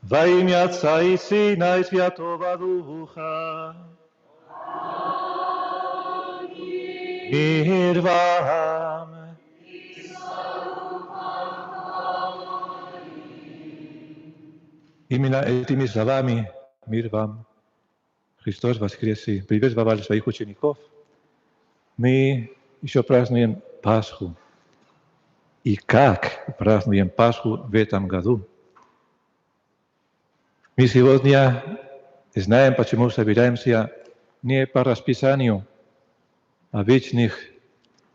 Во имя Отца и Сына и Святого Духа. Мир вам. Именно этими словами мир вам. Христос воскресе, приветствовали своих учеников. Мы еще празднуем Пасху. И как празднуем Пасху в этом году? Мы сегодня знаем, почему собираемся не по расписанию, а вечных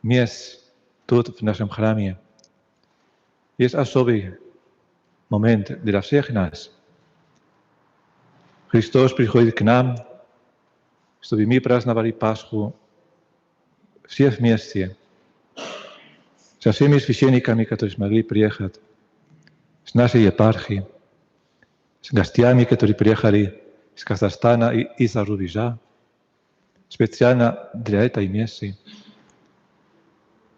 мест тут, в нашем храме. Есть особый момент для всех нас. Христос приходит к нам, чтобы мы праздновали Пасху все вместе. со всеми священниками, которые смогли приехать, с нашей епархией, с гостями, которые приехали из Казахстана и из-за рубежа, специально для этой мессы.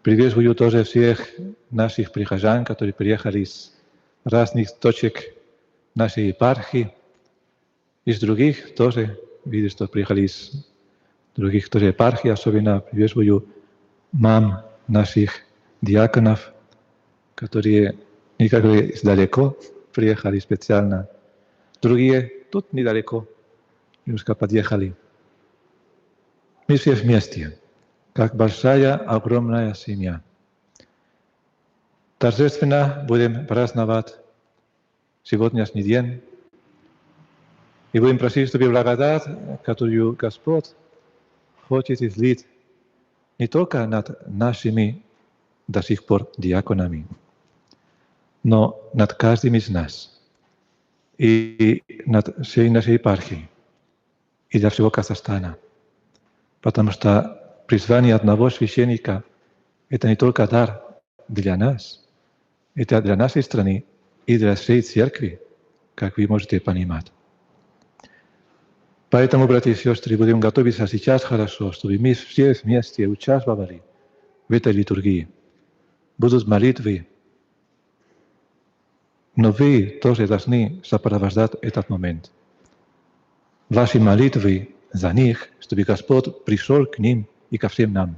Приветствую тоже всех наших прихожан, которые приехали из разных точек нашей епархии, из других тоже, видишь, что приехали из других тоже епархий, особенно приветствую мам наших диаконов, которые некоторые издалеко приехали специально, другие тут недалеко, немножко подъехали. Мы все вместе, как большая, огромная семья. Торжественно будем праздновать сегодняшний день и будем просить, чтобы благодать, которую Господь хочет излить не только над нашими до сих пор диаконами, но над каждым из нас и над всей нашей епархией и для всего Казахстана. Потому что призвание одного священника – это не только дар для нас, это для нашей страны и для всей церкви, как вы можете понимать. Поэтому, братья и сестры, будем готовиться сейчас хорошо, чтобы мы все вместе участвовали в этой литургии. Будут молитвы, но вы тоже должны сопровождать этот момент. Ваши молитвы за них, чтобы Господь пришел к ним и ко всем нам.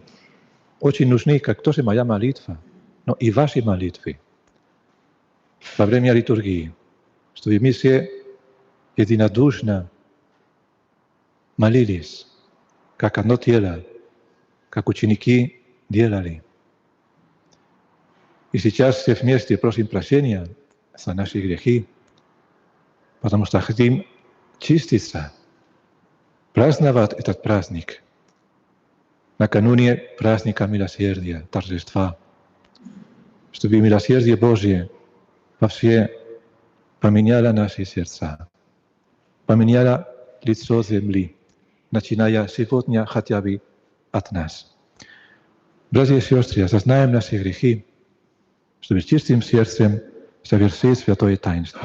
Очень нужны, как тоже моя молитва, но и ваши молитвы во время литургии, чтобы мы все единодушно молились, как одно тело, как ученики делали. И сейчас все вместе просим прощения за наши грехи, потому что хотим чиститься, праздновать этот праздник накануне праздника милосердия, торжества, чтобы милосердие Божье вообще поменяло наши сердца, поменяло лицо земли, начиная сегодня хотя бы от нас. Братья и сестры, осознаем наши грехи, чтобы с чистым сердцем совершить святое таинство.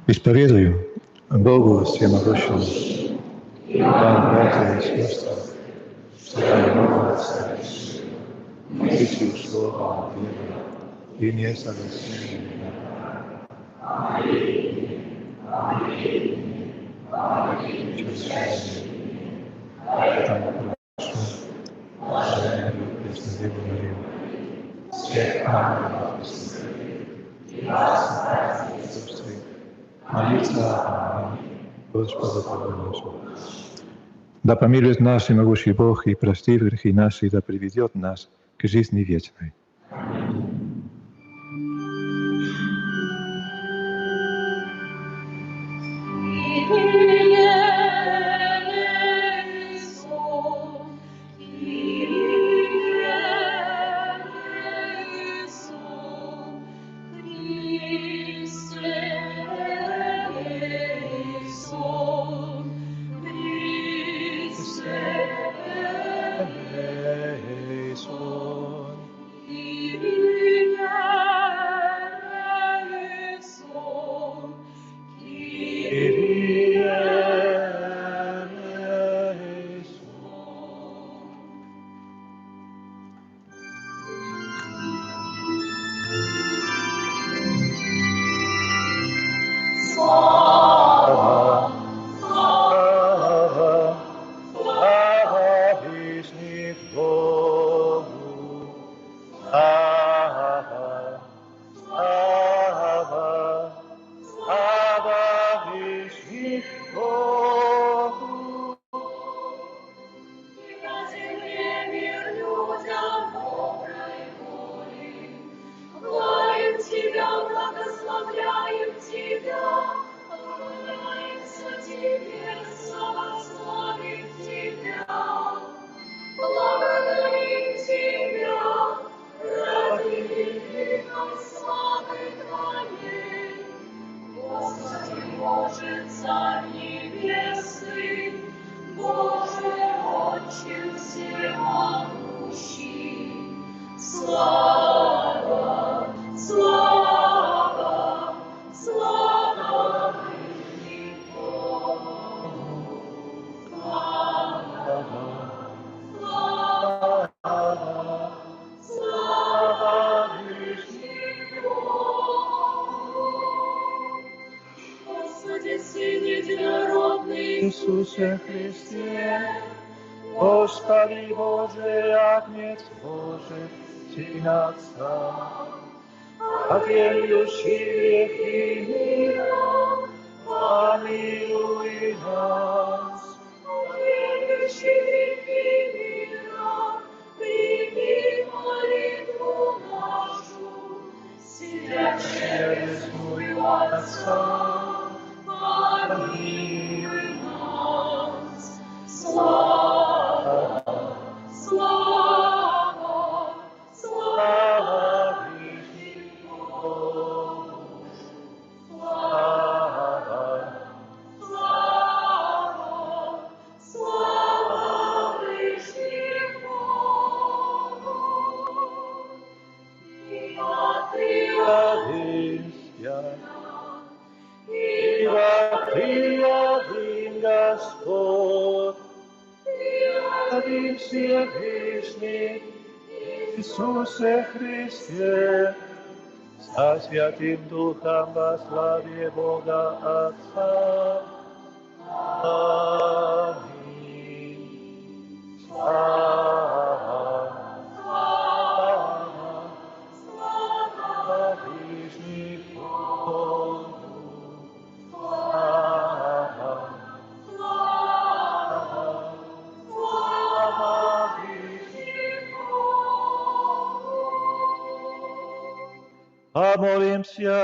Исповедую Богу Всемогущему, вам, братья и сестры, всегда много оставить, молитву слова веры и не согласия. Поэтому прошу, Преснову Марию, всех ангелов и вас, сестры, молиться Господу Богу нашему. Да помилует нас всемогущий Бог и простит грехи наши, и да приведет нас к жизни вечной. Царь Небесный, Боже, Отче всемогущий, слава, слава, слава Вышний Богу, слава, слава Вышний Богу. Господи, Сын единородный, Иисусе Христе, Господи Боже, Агнец Божий, Сын Отца, отъемлющий грехи мира, помилуй нас. отъемлющий грехи мира, прими молитву нашу, сидящую Отца, помилуй нас. Слава, слава, слава Вышнему Богу, слава, слава, слава Вышнему Богу. И Ты Один свят, ибо Ты один Господь, один Всевышний, Иисусе Христе, со Святым Духом во славе Бога Отца. Аминь. Слава, слава Вышний Богу. Слава, слава Вышний Богу. Помолимся.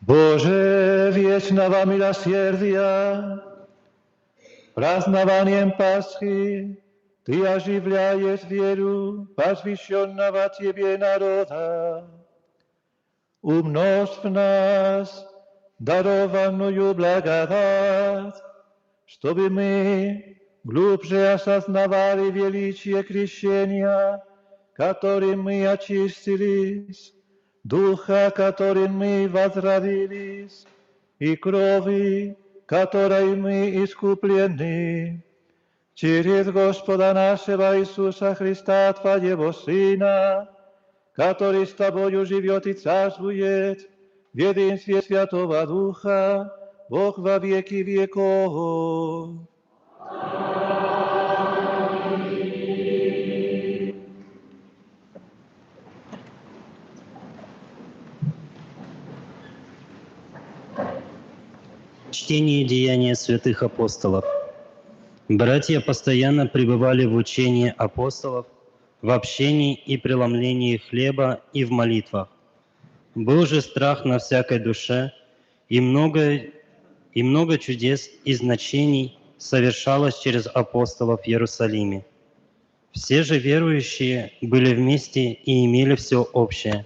Боже, вечного милосердия, празднованием Пасхи Ты оживляешь веру посвященного Тебе народа. Умножь в нас дарованную благодать, чтобы мы глубже осознавали величие крещения, которым мы очистились, Духа, которым мы возродились, и крови, которой мы искуплены, через Господа нашего Иисуса Христа, Твоего Сына, который с Тобою живет и царствует в единстве Святого Духа, Бог во веки веков. Чтение деяния святых апостолов. Братья постоянно пребывали в учении апостолов, в общении и преломлении хлеба и в молитвах. Был же страх на всякой душе, и много чудес и значений совершалось через апостолов в Иерусалиме. Все же верующие были вместе и имели все общее,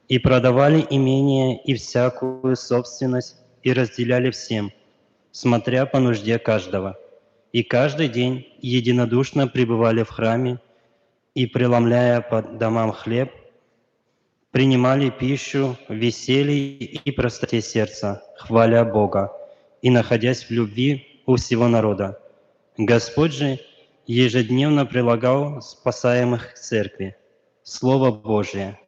и продавали имения и всякую собственность, и разделяли всем, смотря по нужде каждого. И каждый день единодушно пребывали в храме, и, преломляя по домам хлеб, принимали пищу в веселье и простоте сердца, хваля Бога, и находясь в любви у всего народа. Господь же ежедневно прилагал спасаемых к церкви. Слово Божие.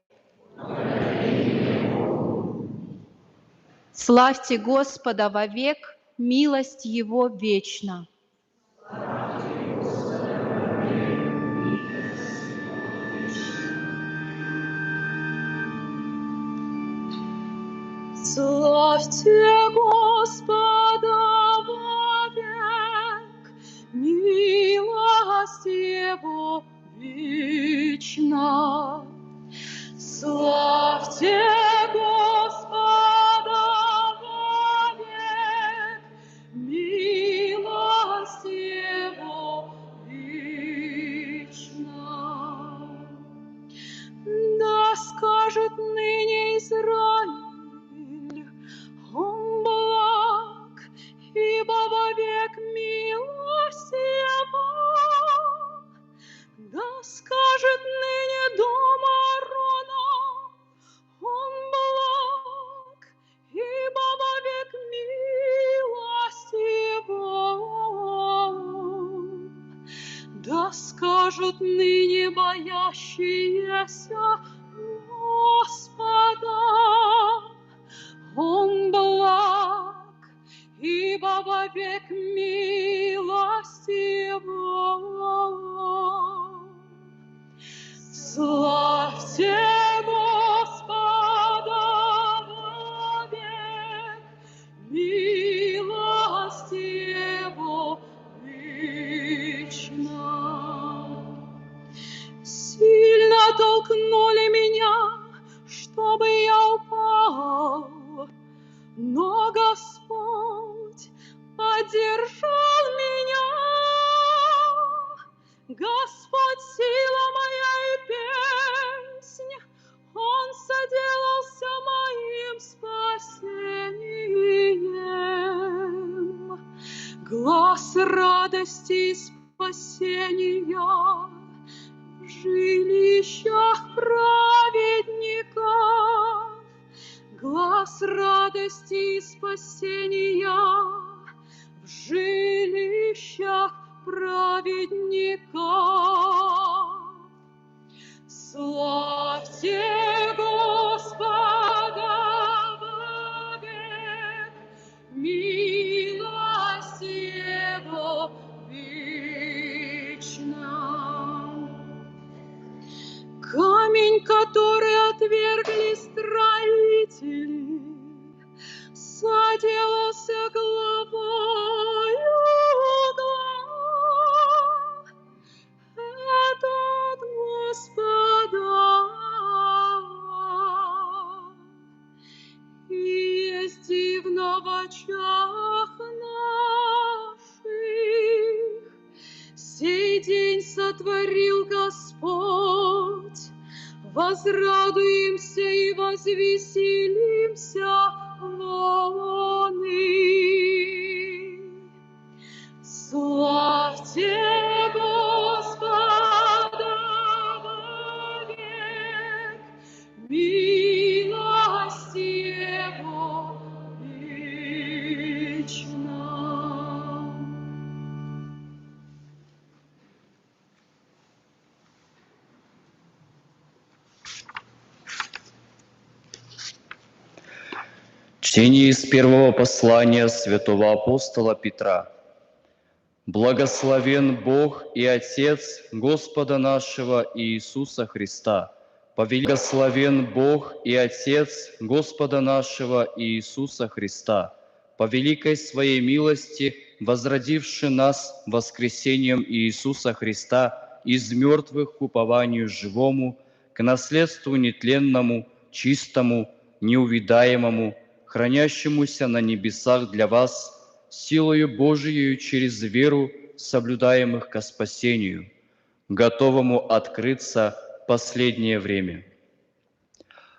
Славьте Господа вовек, милость Его вечна. Славьте Господа вовек, милость Его вечна. Славьте Господа вовек, милость вовек милость Его. Да скажет ныне дом Аарона, он благ, ибо вовек милость Его. Да скажут ныне боящиеся Господа, он благ, ибо вовек милость Его. Славьте Господа вовек, милость Его вечна. Сильно толкнули меня, чтобы я упал, но Господь поддержал меня. Господь — сила моя и песнь, Он соделался моим спасением. Глас радости и спасения в жилищах праведников. Глас радости и спасения в жилищах праведников. Славьте Господа вовек, милость Его вечна. Камень, который отвергли строители, соделался главою угла. Этот Господа и есть дивно в очах наших. Сей день сотворил Господь, возрадуемся и возвеселимся волны. Славьте Господа вовек, милость Его вечна. Чтение из первого послания святого апостола Петра. Благословен Бог и Отец Господа нашего Иисуса Христа. Благословен Бог и Отец Господа нашего Иисуса Христа, по великой Своей милости, возродивший нас воскресением Иисуса Христа из мертвых к упованию живому, к наследству нетленному, чистому, неувидаемому, хранящемуся на небесах для вас, силою Божией через веру соблюдаемых ко спасению, готовому открыться в последнее время.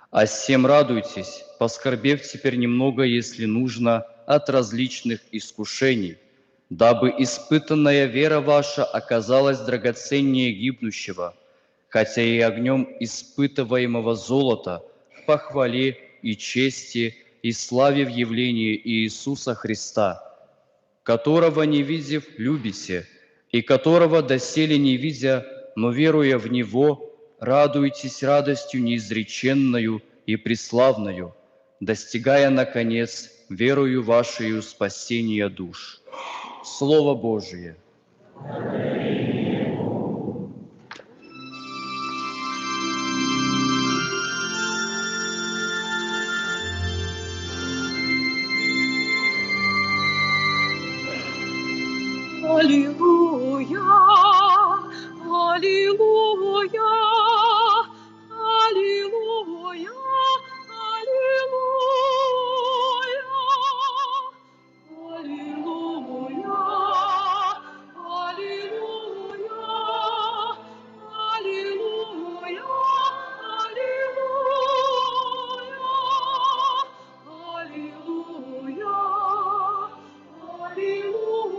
А сем радуйтесь, поскорбев теперь немного, если нужно, от различных искушений, дабы испытанная вера ваша оказалась драгоценнее гибнущего, хотя и огнем испытываемого золота, к похвале и чести и славе в явлении Иисуса Христа, которого, не видев, любите, и которого доселе не видя, но веруя в Него, радуйтесь радостью неизреченною и преславною, достигая, наконец, верою вашею спасения душ. Слово Божие. Аллилуйя, аллилуйя, аллилуйя, аллилуйя, аллилуйя, аллилуйя, аллилуйя, аллилуйя, аллилуйя.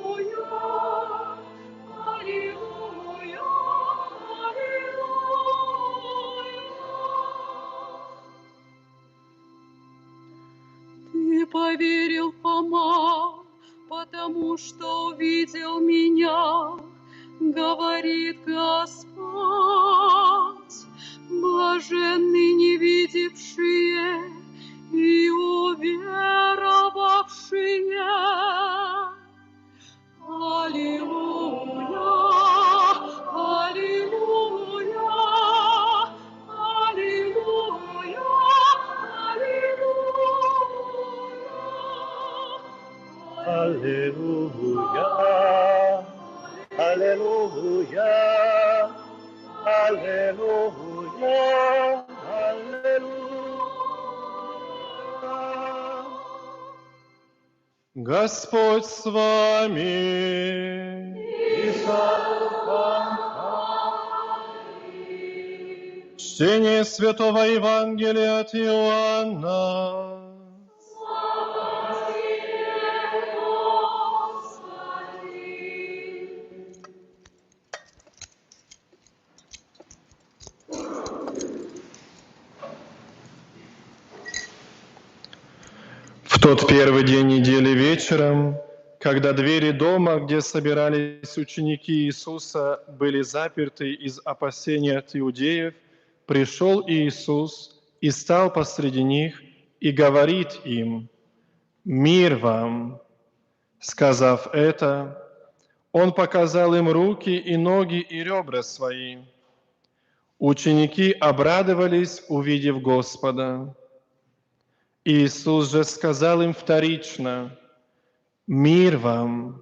потому что увидел меня, говорит Господь. Блаженны не видевшие и уверовавшие. Аллилуйя, аллилуйя, аллилуйя, Аллилуйя, аллилуйя, аллилуйя, аллилуйя. Господь с вами. Чтение Святого Евангелия от Иоанна. В тот первый день недели вечером, когда двери дома, где собирались ученики Иисуса, были заперты из опасения от иудеев, пришел Иисус и стал посреди них и говорит им: «Мир вам!» Сказав это, Он показал им руки и ноги и ребра свои. Ученики обрадовались, увидев Господа. Иисус же сказал им вторично: «Мир вам!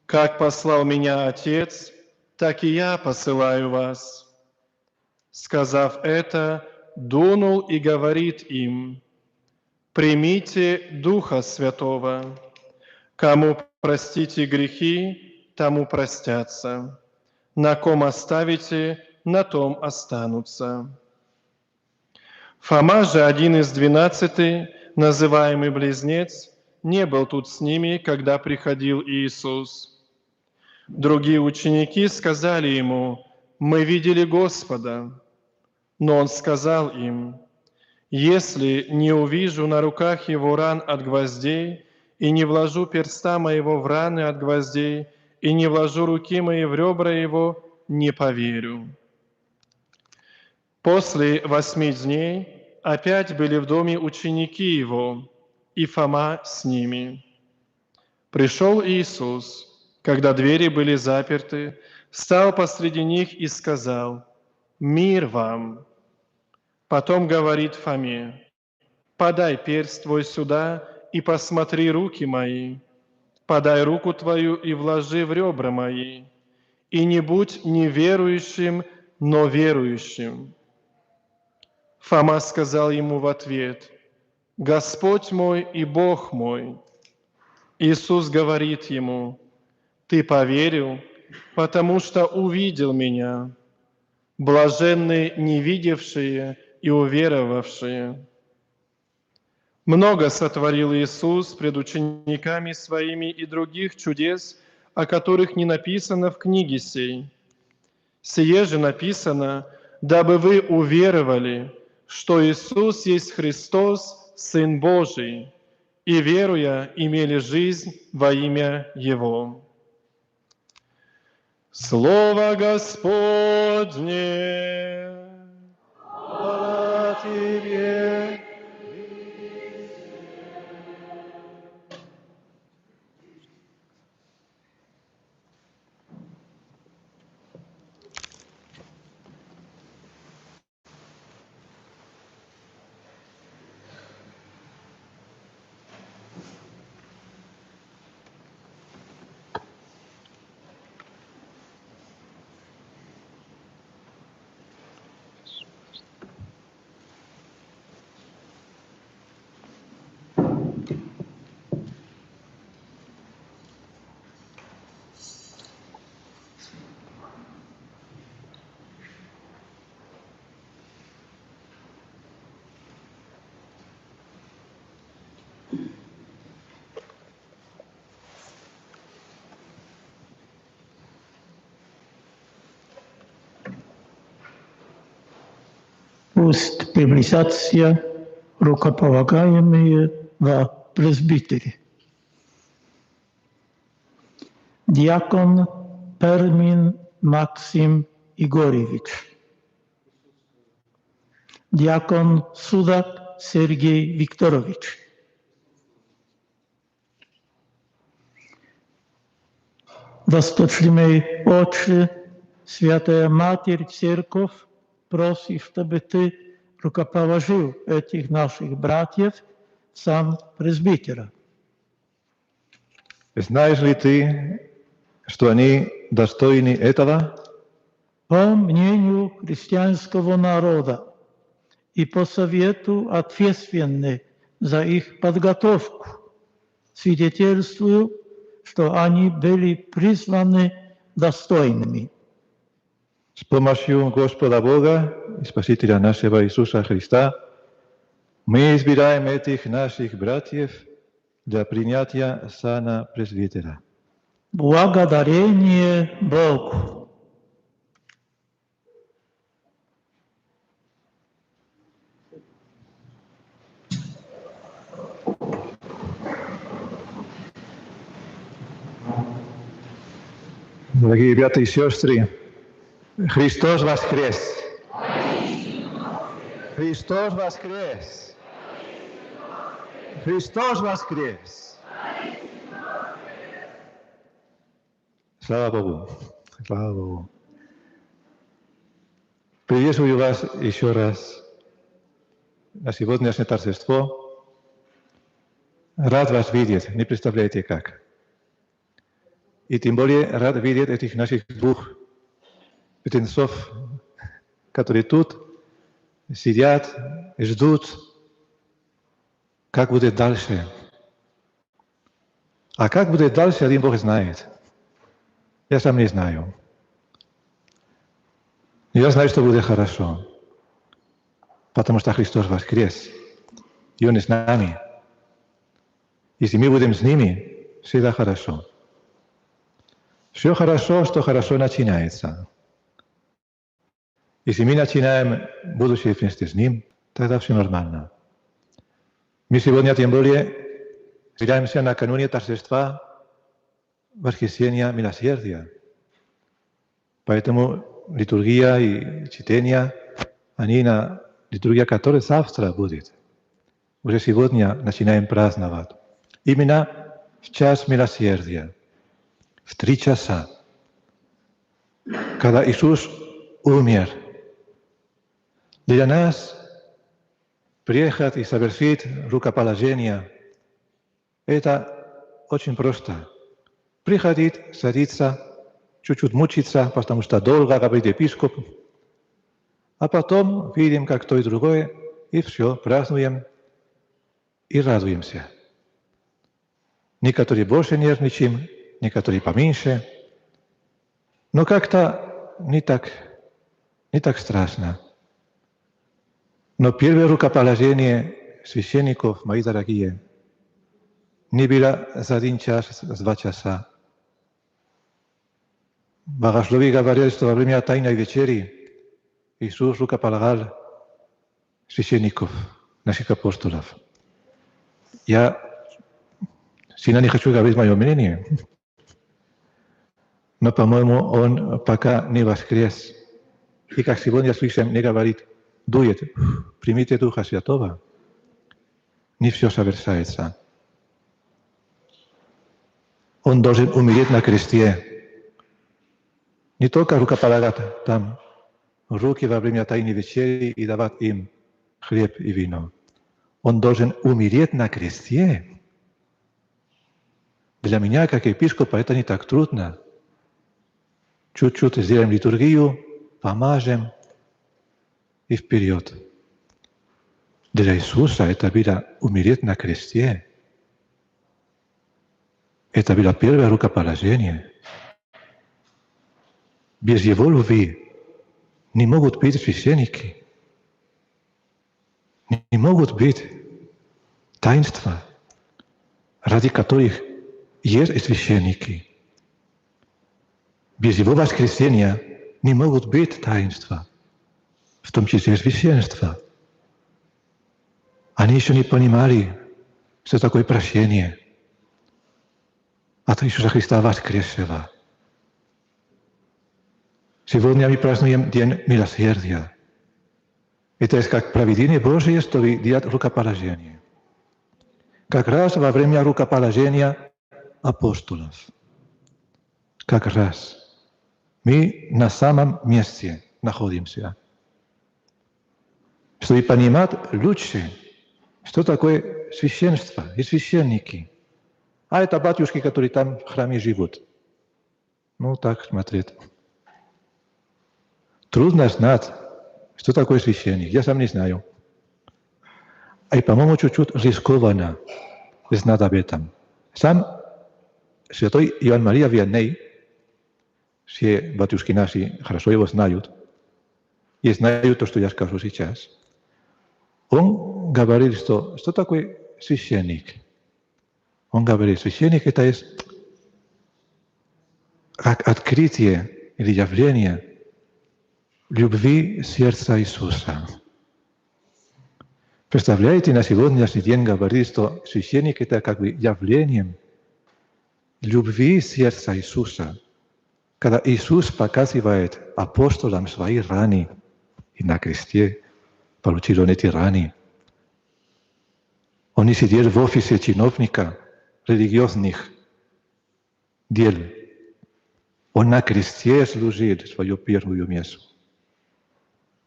Как послал Меня Отец, так и Я посылаю вас». Сказав это, дунул и говорит им: «Примите Духа Святого. Кому простите грехи, тому простятся. На ком оставите, на том останутся». Фома же, один из 12, называемый Близнец, не был тут с ними, когда приходил Иисус. Другие ученики сказали Ему: «Мы видели Господа». Но Он сказал им: «Если не увижу на руках Его ран от гвоздей, и не вложу перста моего в раны от гвоздей, и не вложу руки мои в ребра Его, не поверю». После 8 дней опять были в доме ученики Его, и Фома с ними. Пришел Иисус, когда двери были заперты, встал посреди них и сказал: «Мир вам!» Потом говорит Фоме: «Подай перст твой сюда и посмотри руки мои. Подай руку твою и вложи в ребра мои. И не будь неверующим, но верующим». Фома сказал ему в ответ: «Господь мой и Бог мой». Иисус говорит ему: «Ты поверил, потому что увидел Меня. Блаженны не видевшие и уверовавшие». Много сотворил Иисус пред учениками Своими и других чудес, о которых не написано в книге сей. Сие же написано, дабы вы уверовали, что Иисус есть Христос, Сын Божий, и, веруя, имели жизнь во имя Его. Слово Господне! Слава Тебе! Пусть приблизятся рукополагаемые во пресбитере. диакон Пермин Максим Игоревич, диакон Судак Сергей Викторович, Досточливый Отче, Святая Матерь, Церковь, просит, чтобы Ты рукоположил этих наших братьев в сан пресбитера. Знаешь ли ты, что они достойны этого? По мнению христианского народа и по совету ответственных за их подготовку, свидетельствую, что они были признаны достойными. С помощью Господа Бога и Спасителя нашего Иисуса Христа мы избираем этих наших братьев для принятия сана пресвитера. Благодарение Богу. Дорогие братья и сестры, Христос воскрес! Христос воскрес! Христос воскрес! Слава Богу! Слава Богу! Приветствую вас еще раз на сегодняшнее торжество. Рад вас видеть, не представляете как. И тем более рад видеть этих наших двух птенцов, которые тут сидят и ждут, как будет дальше. А как будет дальше, один Бог знает. Я сам не знаю. Я знаю, что будет хорошо, потому что Христос воскрес, и Он с нами. Если мы будем с ними, всегда хорошо. Все хорошо, что хорошо начинается. Если мы начинаем будущее вместе с Ним, тогда все нормально. Мы сегодня тем более являемся накануне торжества Воскресения Милосердия. Поэтому литургия и чтение, они на литургия, которая завтра будет. Уже сегодня начинаем праздновать. Именно в час Милосердия, в 3 часа, когда Иисус умер. Для нас приехать и совершить рукоположение – это очень просто. Приходить, садиться, чуть-чуть мучиться, потому что долго говорит епископ, а потом видим, как то и другое, и все, празднуем и радуемся. Некоторые больше нервничаем, некоторые поменьше, но как-то не так страшно. Но первое рукоположение священников, мои дорогие, не было за 1 час, за 2 часа. Богословие говорит, что во время Тайной вечери Иисус рукополагал священников, наших апостолов. Я сильно не хочу говорить мое мнение, но, по-моему, Он пока не воскрес. И как сегодня слышим, не говорит, дует, примите Духа Святого, не все совершается. Он должен умереть на кресте. Не только рукополагать там руки во время Тайной вечери и давать им хлеб и вино. Он должен умереть на кресте. Для меня, как епископа, это не так трудно. Чуть-чуть сделаем литургию, помажем и вперед. Для Иисуса это было умереть на кресте. Это было первое рукоположение. Без Его любви не могут быть священники. Не могут быть таинства, ради которых есть священники. Без Его воскресения не могут быть таинства, в том числе священства. Они еще не понимали, что такое прощение. от Иисуса Христа воскресшего. Сегодня мы празднуем День милосердия. Это есть как провидение Божие, что делает рукоположение. Как раз во время рукоположения апостолов. Как раз мы на самом месте находимся. Чтобы понимать лучше, что такое священство и священники. А это батюшки, которые там в храме живут. Ну, так смотреть. Трудно знать, что такое священник. Я сам не знаю. И, по-моему, чуть-чуть рискованно знать об этом. Сам святой Иоанн Мария Виannей, все батюшки наши хорошо его знают, и знают то, что я скажу сейчас. Он говорил, что такое священник. Он говорит, священник это есть как открытие или явление любви сердца Иисуса. Представляете, на сегодняшний день говорит, что священник это как бы явлением любви сердца Иисуса. Когда Иисус показывает апостолам свои раны, и на кресте получил он эти раны. Он не сидел в офисе чиновника религиозных дел. Он на кресте служил свою первую мессу.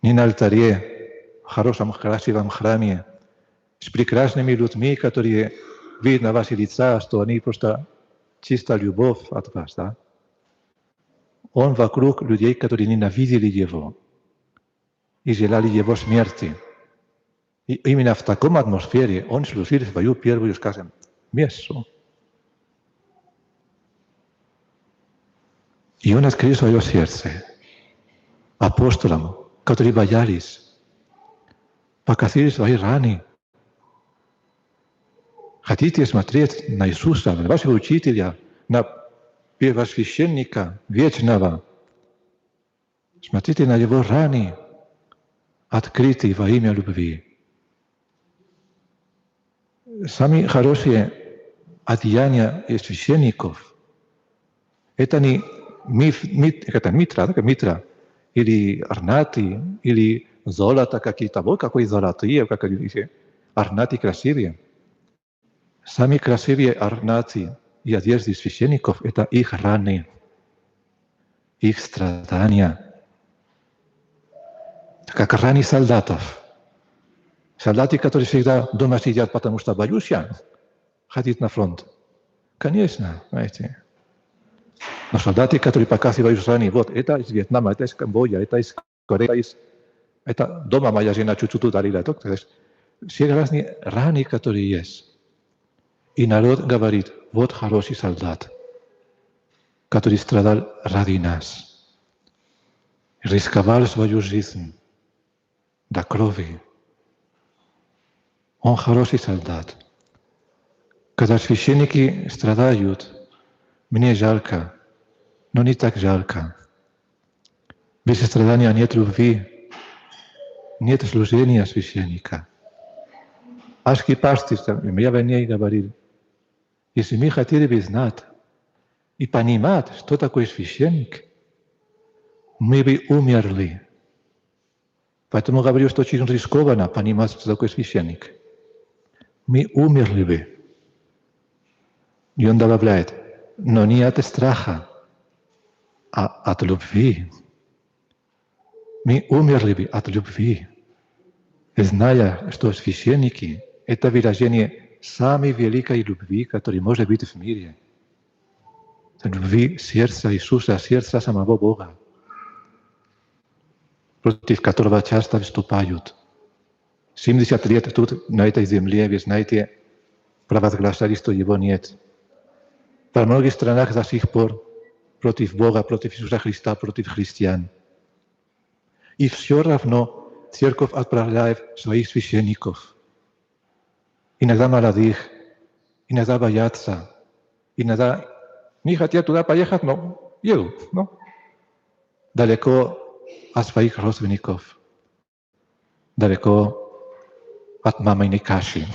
Не на алтаре, в хорошем, красивом храме, с прекрасными людьми, которые видно ваши лица, что они просто чистая любовь от вас, да? Он вокруг людей, которые ненавидели его и желали его смерти. И именно в таком атмосфере он служил свою первую, скажем, мессу. И он открыл свое сердце апостолам, которые боялись, показали свои раны. Хотите смотреть на Иисуса, на вашего учителя, на первосвященника вечного? Смотрите на его раны, открытые во имя любви. Самые хорошие одеяния священников – это не митра, или орнаты, или золото какие-то. Вот какие золотые, как говорите, орнаты красивые. Самые красивые орнаты и одежды священников – это их раны, их страдания. Как раны солдатов. Солдаты, которые всегда дома сидят, потому что боюсь я ходить на фронт. Конечно, знаете. Но солдаты, которые показывают раны, вот это из Вьетнама, это из Камбоджи, это из Кореи, это дома моя жена чуть-чуть ударила. Все разные раны, которые есть. И народ говорит, вот хороший солдат, который страдал ради нас, рисковал свою жизнь до крови. Он хороший солдат. Когда священники страдают, мне жалко, но не так жалко. Без страдания нет любви, нет служения священника. Архипастырь меня в ней говорил, если мы хотели бы знать и понимать, что такое священник, мы бы умерли. Поэтому говорю, что очень рискованно понимать, что такое священник. Мы умерли бы. И он добавляет, но не от страха, а от любви. Мы умерли бы от любви, зная, что священники – это выражение самой великой любви, которая может быть в мире. Это любви сердца Иисуса, сердца самого Бога, против которого часто выступают. 70 лет тут, на этой земле, вы знаете, провозглашали, что его нет. Во многих странах до сих пор против Бога, против Иисуса Христа, против христиан. И все равно церковь отправляет своих священников. Иногда молодых, иногда боятся, иногда не хотят туда поехать, но едут. Но далеко от своих родственников, далеко от маминой каши,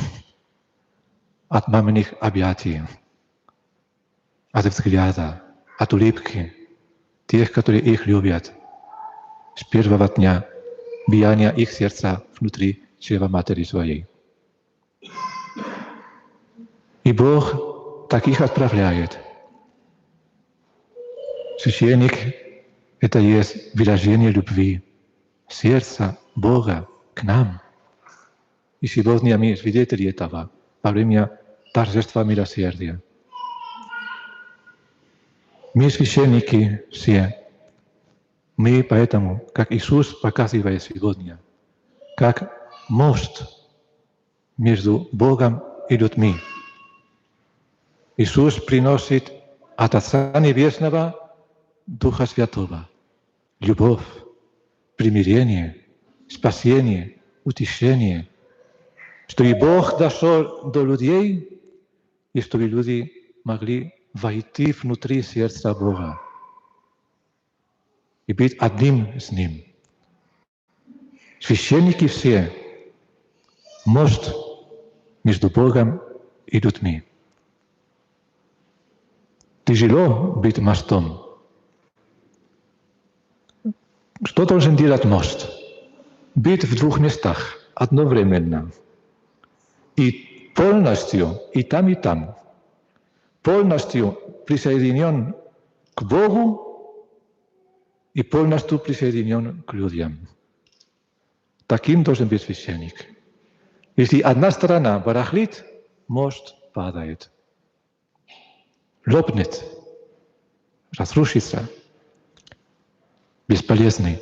от маминых объятий. от взгляда, от улыбки тех, которые их любят, с первого дня биения их сердца внутри чрева матери своей. И Бог таких отправляет. Священник — это есть выражение любви сердца Бога к нам. И сегодня мы свидетели этого во время торжества милосердия. Мы священники все. Мы поэтому, как Иисус показывает сегодня, как мост между Богом и людьми. Иисус приносит от Отца Небесного Духа Святого, любовь, примирение, спасение, утешение, чтобы Бог дошел до людей и чтобы люди могли войти внутри сердца Бога и быть одним с Ним. Священники все — мост между Богом и людьми. Тяжело быть мостом. Что должен делать мост? Быть в двух местах одновременно. И полностью, и там, полностью присоединен к Богу и полностью присоединен к людям. Таким должен быть священник. Если одна сторона барахлит, мост падает, лопнет, разрушится, бесполезный.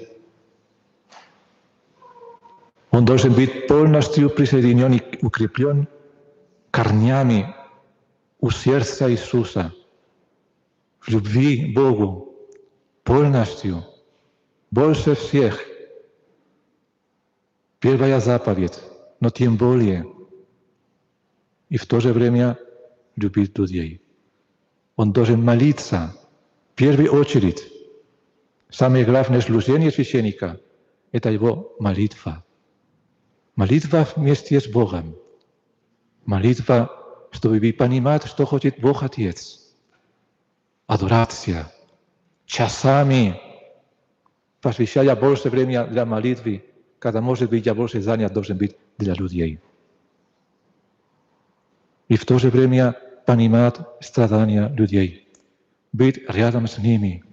Он должен быть полностью присоединен и укреплен корнями у сердца Иисуса, в любви к Богу, полностью, больше всех. Первая заповедь, но тем более. И в то же время любить людей. Он должен молиться в первую очередь. Самое главное служение священника — это его молитва. Молитва вместе с Богом. Молитва, чтобы понимать, что хочет Бог Отец. Адорация. Часами, посвящая больше времени для молитвы, когда, может быть, я больше занят должен быть для людей. И в то же время понимать страдания людей. Быть рядом с ними,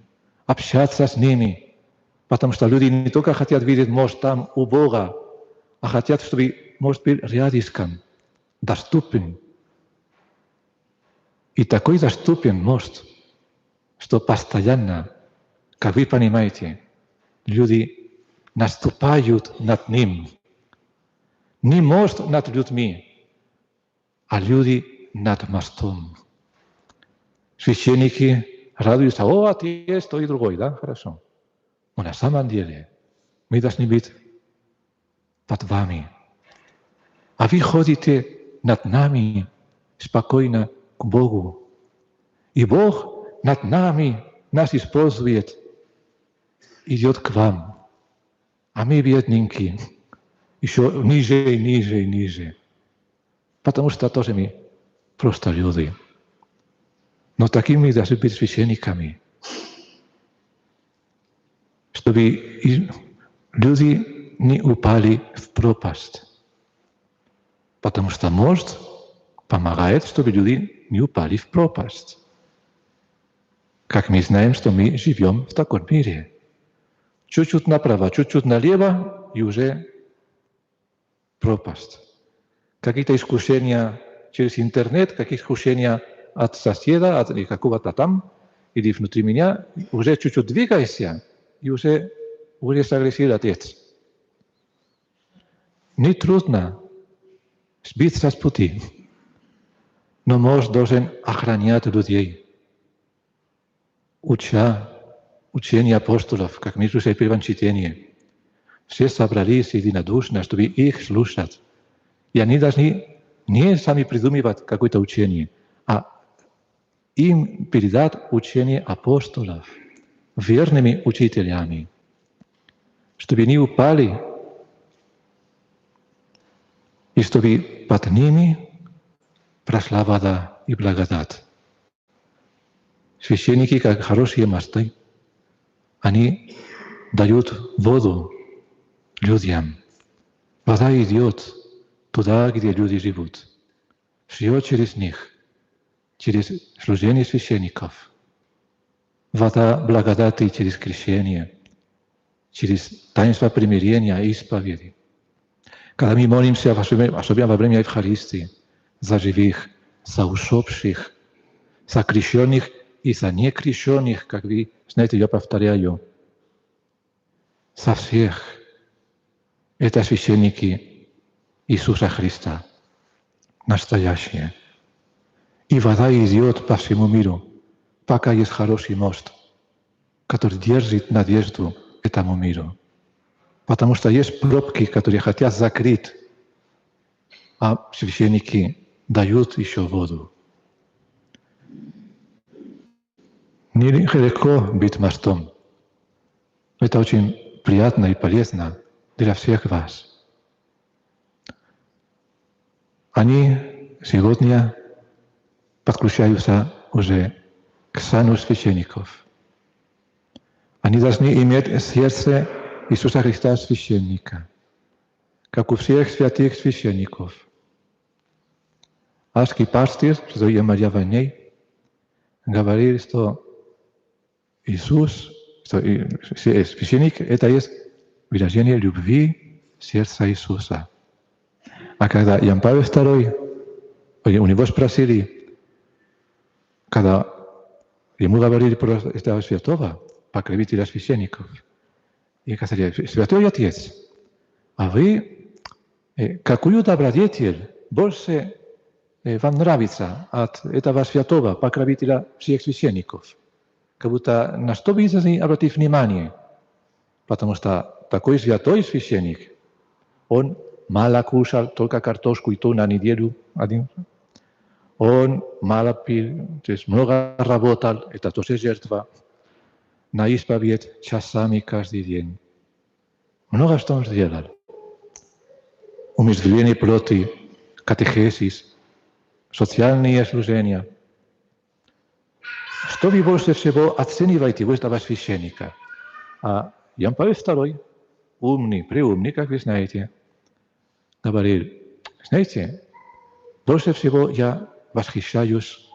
общаться с ними. Потому что люди не только хотят видеть мост там у Бога, а хотят, чтобы мост был рядышком, доступен. И такой доступен мост, что постоянно, как вы понимаете, люди наступают над ним. Не мост над людьми, а люди над мостом. Священники радуются: о, отец, то и другой, да, хорошо. Но на самом деле мы должны быть под вами. А вы ходите над нами спокойно к Богу. И Бог над нами нас использует, идет к вам. А мы бедненькие, еще ниже, ниже, ниже. Потому что тоже мы просто люди. Но такими должны быть священниками. Чтобы люди не упали в пропасть. Потому что мост помогает, чтобы люди не упали в пропасть. Как мы знаем, что мы живем в таком мире. Чуть-чуть направо, чуть-чуть налево, и уже пропасть. Какие-то искушения через интернет, какие-то искушения от соседа, от какого-то там, или внутри меня, уже чуть-чуть двигайся, и уже согрешил Отец. Не трудно сбиться с пути, но мост должен охранять людей, уча учение апостолов, как мы слушали в первом чтении. Все собрались единодушно, чтобы их слушать. И они должны не сами придумывать какое-то учение, а им передать учение апостолов, верными учителями, чтобы не упали, и чтобы под ними прошла вода и благодать. священники, как хорошие мосты, они дают воду людям. Вода идет туда, где люди живут. Все через них, через служение священников. Вода благодати через крещение, через таинство примирения и исповеди. Когда мы молимся, особенно во время Евхаристии, за живых, за усопших, за крещенных и за некрещенных, как вы знаете, я повторяю, за всех. Это священники Иисуса Христа, настоящие. И вода идет по всему миру, пока есть хороший мост, который держит надежду этому миру. Потому что есть пробки, которые хотят закрыть, а священники дают еще воду. Нелегко быть мостом. Это очень приятно и полезно для всех вас. Они сегодня подключаются уже к сану священников. Они должны иметь сердце Иисуса Христа священника, как у всех святых священников. Архипастырь, Святой Мария Ваней, говорил, что Иисус, что священник, это есть выражение любви сердца Иисуса. А когда Иоанн Павел II, у него спросили, когда ему говорили про этого святого, покровителя священников, и сказали: «Святой Отец, а вы какую добродетель больше вам нравится от этого святого, покровителя всех священников?» Как будто на что вы должны обратить внимание, потому что такой святой священник, он мало кушал, только картошку и то на неделю один. Он мало пил, то есть много работал, это тоже жертва. На исповедь часами каждый день. Много что он сделал. Умерщвление плоти, катехезис, социальные служения. Что вы больше всего оцениваете у этого священника? А Иоанн Павел II, умный, преумный, как вы знаете, говорил: знаете, больше всего я восхищаюсь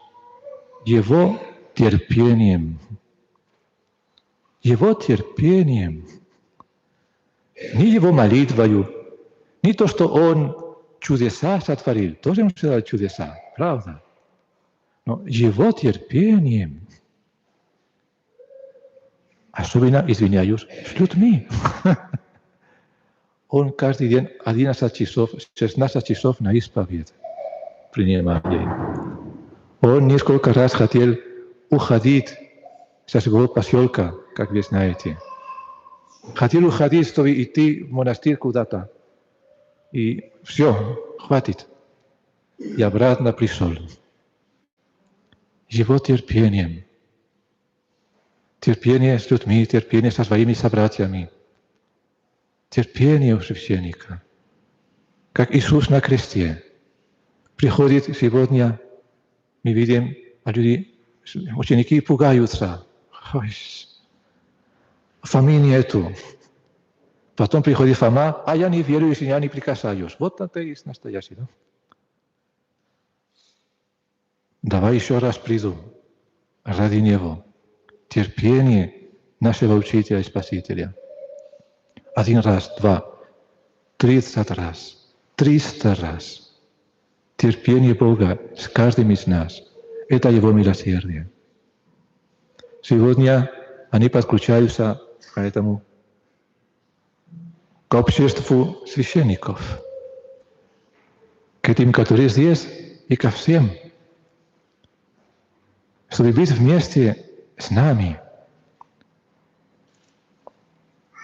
его терпением. Его терпением. Не его молитвою, не то, что он чудеса сотворил, тоже он сделал чудеса, правда? Но его терпением, особенно, извиняюсь, с людьми. Он каждый день 11 часов, 16 часов на исповедь принимает. Он несколько раз хотел уходить со своего поселка, как вы знаете. Хотел уходить, чтобы идти в монастырь куда-то. И все, хватит. И обратно пришел. Его терпением. Терпение с людьми, терпение со своими собратьями. Терпение у священника. Как Иисус на кресте. Приходит сегодня, мы видим, а люди, ученики пугаются. Ой, Фомы нету. Потом приходит Фома: а я не верю, если я не прикасаюсь. Вот это и есть настоящий, да? Давай еще раз приду ради Него. Терпение нашего Учителя и Спасителя. 1 раз, 2, 30 раз, 300 раз. Терпение Бога с каждым из нас. Это Его милосердие. Сегодня они подключаются к этому, к обществу священников, к этим, которые здесь, и ко всем, чтобы быть вместе с нами.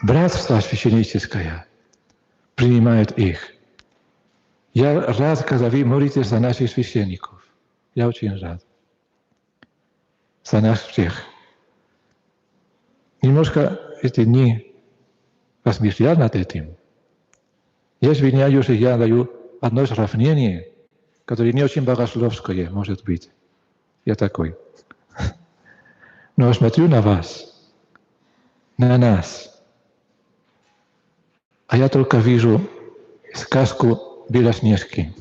Братство священническое принимает их. Я рад, когда вы молитесь за наших священников. Я очень рад. За нас всех. Немножко эти дни размышлял над этим. Я извиняюсь, что я даю одно сравнение, которое не очень богословское, может быть. Я такой. Но смотрю на вас, на нас, а я только вижу сказку Белоснежки,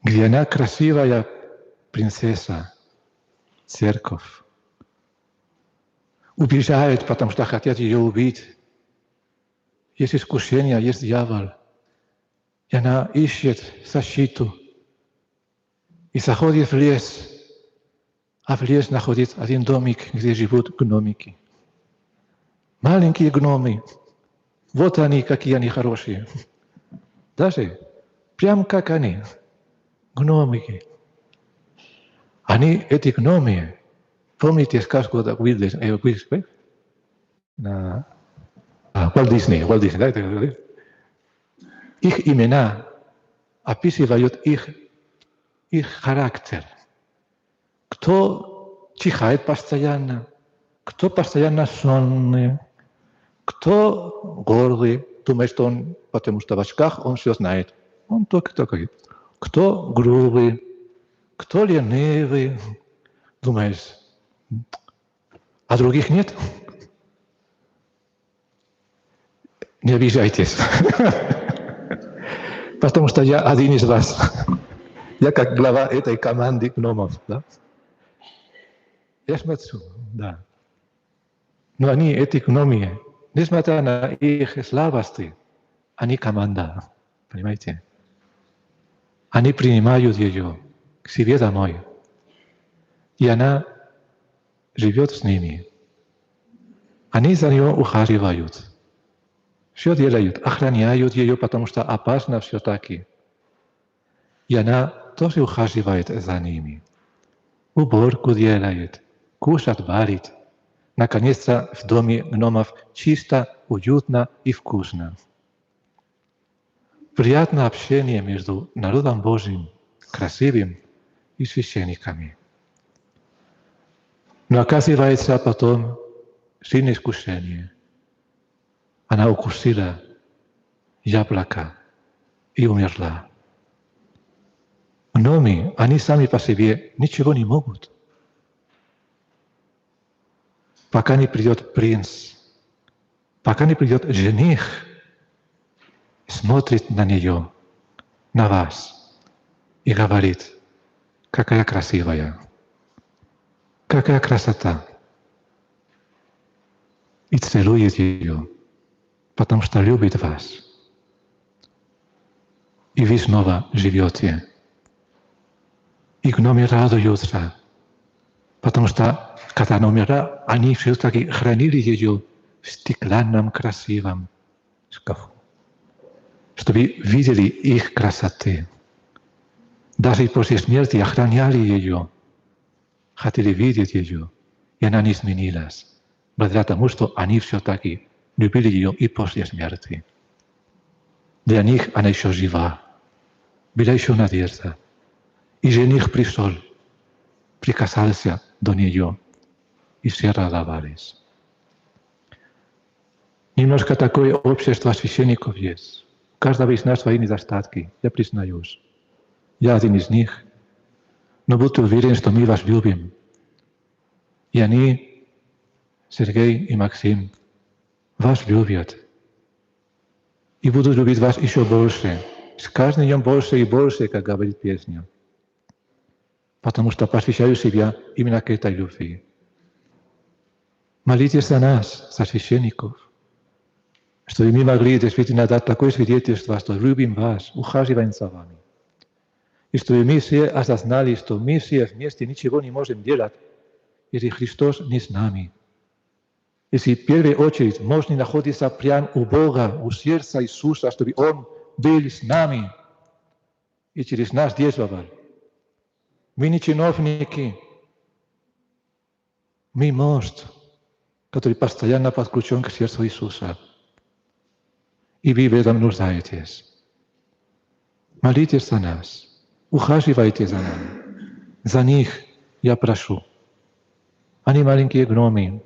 где она красивая принцесса, церковь. Убежает, потому что хотят ее убить. Есть искушение, есть дьявол. И она ищет защиту. И заходит в лес. А в лес находит один домик, где живут гномики. Маленькие гномы. Вот они, какие они хорошие. Даже прям как они. Гномики. Они, эти гномы, помните сказку Уолт Дисней, да? Их имена описывают их характер. Кто чихает постоянно, кто постоянно сонный, кто горлый, думает, что он, потому что в очках, он все знает. Он только говорит. Кто грубый, кто ленивый, думаешь, а других нет? Не обижайтесь, потому что я один из вас. Я как глава этой команды гномов. Да? Я смотрю, да. Но они, эти гномы, несмотря на их слабости, они команда, понимаете? Они принимают ее к себе домой. И она живет с ними. Они за нее ухаживают. Все делают, охраняют ее, потому что опасно все-таки. И она тоже ухаживает за ними. Уборку делает, кушать варит. Наконец-то в доме гномов чисто, уютно и вкусно. Приятное общение между народом Божьим, красивым, и священниками. Но оказывается потом сильное искушение. Она укусила яблоко и умерла. Гномы, они сами по себе ничего не могут. Пока не придет принц, пока не придет жених, смотрит на нее, на вас и говорит, какая красивая, какая красота. И целует ее, потому что любит вас. И вы снова живете. И гномы радуются, потому что, когда она умерла, они все-таки хранили ее в стеклянном красивом шкафу, чтобы видели их красоты. Даже после смерти охраняли ее, хотели видеть ее, и она не изменилась, благодаря тому, что они все-таки любили ее и после смерти. Для них она еще жива, была еще надежда. И жених пришел, прикасался до нее, и все радовались. Немножко такое общество священников есть. У каждого из нас свои недостатки, я признаюсь. Я один из них, но будьте уверены, что мы вас любим. И они, Сергей и Максим, вас любят. И будут любить вас еще больше. С каждым днем больше и больше, как говорит песня. Потому что посвящаю себя именно к этой любви. Молитесь за нас, за священников, чтобы мы могли действительно дать такое свидетельство, что любим вас, ухаживаем за вами. И чтобы мы все осознали, что мы все вместе ничего не можем делать, если Христос не с нами. Если в первую очередь можно находиться прямо у Бога, у сердца Иисуса, чтобы Он был с нами и через нас действовал. Мы не чиновники, мы мост, который постоянно подключен к сердцу Иисуса. И вы в этом нуждаетесь. Молитесь за нас, ухаживайте за нами. За них я прошу. Они маленькие гномы,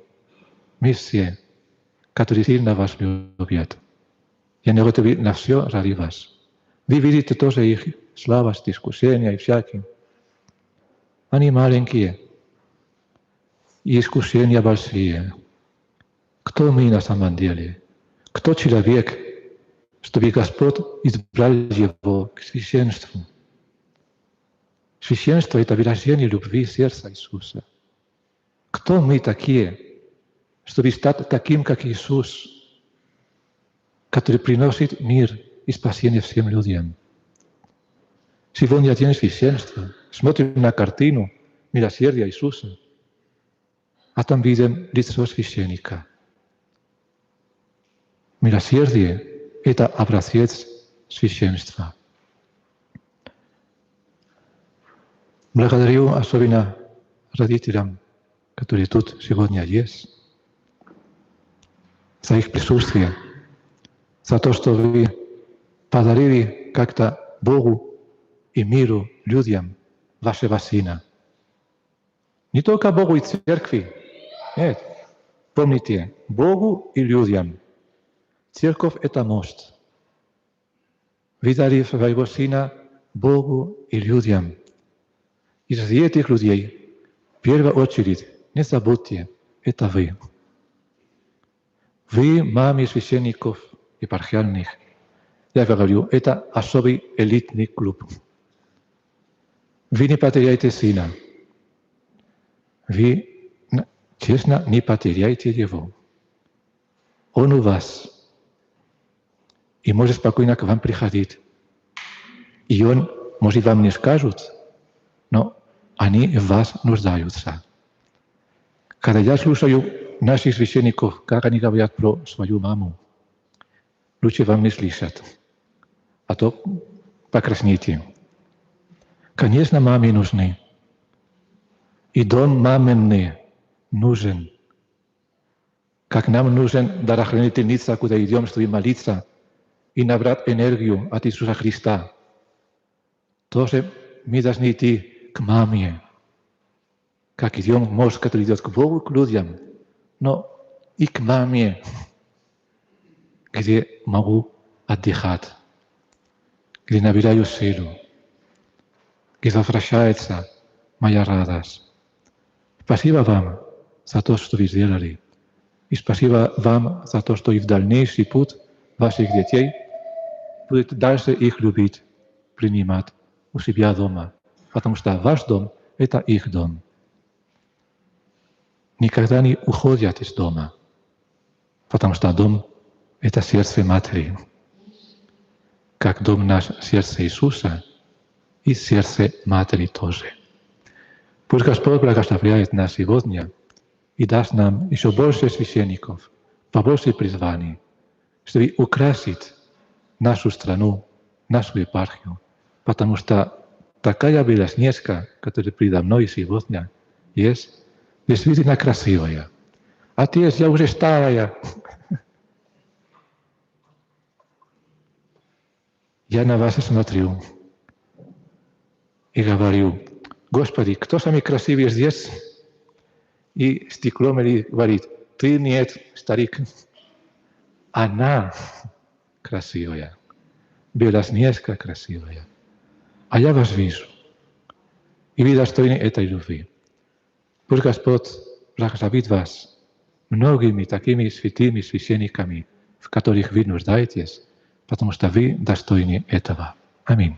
мы все, которые сильно вас любят. И они готовы на все ради вас. Вы видите тоже их слабости, искушения и всякие. Они маленькие. и искушения большие. Кто мы на самом деле? Кто человек, чтобы Господь избрал его к священству? Священство – это выражение любви сердца Иисуса. Кто мы такие, чтобы стать таким, как Иисус, который приносит мир и спасение всем людям? Сегодня день священства. Смотрим на картину милосердия Иисуса, а там видим лицо священника. Милосердие – это образец священства. Благодарю особенно родителям, которые тут сегодня есть, за их присутствие, за то, что вы подарили как-то Богу и миру, людям, вашего Сына. Не только Богу и Церкви. Нет. Помните, Богу и людям. Церковь – это мост. Вы дали своего Сына Богу и людям. И среди этих людей, в первую очередь, не забудьте, это вы. Вы, мамы священников епархиальных, я говорю, это особый элитный клуб. Вы не потеряете сына. Вы, честно, не потеряете его. Он у вас. И может спокойно к вам приходить. И он, может, вам не скажут, но они в вас нуждаются. Когда я слушаю наших священников, как они говорят про свою маму, лучше вам не слышать, а то покрасните. Конечно, маме нужны. И дом маминый нужен. Как нам нужен дарохранительница, куда идем, чтобы молиться и набрать энергию от Иисуса Христа. Тоже мы должны идти к маме. Как идем, может, который идет к Богу, к людям, но и к маме, где могу отдыхать, где набираю силу, где возвращается моя радость. Спасибо вам за то, что вы сделали. И спасибо вам за то, что и в дальнейший путь ваших детей будет дальше их любить, принимать у себя дома. Потому что ваш дом – это их дом. Никогда не уходят из дома, потому что дом – это сердце матери. Как дом наш – сердце Иисуса и сердце матери тоже. Пусть Господь благословляет нас сегодня и даст нам еще больше священников, побольше призваний, чтобы украсить нашу страну, нашу епархию, потому что такая белоснежка, которая передо мной сегодня есть, действительно красивая. Отец, я уже старая. Я на вас смотрю и говорю: Господи, кто самый красивый здесь? И стекло мне говорит: ты нет, старик. Она красивая, белоснежка красивая. А я вас вижу. И вы достойны этой любви. Пусть Господь благословит вас многими такими святыми священниками, в которых вы нуждаетесь, потому что вы достойны этого. Аминь.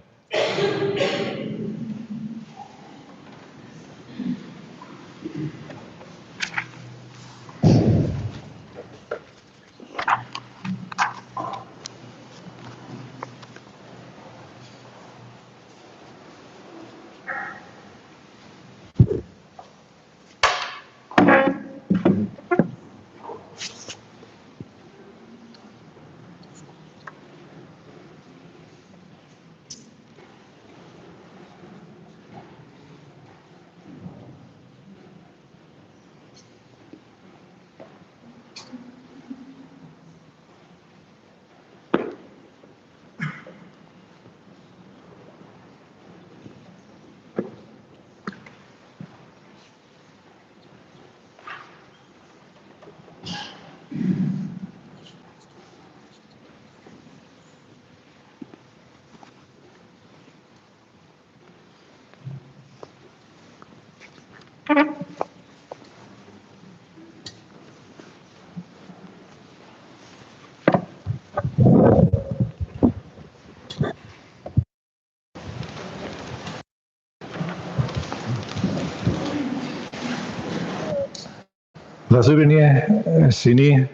Возлюбленные сыны,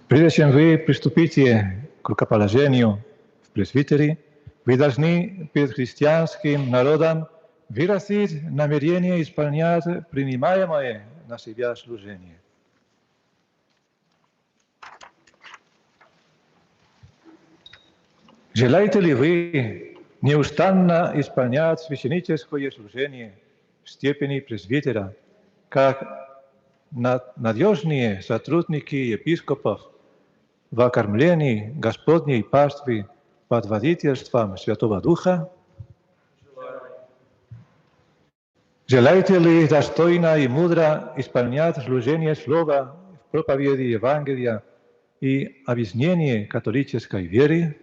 прежде чем вы приступите к рукоположению в пресвитерии, вы должны перед христианским народом выразить намерение исполнять принимаемое на себя служение. Желаете ли вы неустанно исполнять священническое служение в степени пресвитера, как надежные сотрудники епископов в окормлении Господней паствы под водительством Святого Духа? Желаете ли достойно и мудро исполнять служение Слова в проповеди Евангелия и объяснении католической веры?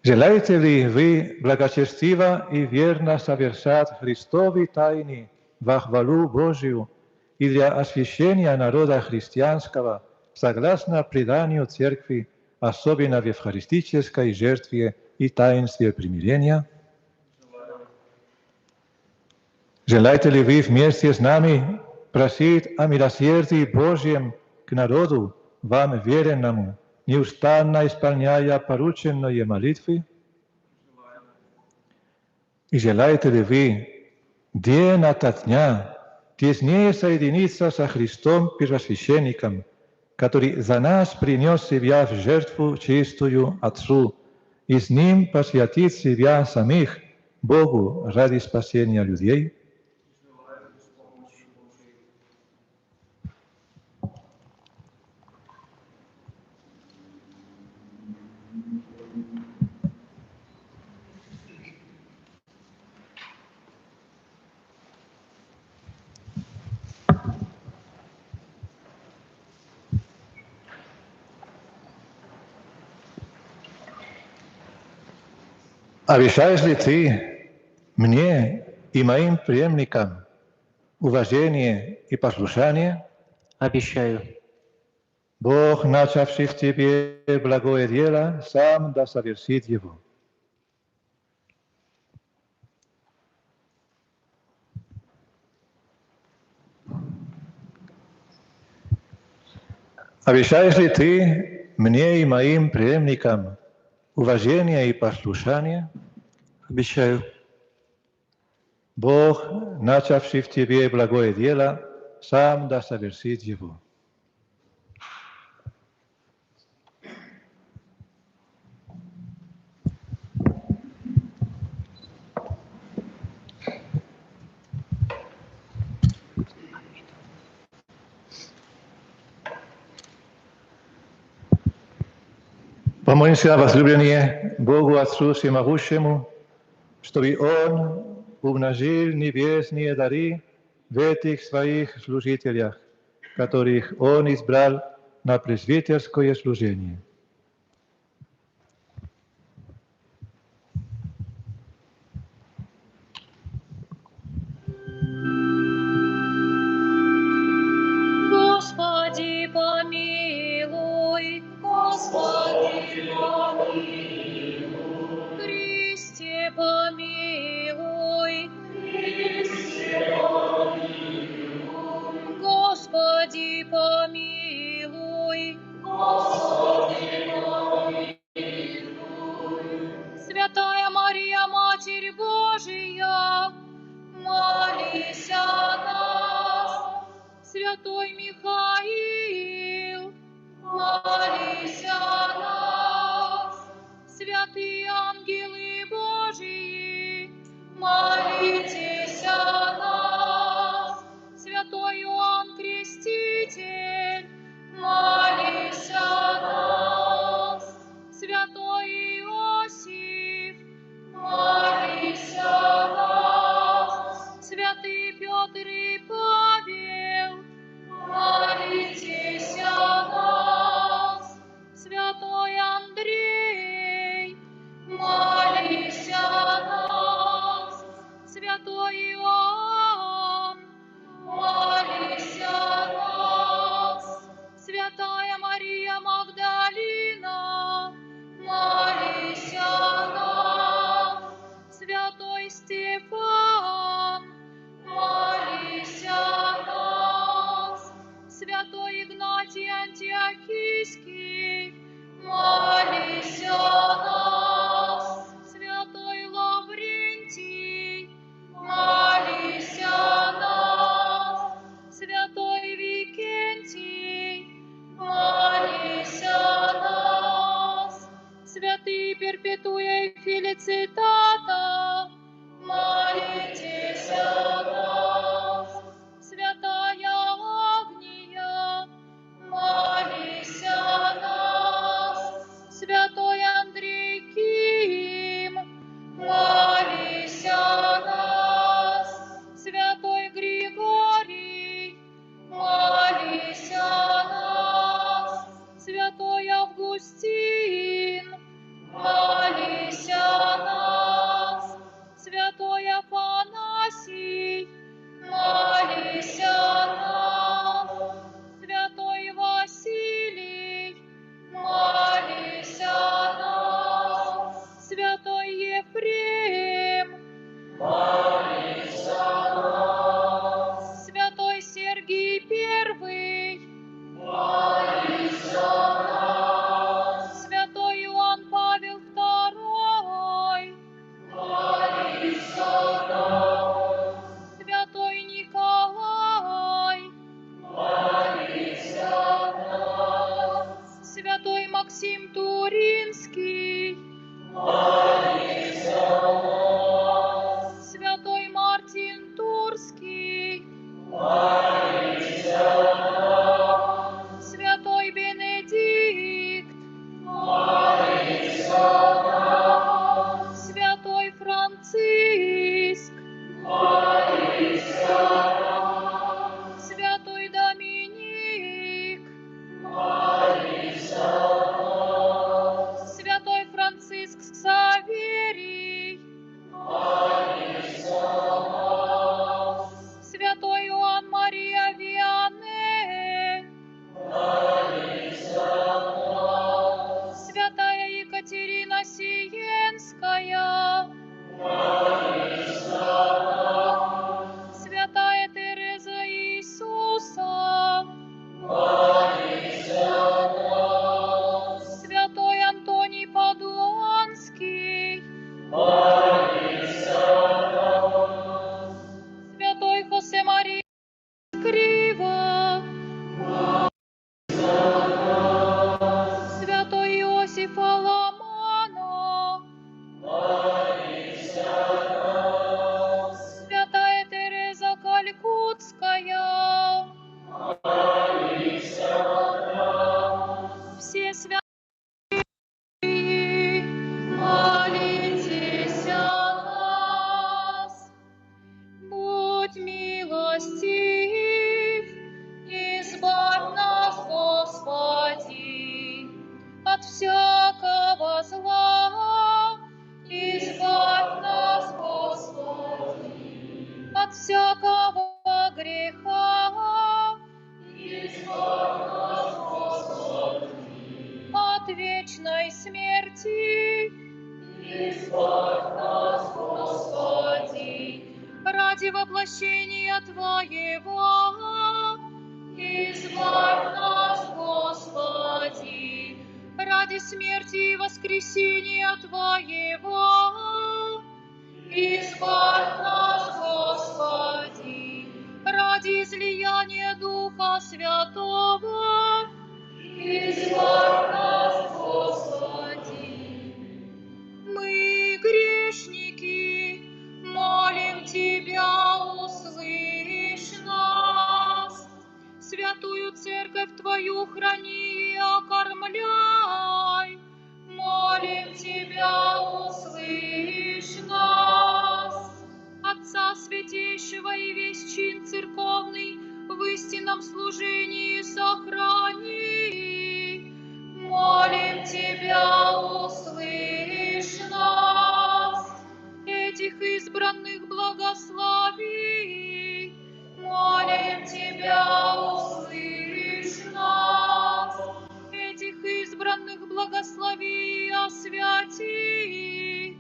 Желаете ли вы благочестиво и верно совершать Христовы тайны во хвалу Божию и для освящения народа христианского согласно преданию Церкви, особенно в евхаристической жертве и таинстве примирения? Желаете ли вы вместе с нами просить о милосердии Божьем к народу, вам веренному, неустанно исполняя порученные молитвы? И желаете ли вы день ото дня теснее соединиться со Христом Первосвященником, который за нас принес себя в жертву чистую Отцу, и с Ним посвятить себя самих Богу ради спасения людей? Обещаешь ли ты мне и моим преемникам уважение и послушание? Обещаю. Бог, начавший в тебе благое дело, сам да совершит его. Обещаешь ли ты мне и моим преемникам уважение и послушание? Обещаю. Бог, начавший в тебе благое дело, сам да совершит его. Помолимся, возлюбленные, Богу Отцу Всемогущему, чтобы Он умножил небесные дары в этих своих служителях, которых Он избрал на пресвитерское служение. Господи, помилуй, Господи, помилуй, Христе, помилуй, Христе, помилуй, Господи, помилуй, Господи, помилуй, Святая Мария, Матерь Божия, молись о нас. Святой Михаил, молись о нас. Святые ангелы Божии, молитесь о нас. Святой Иоанн Креститель, молись о нас. Святой Иосиф, молись о нас. Святый Петр и Павел, молитесь о нас. Святой Андрей, молись о нас. Святой Иоанн, молись о нас. Святая Мария Магдалина, молись о нас. Святой Стефан, молись о нас. греха. Избавь нас, Господи, от вечной смерти. Избавь нас, Господи, ради воплощения Твоего. Избавь нас, Господи, ради смерти и воскресения Твоего. Избавь нас, Господи, ради излияния Духа Святого. Избавь нас, Господи. Мы, грешники, молим Тебя, услышь нас. Святую Церковь Твою храни и окормляй. Молим Тебя, услышь нас. Отца Святейшего и весь чин церковный в истинном служении сохрани. Молим Тебя, услышь нас. Этих избранных благослови. Молим Тебя, услышь нас. Этих избранных благослови и освяти.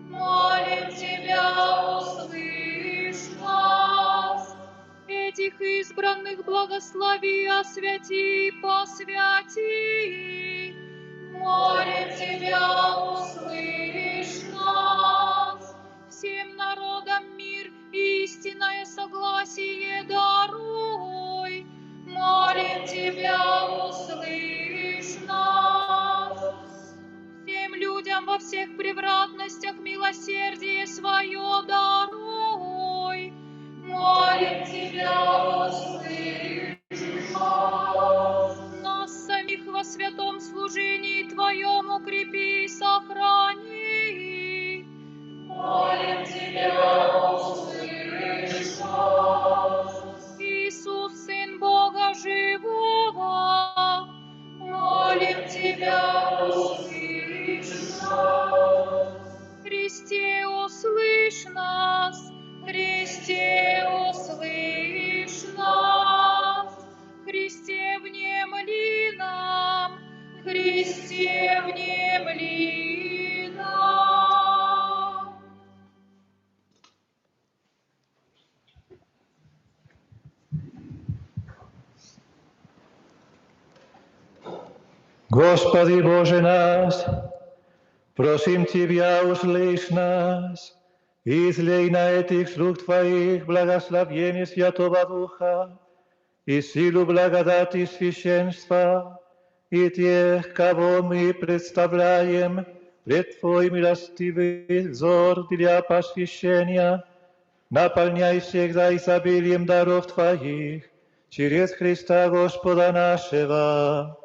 Молим Тебя, услышь нас. Этих избранных благослови и освяти, посвяти. Молим Тебя, услышь нас. Всем народам мир и истинное согласие даруй. Молим Тебя, услышь нас. Всем людям во всех превратностях милосердие свое даруй. Молим Тебя, услышь нас. Нас самих во святом служении Твоем укрепи и сохрани. Молим Тебя, услышь нас. Иисус, Сын Бога Живого, молим Тебя, услышь нас. Христе, услышь нас. Христе, услышь нас. Христе, внемли нам. Христе, внемли нам. Господи Боже наш, просим Тебя, услышь нас, и излей на этих слуг Твоих благословение Святого Духа и силу благодати священства, и тех, кого мы представляем пред Твой милостивый взор для посвящения, наполняй всегда изобилием даров Твоих через Христа Господа нашего.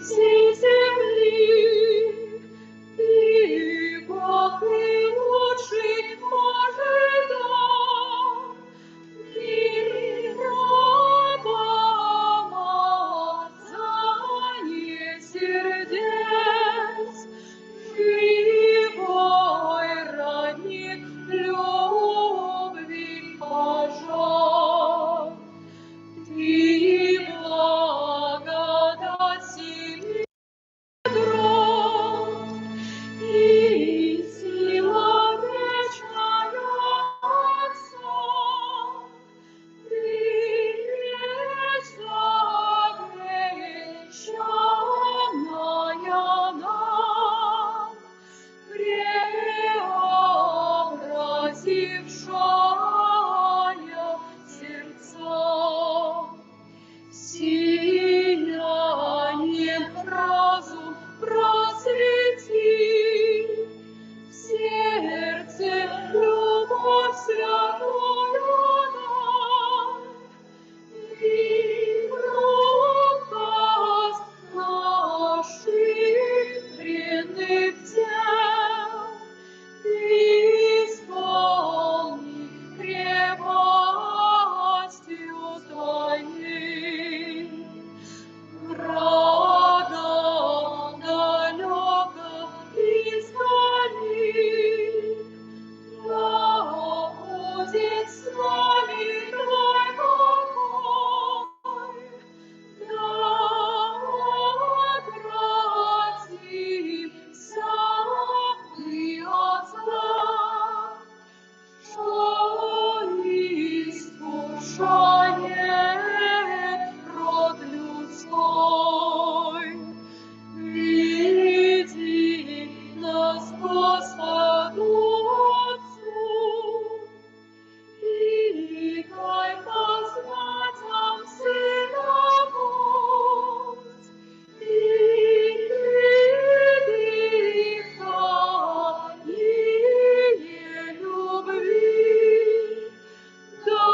всей земли. Ты, Бог и лучший Божий дар, мир помазание сердец, живой родник любви пожар. Ты благодать сильный дрот, и сила вечная Отца. Ты есть завещанная нам, преобразившая сердца. Сиянием разум просвети, в сердце любовь святую дай, и пропасть наших вредных дел ты исполни крепостью Твоей. Врагам далеко изгони, да будет с нами Твой покой, да отвратимся мы от зла, что искушает род людской. Веди нас Господу Отцу, и дай познать нам Сына путь, и дыхание любви, до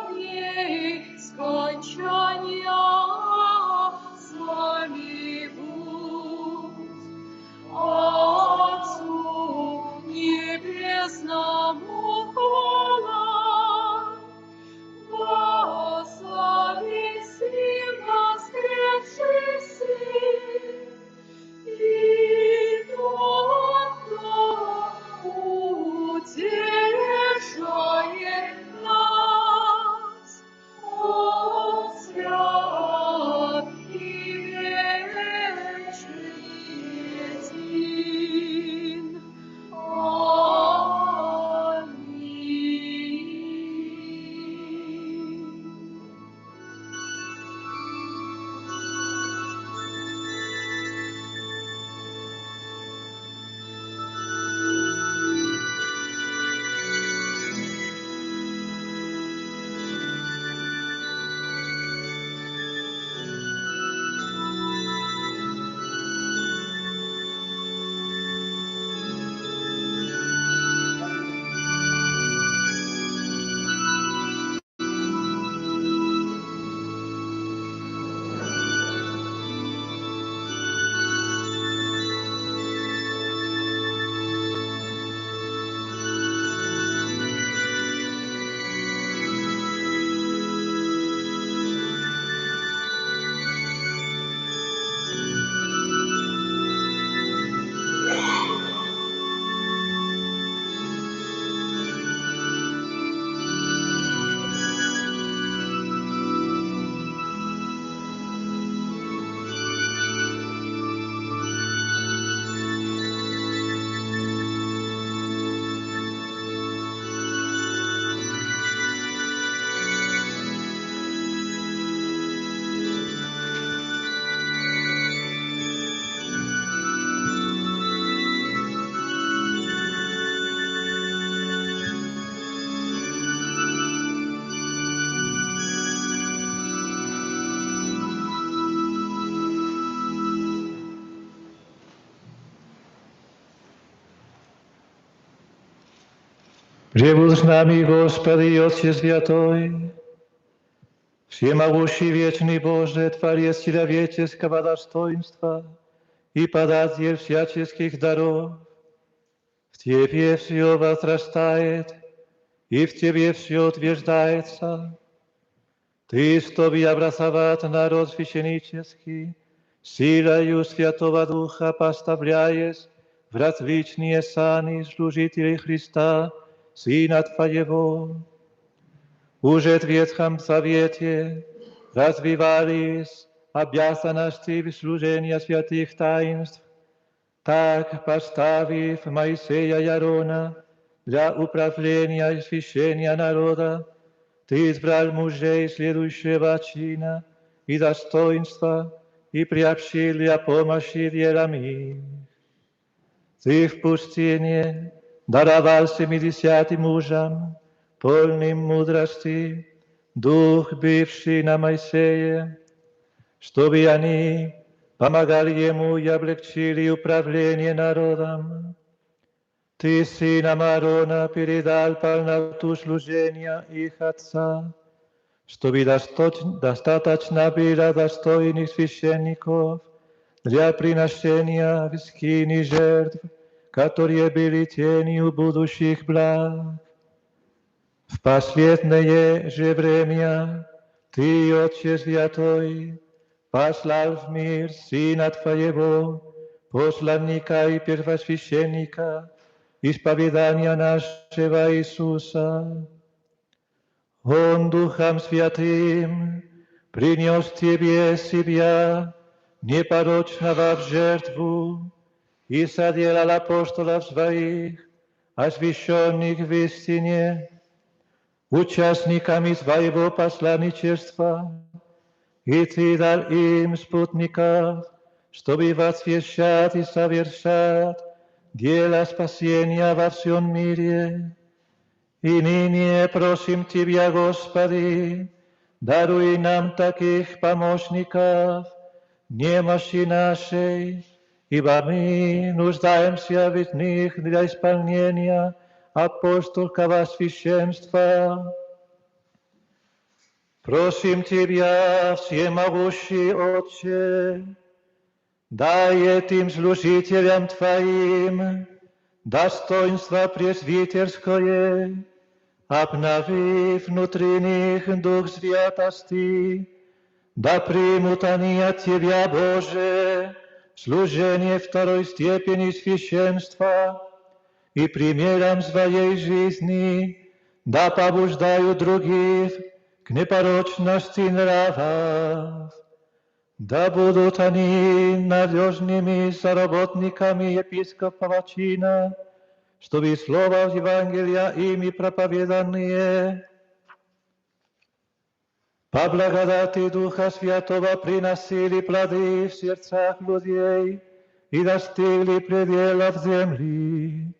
дней скончания с нами будь. Отцу Небесному хвала, благослови Сын воскресший Сын, и тот, кто утешает нас, от свят и вечный един. Аминь. Пребудь с нами, Господи, Отче Святой, Всемогущий вечный Боже, Творец человеческого достоинства и податель всяческих даров, в Тебе все возрастает, и в Тебе все утверждается. Ты, чтобы образовать народ священнический, силою Святого Духа поставляешь в различные саны служителей Христа, Сына Твоего. Уже в Ветхом Завете развивались обязанности служения святых таинств, так поставив Моисея и Аарона для управления и священия народа, Ты избрал мужей следующего чина и достоинства и приобщил для помощи делам их. Ты в пустыне даровал 70 мужам, полным мудрости, дух, бывший на Моисее, чтобы они помогали ему и облегчили управление народом. Ты сынам Аарона передал полноту служения их отца, чтобы достаточно было достойных священников для приношения вискин и жертв, которые были тенью будущих благ. В последнее же время Ты, Отче Святой, послал в мир Сына Твоего, посланника и первосвященника, исповедания нашего Иисуса. Он Духом Святым принес Тебе себя, непорочного в жертву, и соделал апостолов своих, освященных в истине, участниками своего посланничества, и Ты дал им спутников, чтобы возвещать и совершать дело спасения во всем мире. И ныне просим Тебя, Господи, даруй нам таких помощников немощи нашей, ибо мы нуждаемся в них для исполнения апостольского священства. Просим Тебя, всемогущий Отче, дай этим служителям Твоим достоинство пресвитерское, обнови внутри них дух святости, да примут они от Тебя, Боже, служение второй степени священства, и примером своей жизни да побуждают других к непорочности нравов. Да будут они надежными соработниками епископова чина, чтобы слова Евангелия ими проповеданные по благодати Духа Святого приносили плоды в сердцах людей и достигли пределов земли.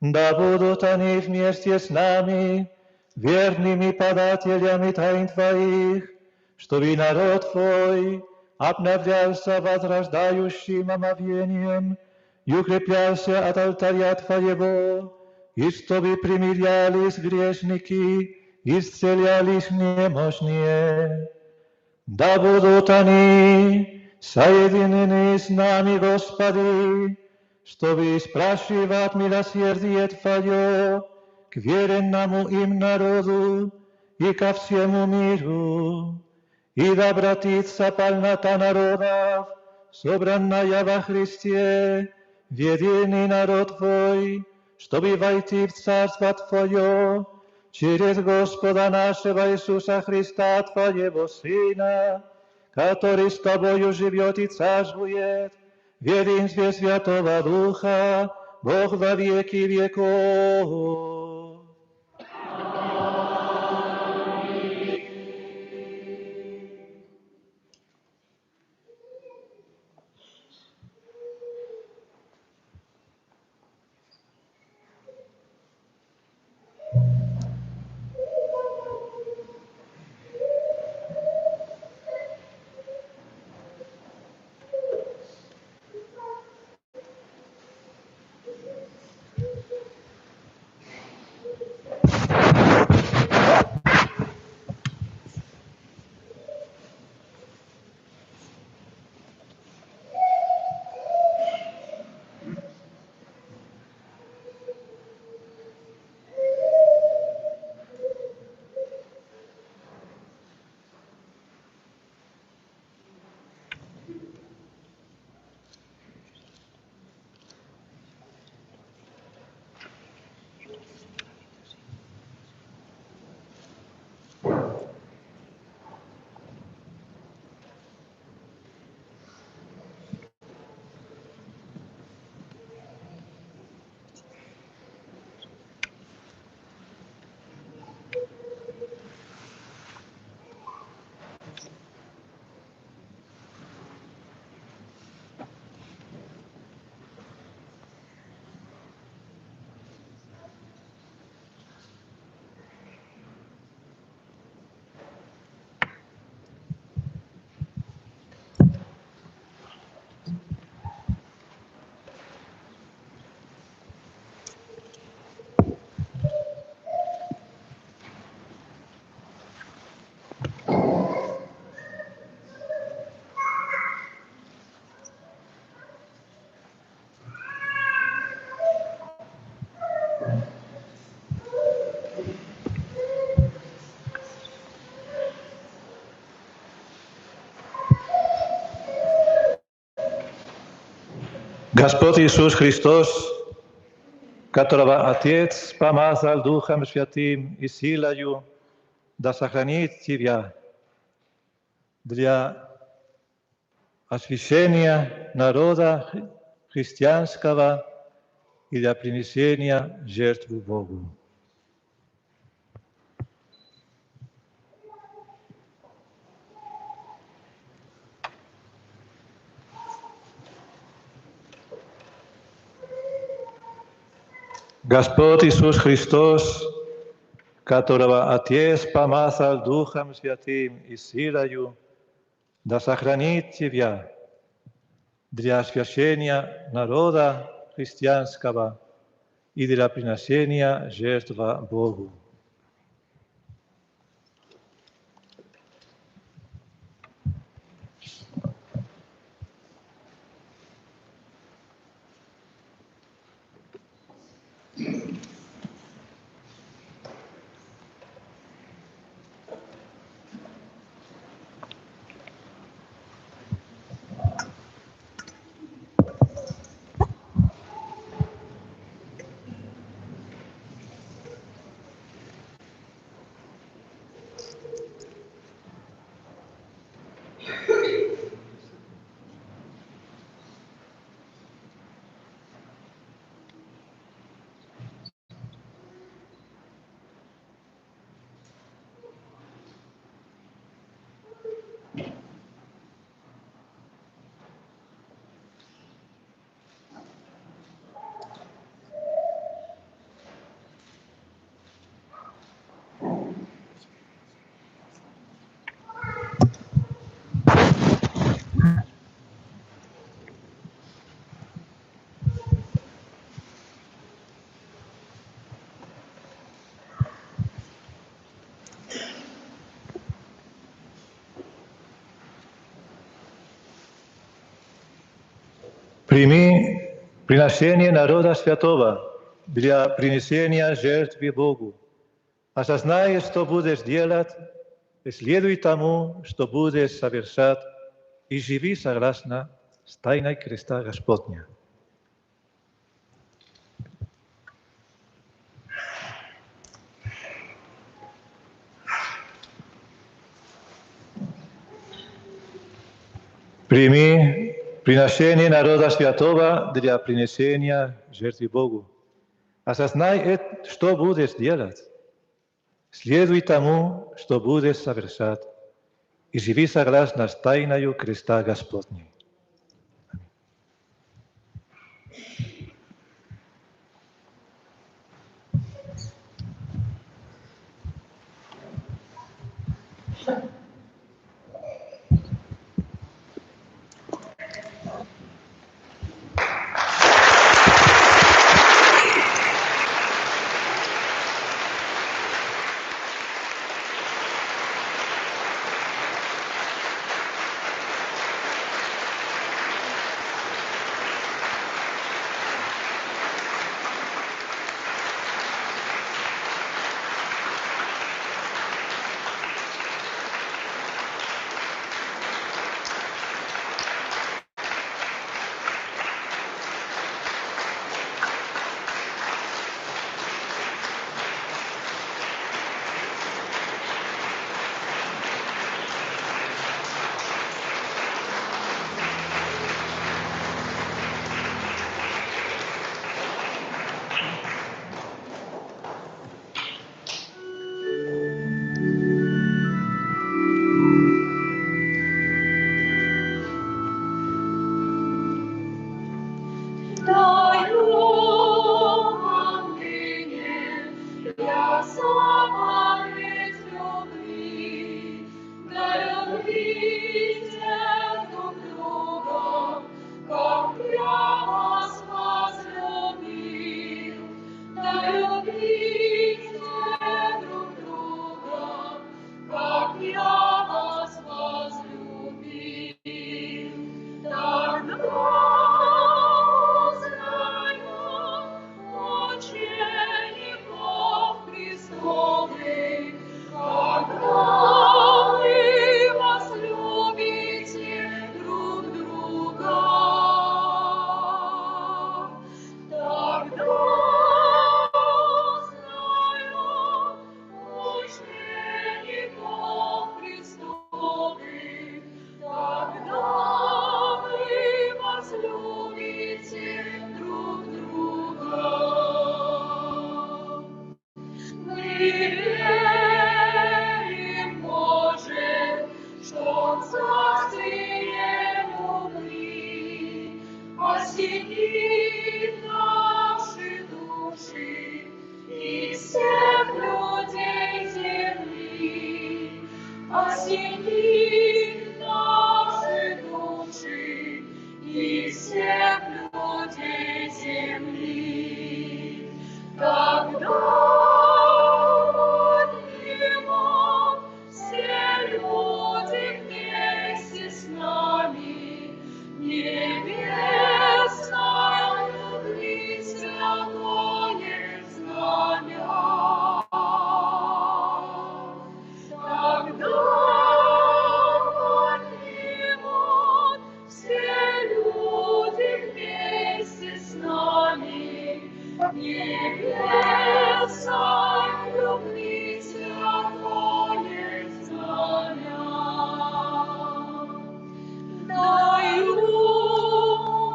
Да будут они вместе с нами верными подателями тайн Твоих, чтобы народ Твой обновлялся возрождающим омовением и укреплялся от алтаря Твоего, и чтобы примирялись грешники, исцелялись немощные. Да будут они соединены с нами, Господи, чтобы спрашивать милосердие Твое к веренному им народу и ко всему миру, и да обратится полнота народов, собранная во Христе, в единый народ Твой, чтобы войти в Царство Твое через Господа нашего Иисуса Христа, Твоего Сына, который с Тобою живет и царствует в единстве Святого Духа, Бог во веки веков. Господь Иисус Христос, которого Отец помазал Духом Святым и силою, да сохранит тебя для освящения народа христианского и для принесения жертвы Богу. Господь Иисус Христос, которого Отец помазал Духом Святым и силою, да сохранит тебя для освящения народа христианского и для приношения жертвы Богу. Прими приношение народа святого для принесения жертвы Богу. Осознай, что будешь делать, и следуй тому, что будешь совершать, и живи согласно с тайной креста Господня. Прими приношение народа святого для принесения жертвы Богу. Осознай, что будешь делать. Следуй тому, что будешь совершать, и живи согласно с тайною креста Господней. осени наши души и всех людей земли, осени наши души и всех людей земли. Тогда поднимут все люди вместе с нами небесной любви святое знамя. Тогда поднимут все люди вместе с нами небесной любви святое знамя. Даю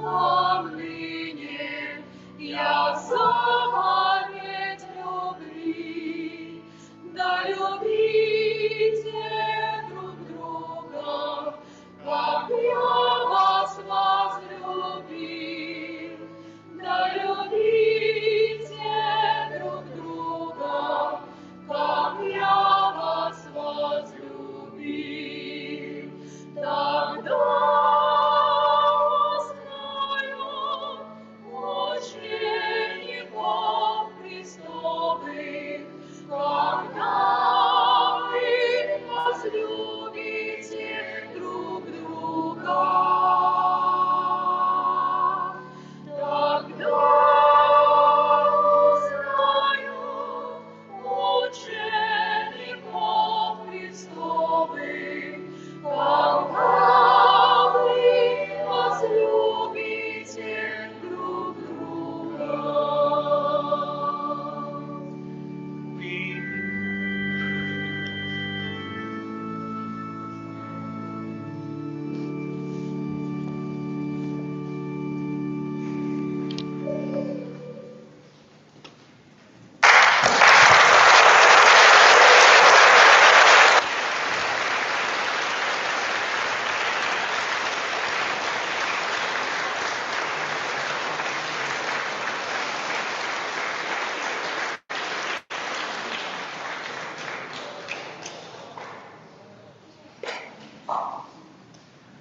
вам ныне я заповедь любви, да любите друг друга, как я вас возлюбил. Да любите друг друга, как я вас возлюбил. Тогда узнаю учеников Христовых, когда вы возлюбите друг друга. Тогда узнаю учеников Христовых, когда вы возлюбите друг друга.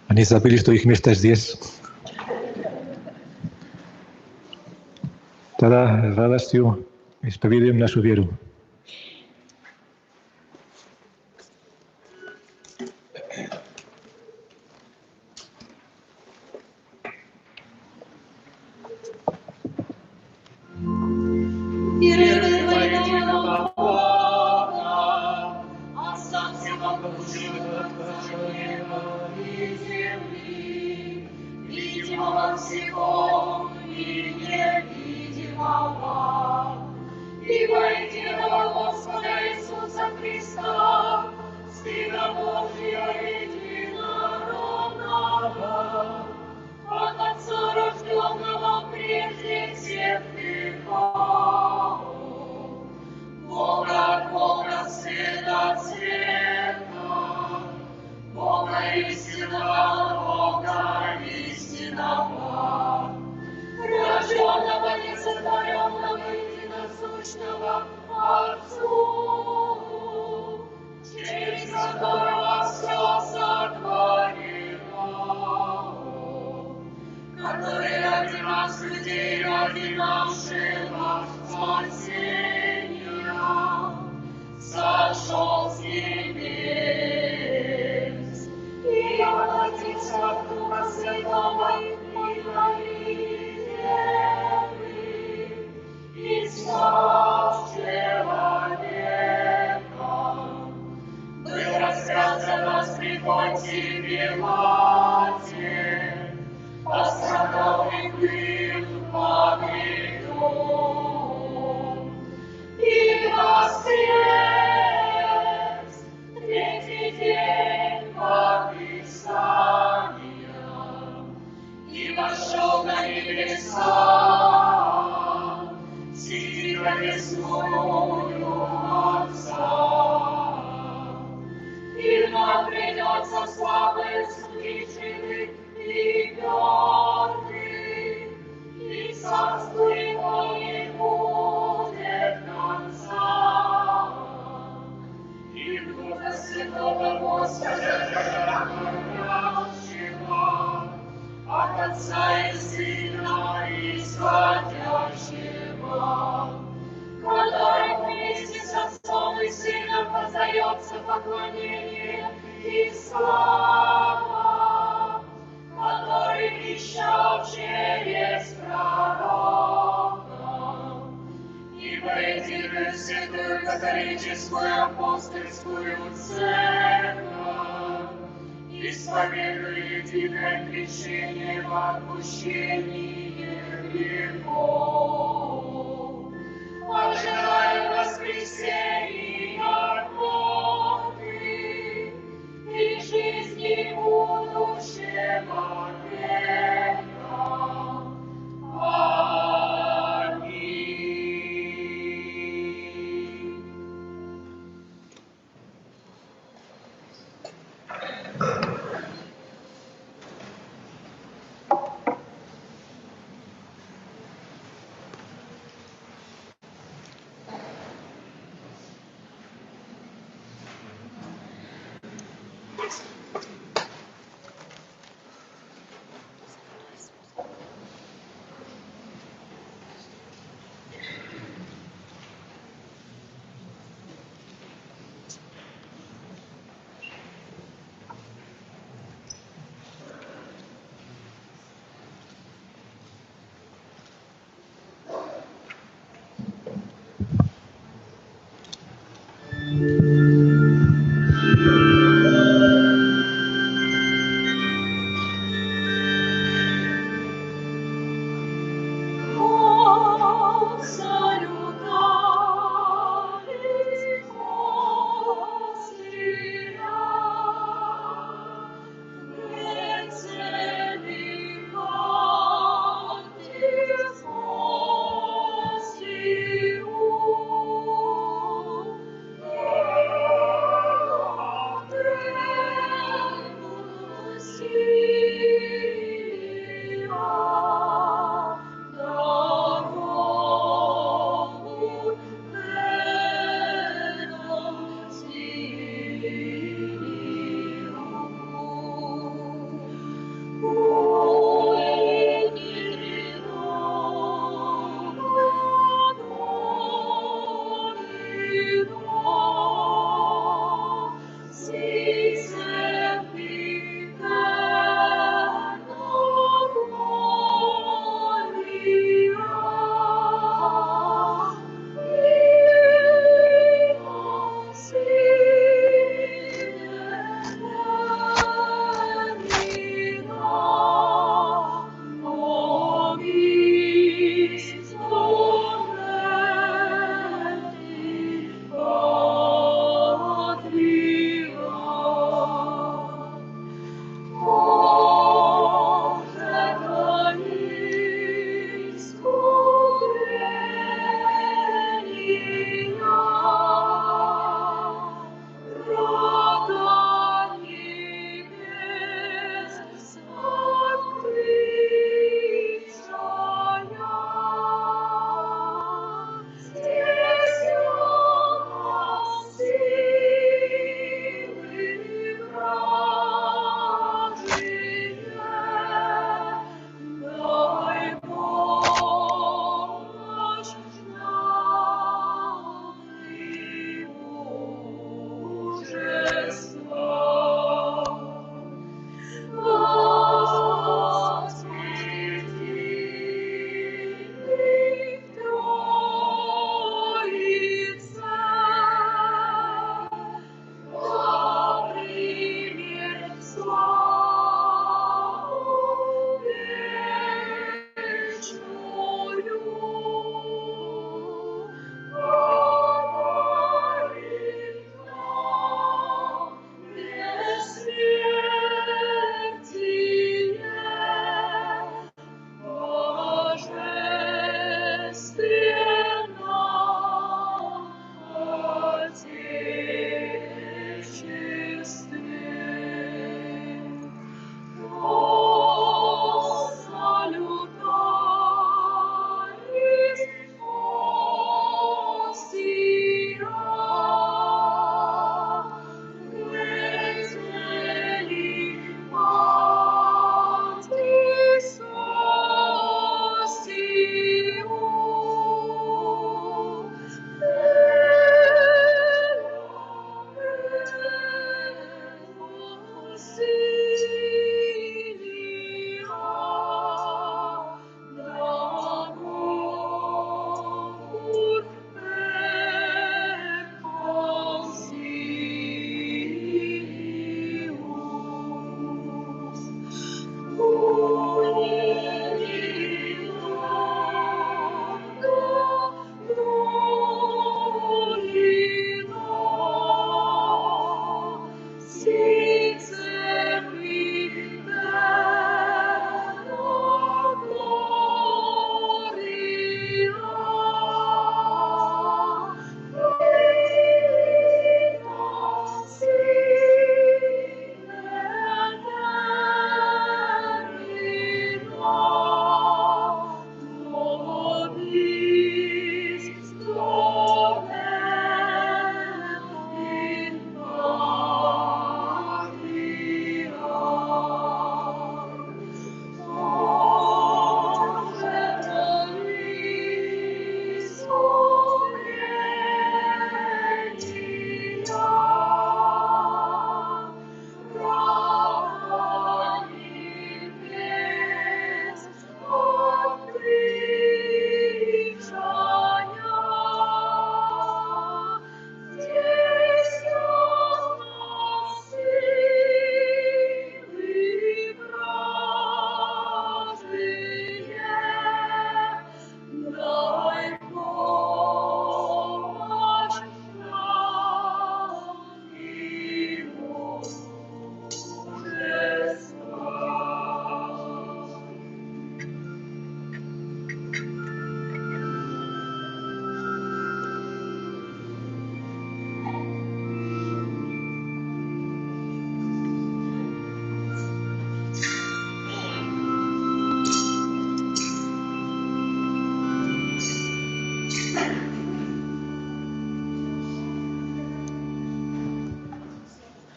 Они забыли, что их место здесь. Тогда с радостью исповедуем нашу веру. Видимого всего и невидимого, и во единого Господа Иисуса Христа, Сына Божия единородного, от Отца рожденного прежде всех веков, Бога от Бога, Света от света, Бога истинного, Бога истинного, рожденного, несотворенного, единосущного Отцу, через которого все сотворено, который ради нас, людей, ради нашего спасения сошел с небес и воплотился в Духа Святого и и став человеком, был распят за нас при Понтии Пилате, пострадал и был погребен, и воскрес третий день по Писаниям, и вошел на небеса, сидит одесную Отца, и вновь придет со славой судить живых и мертвых, Отца и Сына и Святящего, который вместе с Отцом и Сыном воздается поклонение и слава, который вещал через пророка, и воединую святую католическую апостольскую церковь, исповедую единое крещение во отпущение грехов, ожидаю воскресения мертвых и жизни будущего века. Аминь.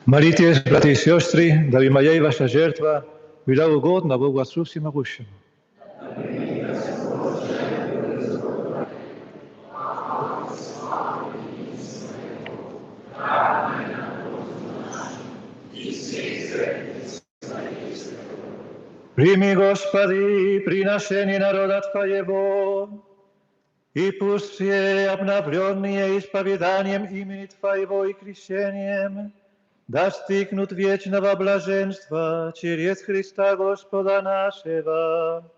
Молитесь, братья и сестры, дабы моя и ваша жертва была угодна Богу Отцу Всемогущему. Прими, Господи, приношение народа Твоего, и пусть все обновленные исповеданием имени Твоего и крещением достигнут вечного блаженства через Христа Господа нашего.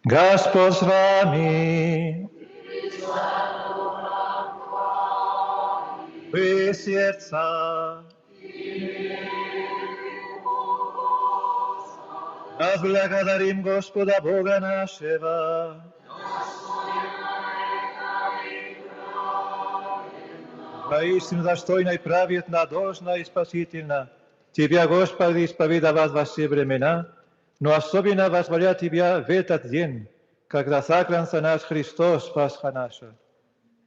Господь с вами. Вы сердца. Возблагодарим Господа Бога нашего. Воистину достойно и праведно, должно и спасительно Тебя, Господи, исповедовать во все времена, но особенно восхвалять Тебя в этот день, когда согранца наш Христос, Пасха наша.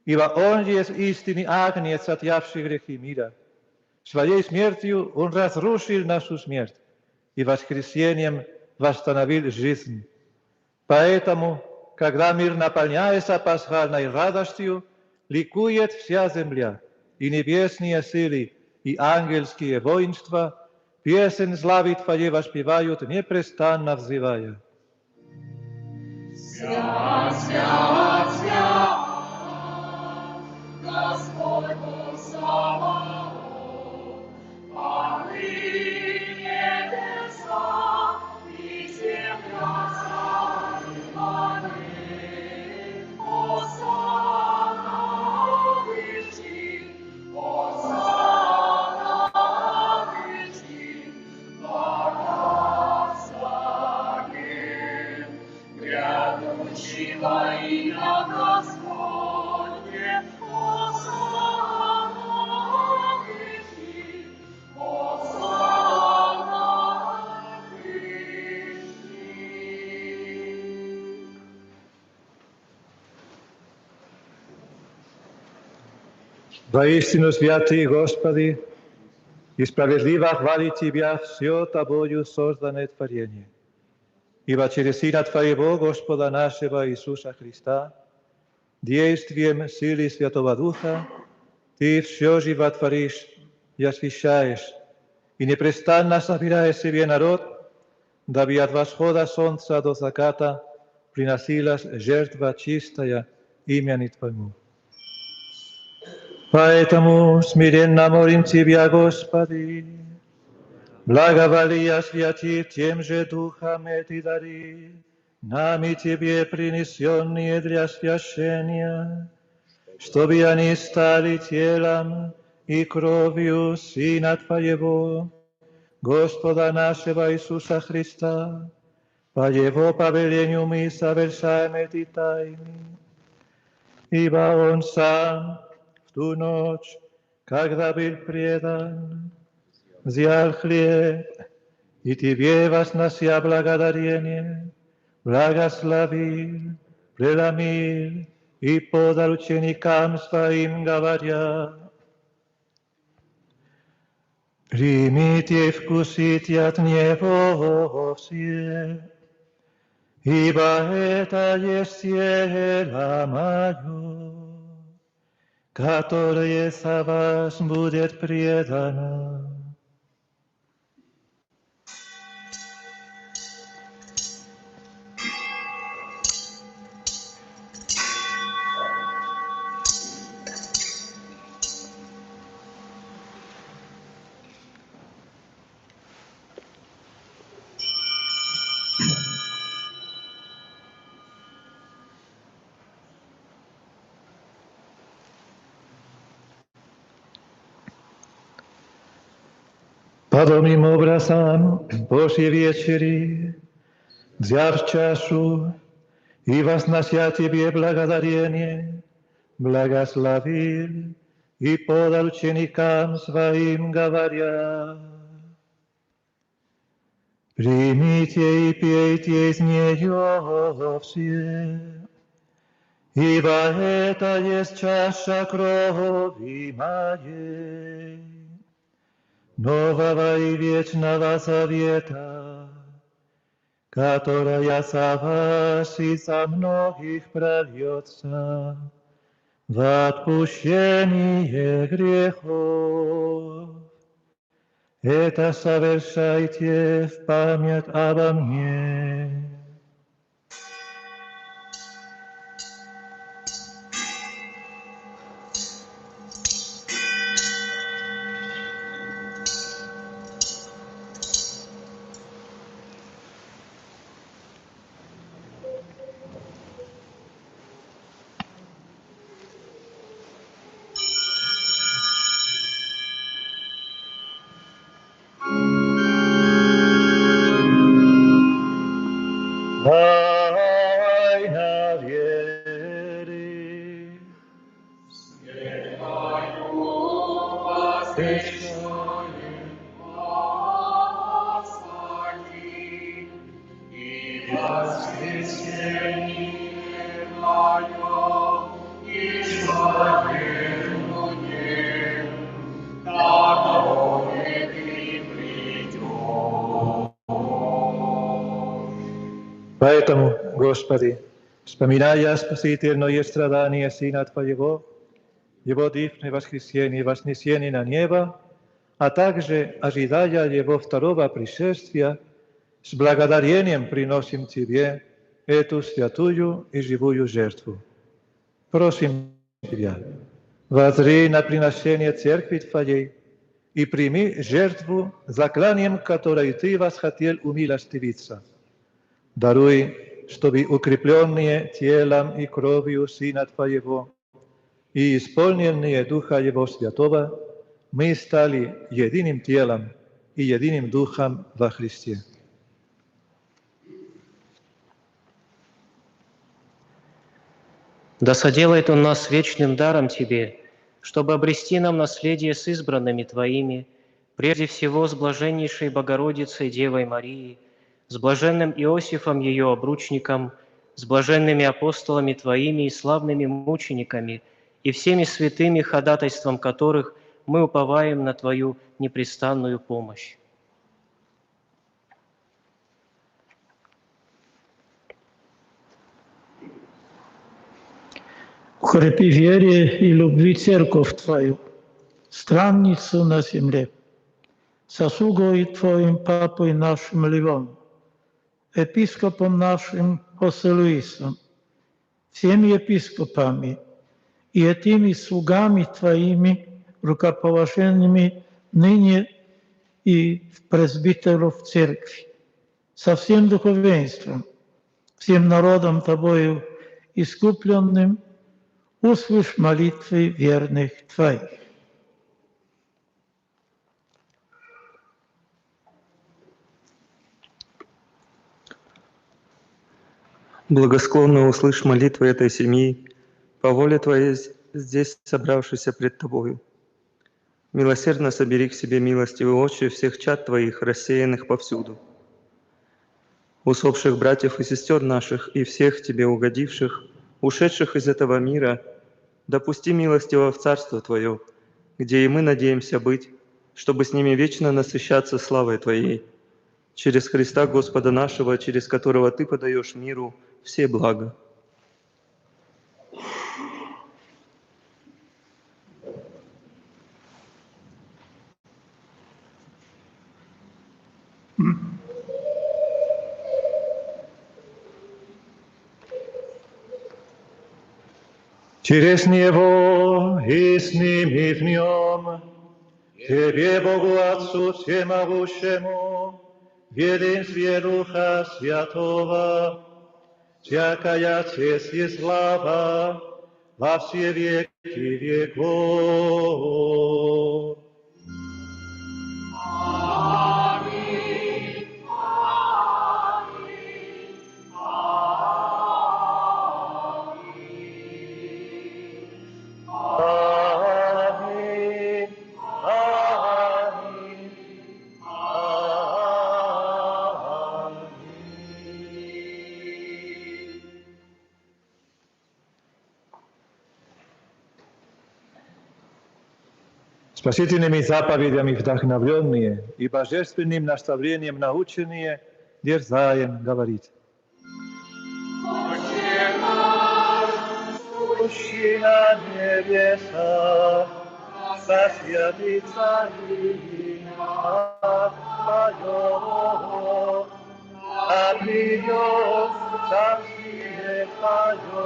Ибо Он есть истинный агнец, отъявший грехи мира. Своей смертью Он разрушил нашу смерть и воскресением восстановил жизнь. Поэтому, когда мир наполняется пасхальной радостью, ликует вся земля, и небесные силы, и ангельские воинства песен славы Твоей воспевают, непрестанно взывая. Свят, свят, свят, Господь Бог Саваоф, покрыли небеса и земля сокрываны. Осанна выши, Осанна выши, благословен грядущий во имя Господне. Осанна выши, Осанна выши. Воистину, святый Господи, и справедливо хвалит Тебя все Тобою созданное творение. Ибо через Сына Твоего, Господа нашего Иисуса Христа, действием силы Святого Духа, Ты все животворишь и освящаешь, и непрестанно собираешь себе народ, дабы от восхода солнца до заката приносилась жертва чистая имени Твоему. Поэтому смиренно молим Тебя, Господи, благоволи освяти тем же Духом эти дары, нами Тебе принесенные для освящения, чтобы они стали телом и кровью Сына Твоего, Господа нашего Иисуса Христа. По Его повелению мы совершаем эти тайны, ибо Он сам в ту ночь, когда был предан, взял хлеб и Тебе, вознося благодарение, благословил, преломил и подал ученикам Своим, говоря: «Примите и вкусите от Него все, ибо это есть тело Мое, которое за вас будет предано». Подобным образом, после вечери, взяв чашу и вознося Тебе благодарение, благословил и подал ученикам Своим, говоря: «Примите и пейте из нее все, ибо это есть чаша крови моей, нового и вечного завета, которая за вас и за многих прольется в отпущение грехов. Это совершайте в память обо мне. Тайна веры. Господи, и воскресенье Твое, избавление, которое Ты придешь. Поэтому, Господи, вспоминая спасительное страдание Сына Твоего, Его дивное воскресение и вознесение на небо, а также ожидая Его второго пришествия, с благодарением приносим Тебе эту святую и живую жертву. Просим Тебя, воззри на приношение Церкви Твоей и прими жертву, закланием которой Ты восхотел умилостивиться. Даруй, чтобы укрепленные телом и кровью Сына Твоего и исполненные Духа Его Святого, мы стали единым телом и единым Духом во Христе. Да соделает Он нас вечным даром Тебе, чтобы обрести нам наследие с избранными Твоими, прежде всего с блаженнейшей Богородицей Девой Марией, с блаженным Иосифом ее обручником, с блаженными апостолами Твоими и славными мучениками, и всеми святыми, ходатайством которых мы уповаем на Твою непрестанную помощь. Укрепи вере и любви Церковь Твою, странницу на земле, сосугой Твоим Папой нашим Левом, епископом нашим Хосе Луисом, всеми епископами и этими слугами Твоими, рукоположенными ныне и в пресбитеров Церкви, со всем духовенством, всем народом Тобою искупленным, услышь молитвы верных Твоих. Благосклонно услышь молитвы этой семьи, по воле Твоей здесь собравшейся пред Тобою. Милосердно собери к себе милостивые очи всех чад Твоих, рассеянных повсюду. Усопших братьев и сестер наших и всех Тебе угодивших, ушедших из этого мира, допусти милостиво в Царство Твое, где и мы надеемся быть, чтобы с ними вечно насыщаться славой Твоей, через Христа Господа нашего, через которого Ты подаешь миру все блага. Через Него и с Ним и в Нем, Тебе, Богу Отцу Всемогущему, в единстве Духа Святого, всякая честь и слава во все веки веков. Аминь. Аминь. Аминь. Аминь. Аминь. Спасительными заповедями вдохновленные и божественным наставлением наученные, дерзаем говорить. Отче наш, Сущий на небесах, да святится имя Твое, да придет царствие Твое,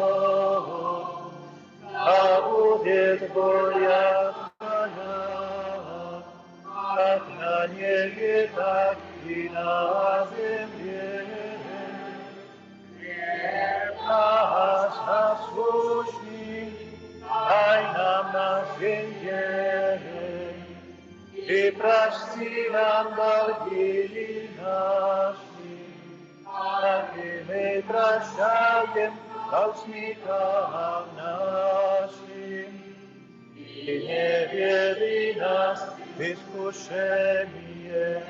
да будет воля Твоя, как на небе, так и на земле. Наш насущный, дай нам на сей день, и прости нам долги наши, как и мы прощаем должникам нашим. И не веди нас в искушение,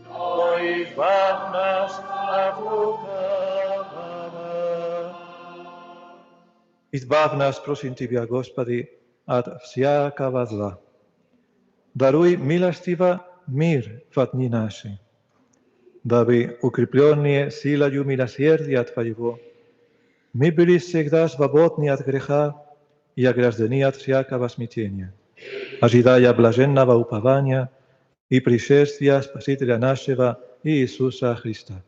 но избавь нас от лукавого. Избавь нас, просим Тебя, Господи, от всякого зла. Даруй милостиво мир в дни наши, дабы, укрепленные силою милосердия Твоего, мы были всегда свободны от греха и ограждены от всякого смятения, ожидая блаженного упования и пришествия Спасителя нашего Иисуса Христа.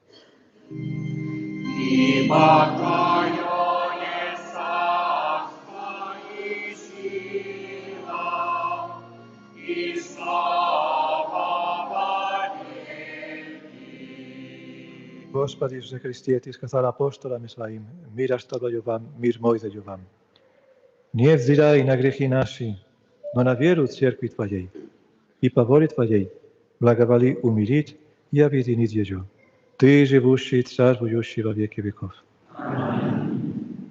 ибо Твое есть царство и сила, и слава вовеки. Господи Иисусе Христе, Ты сказал апостолам Своим: мир оставляю вам, мир мой даю вам. Не взирай на грехи наши, но на веру Церкви Твоей, и по воле Твоей благоволи умирить и объединить ее. Ты, живущий, царствующий во веки веков.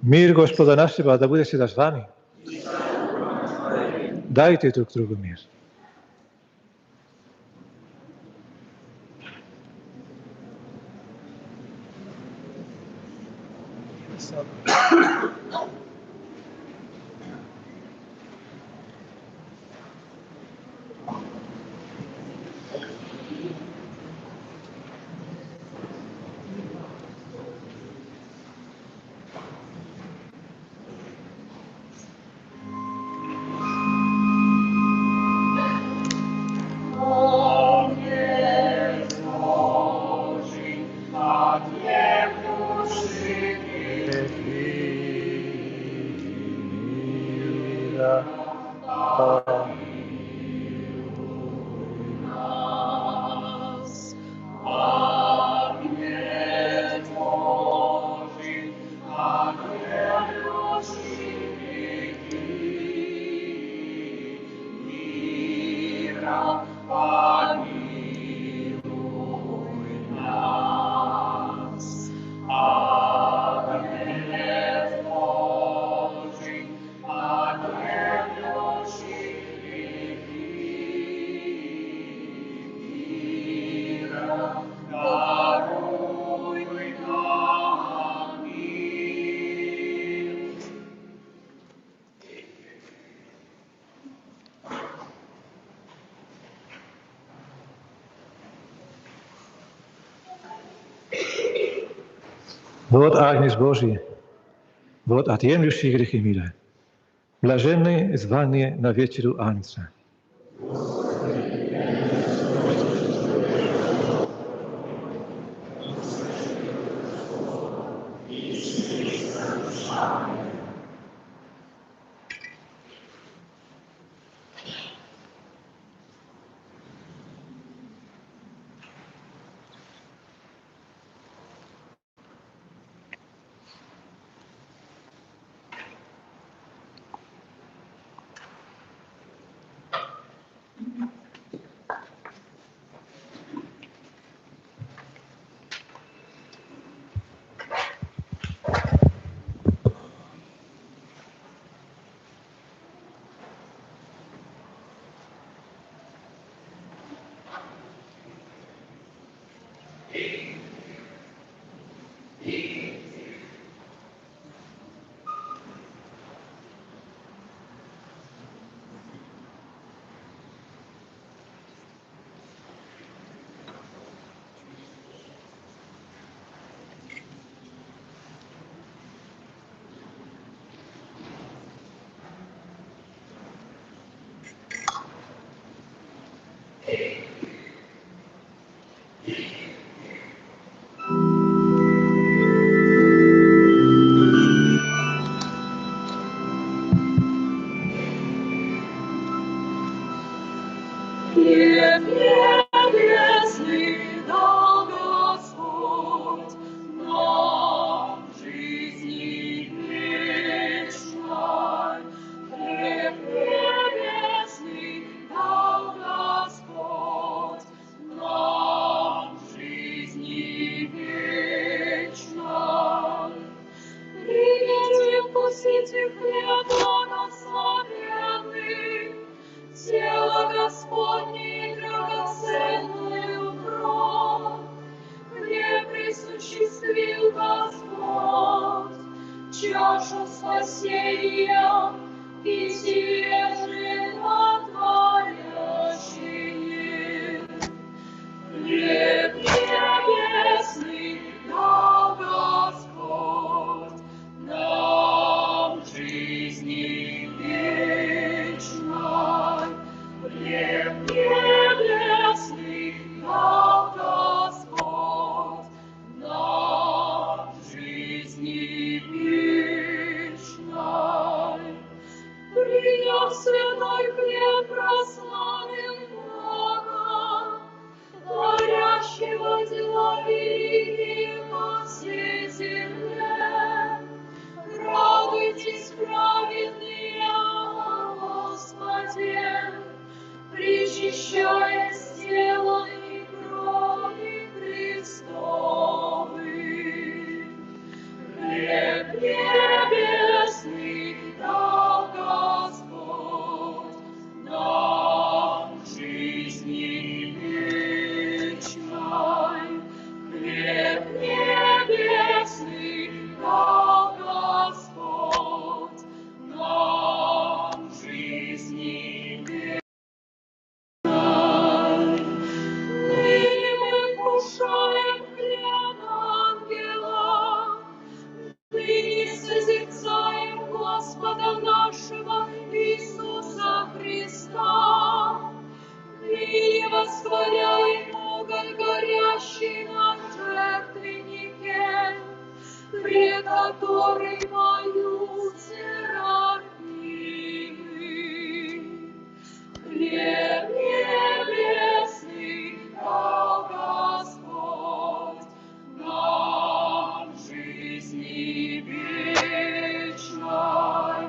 Мир Господа нашего да будет всегда с вами. Дайте друг другу мир. Вот Агнец Божий, вот отъемлющий грехи мира, блаженные звание на вечеру Агнца. Хлеб небесный дал Господь нам жизни вечной. Хлеб небесный дал Господь нам жизни вечной. Примите, вкусите хлеб благословенный, тело Господне драгоценную кровь. Хлеб присуществил Господь, чашу спасения и сие животворящее. Хлеб небесный дал Господь нам жизни вечной. Хлеб небесный дал Господь нам жизни вечной. Приняв святой хлеб, прославил Бога, творящего дела великие по всей земле. Радуйтесь, праведные, о Господе, причащаясь тела и крови Христовой. Хлеб небесный дал Господь нам жизни вечной. Хлеб небесный дал Господь нам жизни вечной. Ныне мы вкушаем хлеб ангела, ныне созерцаем Господа нашего Иисуса Христа, ныне восхваляем уголь горящий на жертвеннике, пред которым моются равнины. Хлеб небесный дал Господь нам жизни вечной.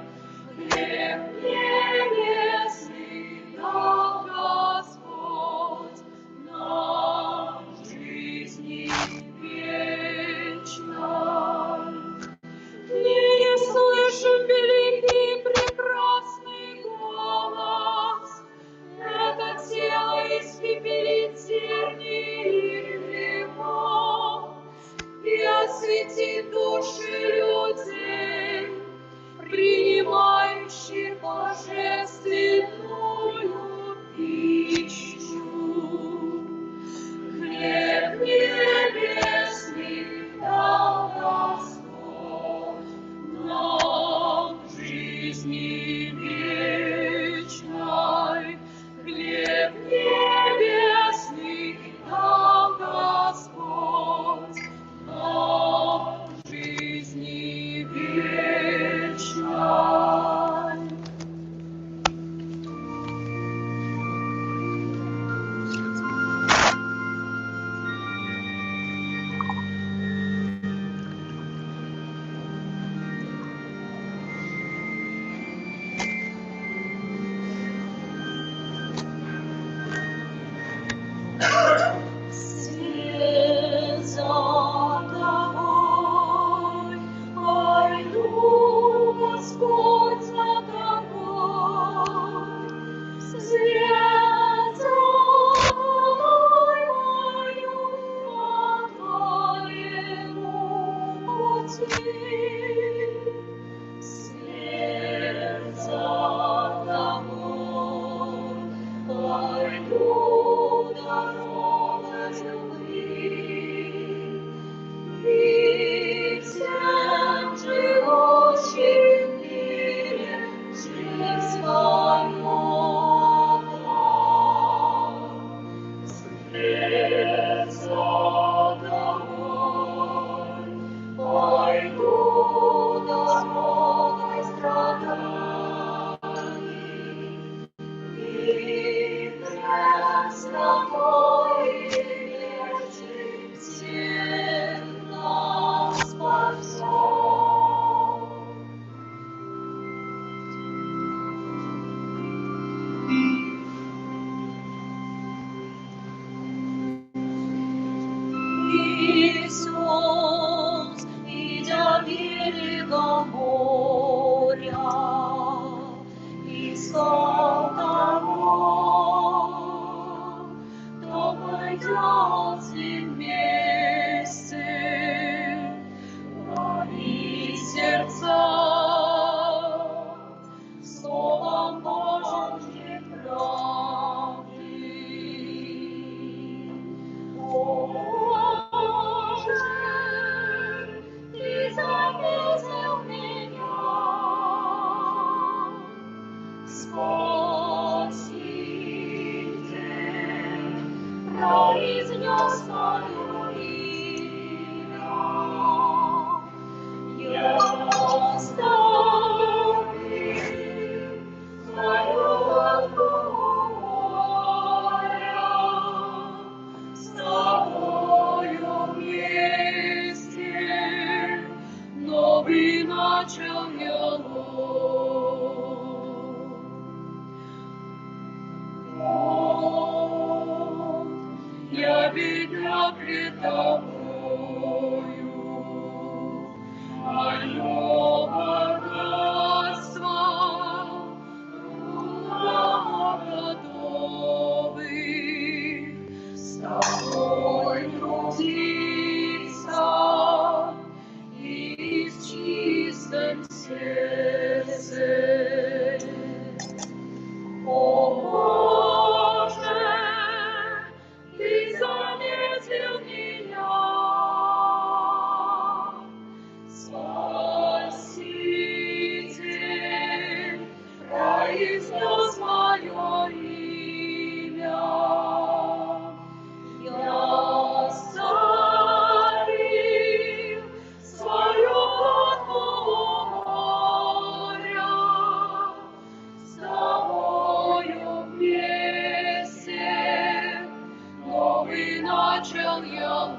Хлеб небесный дал Господь нам жизни вечной. Ныне слышим великий и прекрасный голос. Это тело испепелит тернии его и осветит души людей, принимающих божественную пищу. Хлеб небесный дал Господь нам жизни вечной. Хлеб небесный дал Господь нам жизни до моря, искал того, кто пойдет с ним вместе, и сердца словом Божьей правды. Боже, Ты заметил меня, Спаситель произнес мое имя. Я оставил свою лодку моря, с тобою вместе новый начал я вот, я беда пред тобою, мое богатство, готовых с тобой трудиться и с чистым сердцем. О Боже, Ты заметил меня, Спаситель произнес мое имя. Я оставил свою лодку у моря, с тобою вместе новый начал я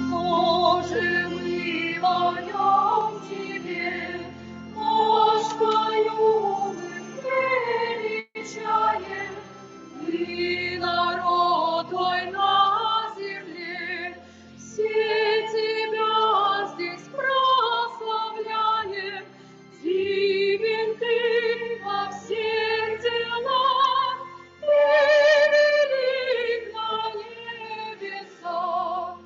Боже, мы поем Тебе, мощь Твою мы величаем, мы народ Твой на земле, все Тебя здесь прославляем. Дивен Ты во всех делах, Ты велик на небесах,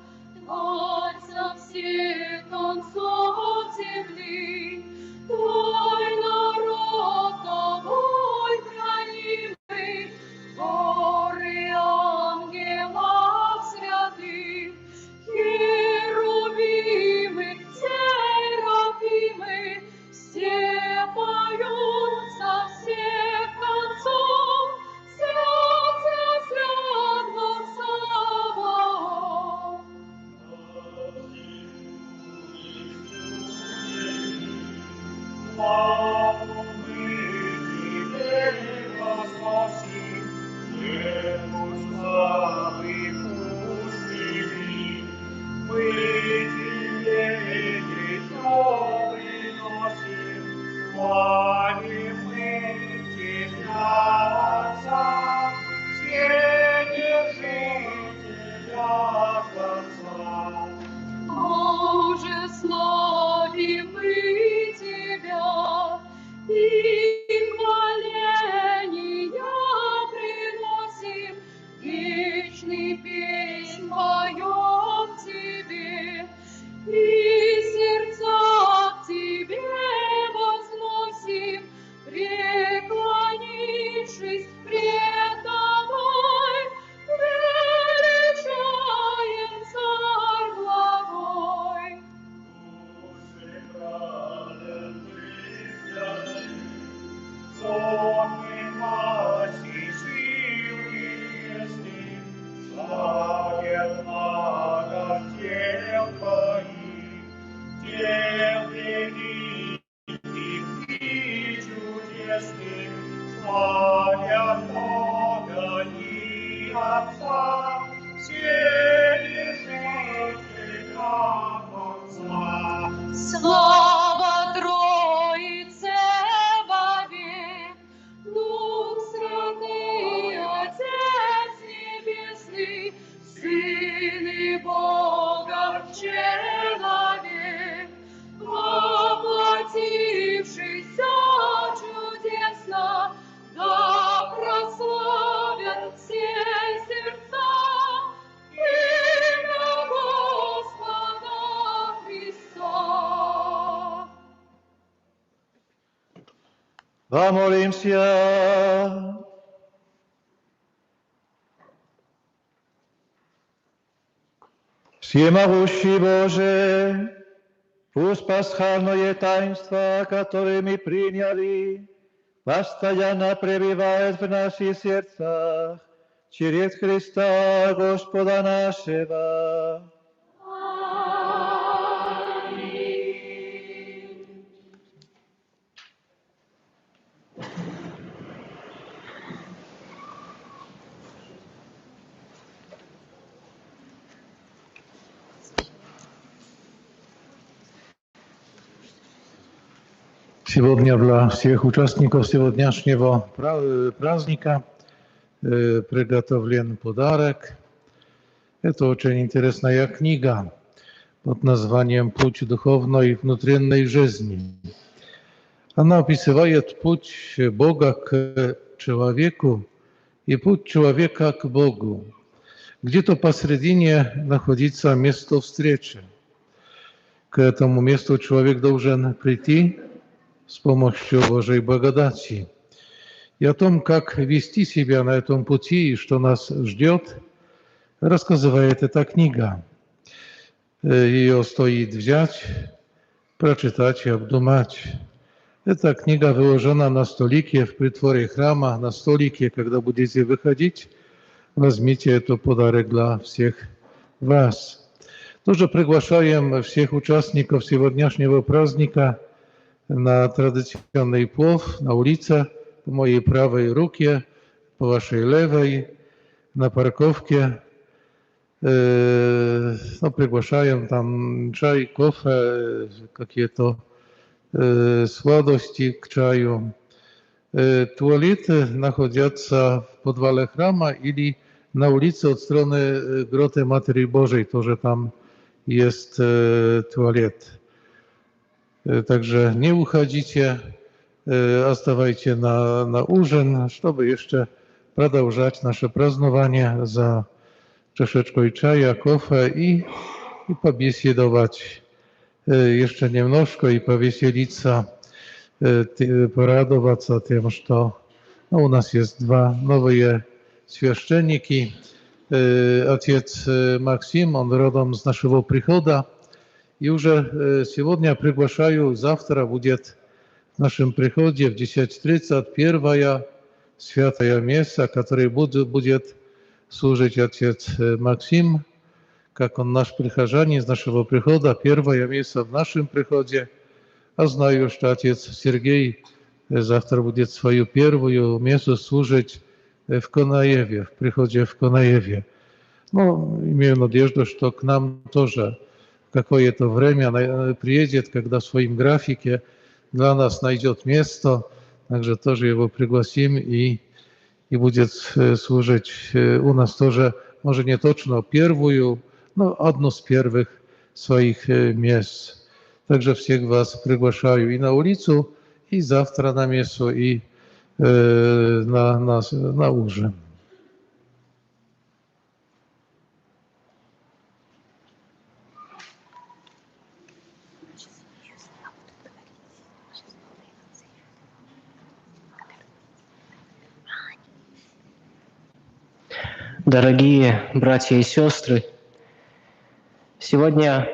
Тварь со всех концов земли, Твой народ Тобой хранимый, горы ангелов святых, херувимы, серафимы, все поют со всех концов, свят, свят, свят, Бог Саваоф. Славу мы Тебе возносим, Небу славы пустыни. Мы Тебе еще приносим, хвалим мы Тебя, Отца, все держителя конца. Боже, славим мы Тебя, и хваления приносим, вечный песнь поем Тебе, и сердца к Тебе возносим, преклонившись пред Тобой, величаем Царь благой. Сонный маси сил небесных, славят магов тел Твоих, тел великих и чудесных, славят Бога и Отца, все решители конца. Слава Троице вовек, Дух Святый Помолимся. Всемогущий Боже, пусть пасхальное таинство, которое мы приняли, постоянно пребывает в наших сердцах через Христа Господа нашего. Сегодня для всех участников сегодняшнего праздника приготовлен подарок. Это очень интересная книга под названием «Путь духовной внутренней жизни». Она описывает путь Бога к человеку и путь человека к Богу. Где-то посредине находится место встречи. К этому месту человек должен прийти с помощью Божьей благодати. И о том, как вести себя на этом пути и что нас ждет, рассказывает эта книга. Ее стоит взять, прочитать и обдумать. Эта книга выложена на столике в притворе храма, на столике, когда будете выходить, возьмите этот подарок для всех вас. Тоже приглашаем всех участников сегодняшнего праздника на традиционный плов на улице, по моей правой руке, по вашей левой, на парковке. Приглашаем там чай, кофе, какие-то сладости к чаю. Туалеты находятся в подвале храма или на улице от стороны гроты Матери Божией, тоже там есть туалет. Także nie uchodzicie, оставайте на ужин, чтобы jeszcze продолжать наше празднование за чашечкой чая, кофе и побеседовать jeszcze немножко и повеселиться, порадоваться тем, что у нас есть два новые священники. Отец Максим, он родом с нашего прихода. И уже сегодня приглашаю, завтра будет в нашем приходе в 10:30 первая святая месса, которой будет служить отец Максим, как он наш прихожанин из нашего прихода, первая месса в нашем приходе. А знаю, что отец Сергей завтра будет свою первую мессу служить в Конаеве, в приходе в Конаеве. Но имею надежду, что к нам тоже какое-то время приедет, когда в своем графике для нас найдет место, также тоже его пригласим и будет служить у нас тоже, может не точно первую, но одну с первых своих мест. Также всех вас приглашаю и на улицу, и завтра на мессу, и на ужин. Дорогие братья и сестры, сегодня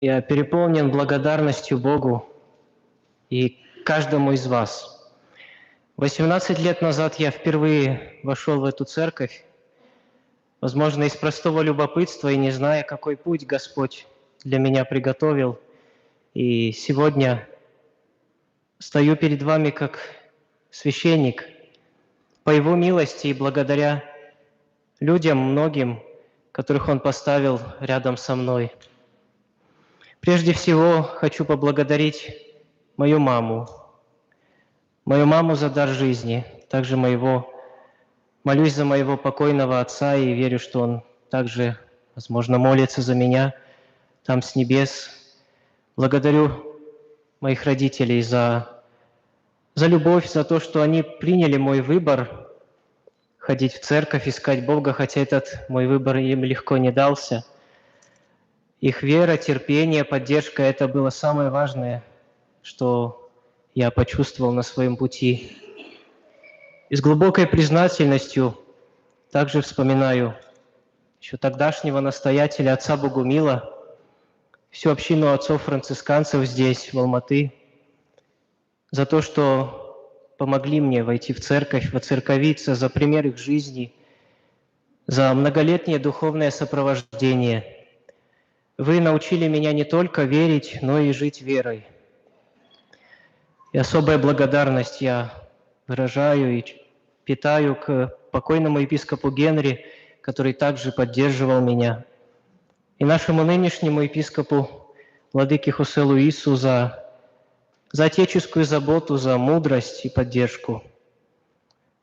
я переполнен благодарностью Богу и каждому из вас. 18 лет назад я впервые вошел в эту церковь, возможно, из простого любопытства и не зная, какой путь Господь для меня приготовил. И сегодня стою перед вами как священник по Его милости и благодаря людям, многим, которых Он поставил рядом со мной. Прежде всего, хочу поблагодарить мою маму за дар жизни, также молюсь за моего покойного отца и верю, что он также, возможно, молится за меня там с небес. Благодарю моих родителей за любовь, за то, что они приняли мой выбор ходить в церковь, искать Бога, хотя этот мой выбор им легко не дался. Их вера, терпение, поддержка – это было самое важное, что я почувствовал на своем пути. И с глубокой признательностью также вспоминаю еще тогдашнего настоятеля отца Богумила, всю общину отцов-францисканцев здесь, в Алматы, за то, что помогли мне войти в церковь, воцерковиться, за пример их жизни, за многолетнее духовное сопровождение. Вы научили меня не только верить, но и жить верой. И особая благодарность я выражаю и питаю к покойному епископу Генри, который также поддерживал меня, и нашему нынешнему епископу владыке Хосе Луису за отеческую заботу, за мудрость и поддержку.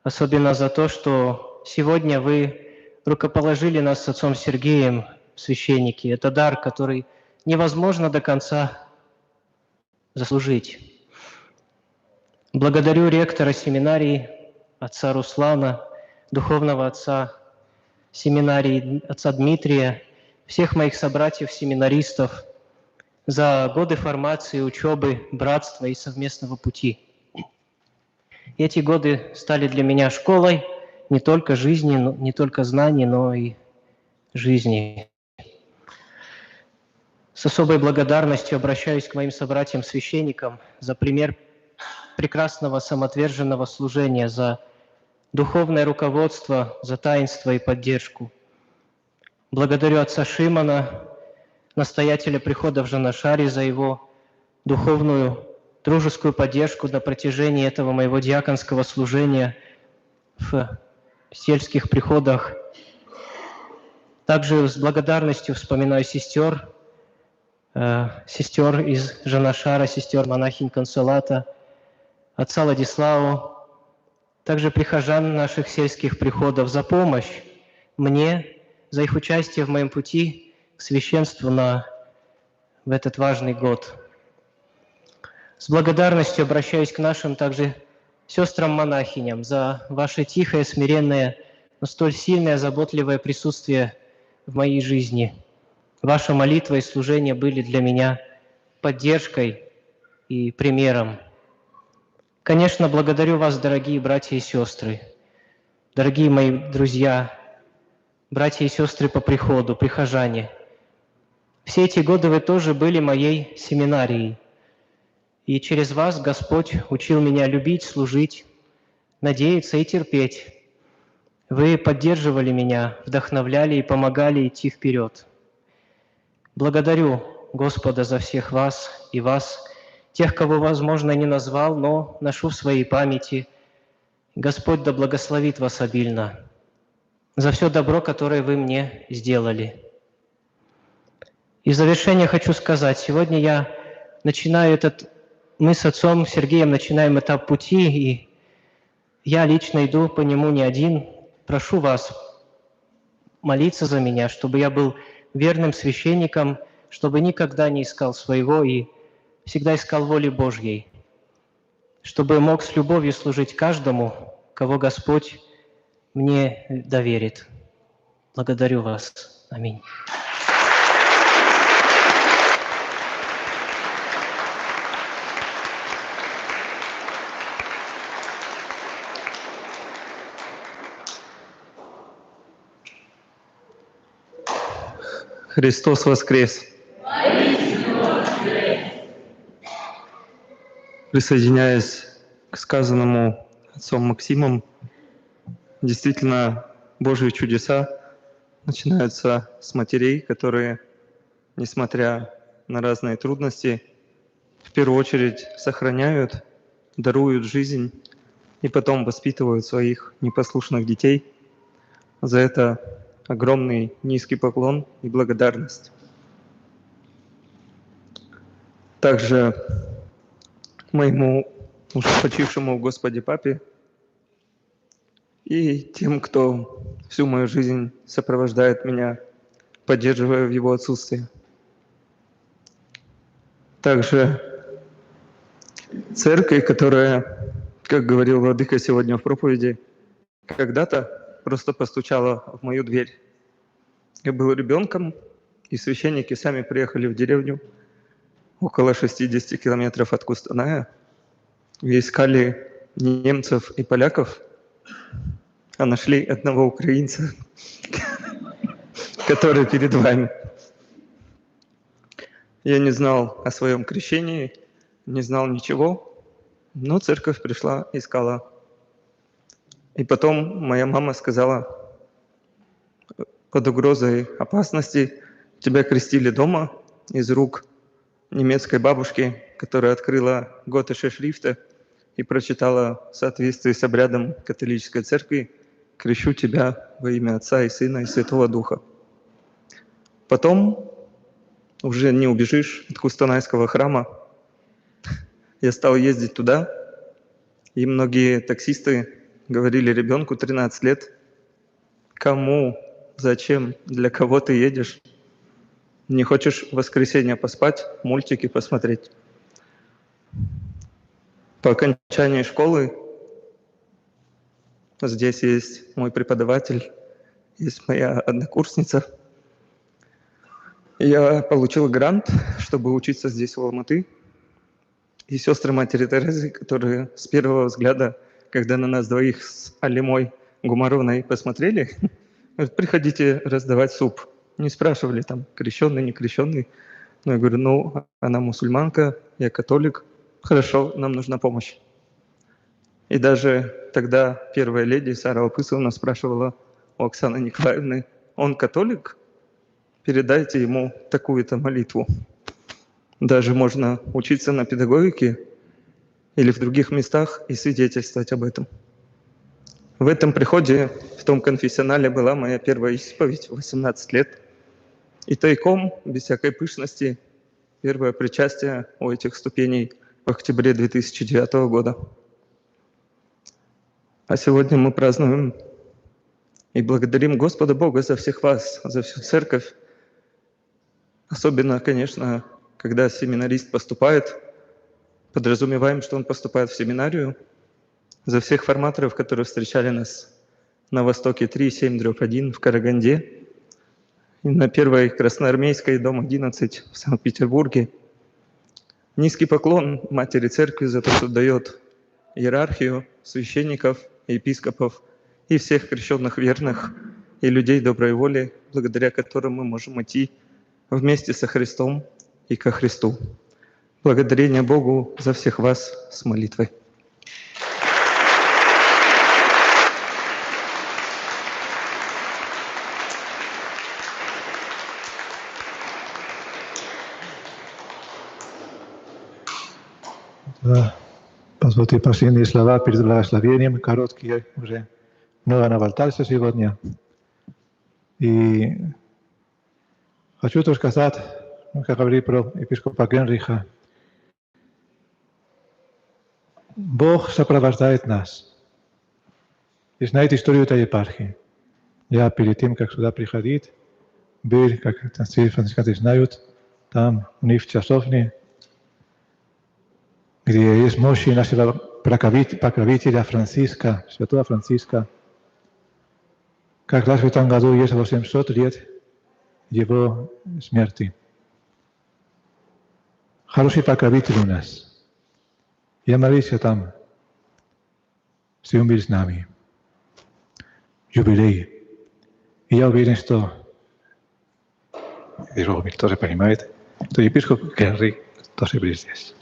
Особенно за то, что сегодня вы рукоположили нас с отцом Сергеем, священники. Это дар, который невозможно до конца заслужить. Благодарю ректора семинарии, отца Руслана, духовного отца семинарии, отца Дмитрия, всех моих собратьев-семинаристов за годы формации, учебы, братства и совместного пути. И эти годы стали для меня школой не только жизни, не только знаний, но и жизни. С особой благодарностью обращаюсь к моим собратьям-священникам за пример прекрасного самоотверженного служения, за духовное руководство, за таинство и поддержку. Благодарю отца Шимона, настоятеля прихода в Жанашаре, за его духовную, дружескую поддержку на протяжении этого моего диаконского служения в сельских приходах. Также с благодарностью вспоминаю сестер из Жанашара, сестер-монахинь Консолата, отца Ладиславу, также прихожан наших сельских приходов за помощь мне, за их участие в моем пути к священству в этот важный год. С благодарностью обращаюсь к нашим также сестрам-монахиням за ваше тихое, смиренное, но столь сильное, заботливое присутствие в моей жизни. Ваша молитва и служение были для меня поддержкой и примером. Конечно, благодарю вас, дорогие братья и сестры, дорогие мои друзья, братья и сестры по приходу, прихожане. Все эти годы вы тоже были моей семинарией, и через вас Господь учил меня любить, служить, надеяться и терпеть. Вы поддерживали меня, вдохновляли и помогали идти вперед. Благодарю Господа за всех вас и вас, тех, кого, возможно, не назвал, но ношу в своей памяти. Господь да благословит вас обильно за все добро, которое вы мне сделали. И в завершение хочу сказать, сегодня я начинаю мы с отцом Сергеем начинаем этап пути, и я лично иду по нему не один. Прошу вас молиться за меня, чтобы я был верным священником, чтобы никогда не искал своего и всегда искал воли Божьей, чтобы мог с любовью служить каждому, кого Господь мне доверит. Благодарю вас. Аминь. Христос воскрес! Присоединяясь к сказанному отцом Максимом, действительно, Божьи чудеса начинаются с матерей, которые, несмотря на разные трудности, в первую очередь сохраняют, даруют жизнь и потом воспитывают своих непослушных детей. За это огромный низкий поклон и благодарность. Также моему уже почившему в Господе папе и тем, кто всю мою жизнь сопровождает меня, поддерживая в его отсутствии. Также церковь, которая, как говорил владыка сегодня в проповеди, когда-то просто постучала в мою дверь. Я был ребенком, и священники сами приехали в деревню около 60 километров от Кустаная и искали немцев и поляков, а нашли одного украинца, который перед вами. Я не знал о своем крещении, не знал ничего, но церковь пришла, искала. И потом моя мама сказала, под угрозой опасности тебя крестили дома из рук немецкой бабушки, которая открыла готисche шрифты и прочитала в соответствии с обрядом католической церкви: «Крещу тебя во имя Отца и Сына и Святого Духа». Потом, уже не убежишь от Кустанайского храма, я стал ездить туда, и многие таксисты говорили ребенку 13 лет: «Кому, зачем, для кого ты едешь? Не хочешь в воскресенье поспать, мультики посмотреть?» По окончании школы здесь есть мой преподаватель, есть моя однокурсница. Я получил грант, чтобы учиться здесь, в Алматы. И сестры матери Терезы, которые с первого взгляда, когда на нас двоих с Алимой Гумаровной посмотрели, говорят: «Приходите раздавать суп». Не спрашивали там, крещенный, не крещенный. Но я говорю: ну, она мусульманка, я католик. Хорошо, нам нужна помощь. И даже тогда первая леди Сара Алпысовна спрашивала у Оксаны Николаевны: он католик? Передайте ему такую-то молитву. Даже можно учиться на педагогике или в других местах и свидетельствовать об этом. В этом приходе, в том конфессионале, была моя первая исповедь в 18 лет. И тайком, без всякой пышности, первое причастие у этих ступеней в октябре 2009 года. А сегодня мы празднуем и благодарим Господа Бога за всех вас, за всю церковь. Особенно, конечно, когда семинарист поступает, подразумеваем, что он поступает в семинарию. За всех форматоров, которые встречали нас на Востоке 3-7/1 в Караганде, и на Первой Красноармейской, дом 11 в Санкт-Петербурге. Низкий поклон Матери Церкви за то, что дает иерархию священников, епископов и всех крещенных верных и людей доброй воли, благодаря которым мы можем идти вместе со Христом и ко Христу. Благодарение Богу за всех вас с молитвой. Позвольте последние слова перед благословением, короткие уже. Много навалтался сегодня. И хочу тоже сказать, как говорили про епископа Генриха, Бог сопровождает нас. И знаете историю этой епархии. Я перед тем, как сюда приходить, был, как все францисканцы знают, там у них в часовне, где есть мощи нашего покровителя Франциска, святого Франциска. Как раз в этом году есть 800 лет его смерти. Хороший покровитель у нас. Я молился там, все он был с нами. Юбилей. И я уверен, что и Робин тоже понимает, что епископ Генри тоже был здесь.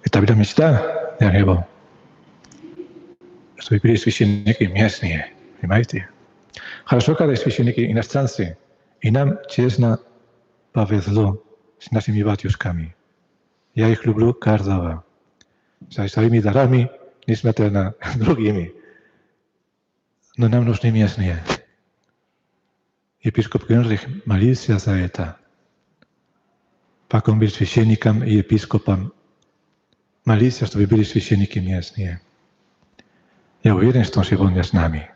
Это была мечта для него, что были священники местные, понимаете? Хорошо, когда священники иностранцы, и нам, честно, повезло с нашими батюшками. Я их люблю каждого, со своими дарами, несмотря на другими. Но нам нужны местные. Епископ Генрих молился за это. Пока он был священником и епископом, молился, чтобы были священники местные. Я уверен, что он сегодня с нами.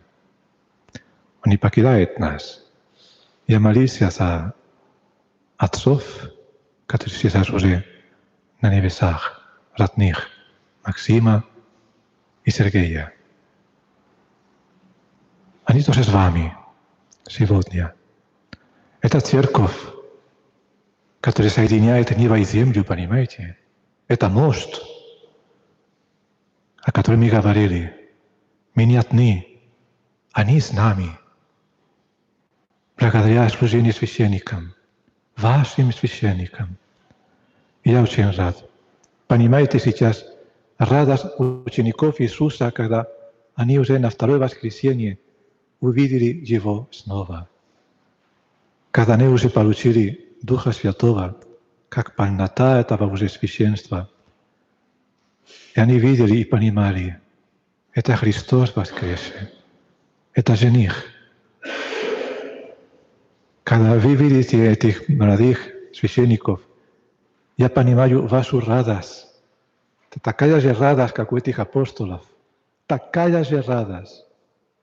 Он не покидает нас. Я молился за отцов, которые сейчас уже на небесах, родных, Максима и Сергея. Они тоже с вами сегодня. Это церковь, который соединяет небо и землю, понимаете? Это мост, о котором мы говорили. Мы не одни, они с нами. Благодаря служению священникам, вашим священникам. Я очень рад. Понимаете сейчас радость учеников Иисуса, когда они уже на второе воскресенье увидели Его снова. Когда они уже получили Духа Святого, как полнота этого уже священства. И они видели и понимали, это Христос воскресший, это жених. Когда вы видите этих молодых священников, я понимаю вашу радость. Это такая же радость, как у этих апостолов. Такая же радость.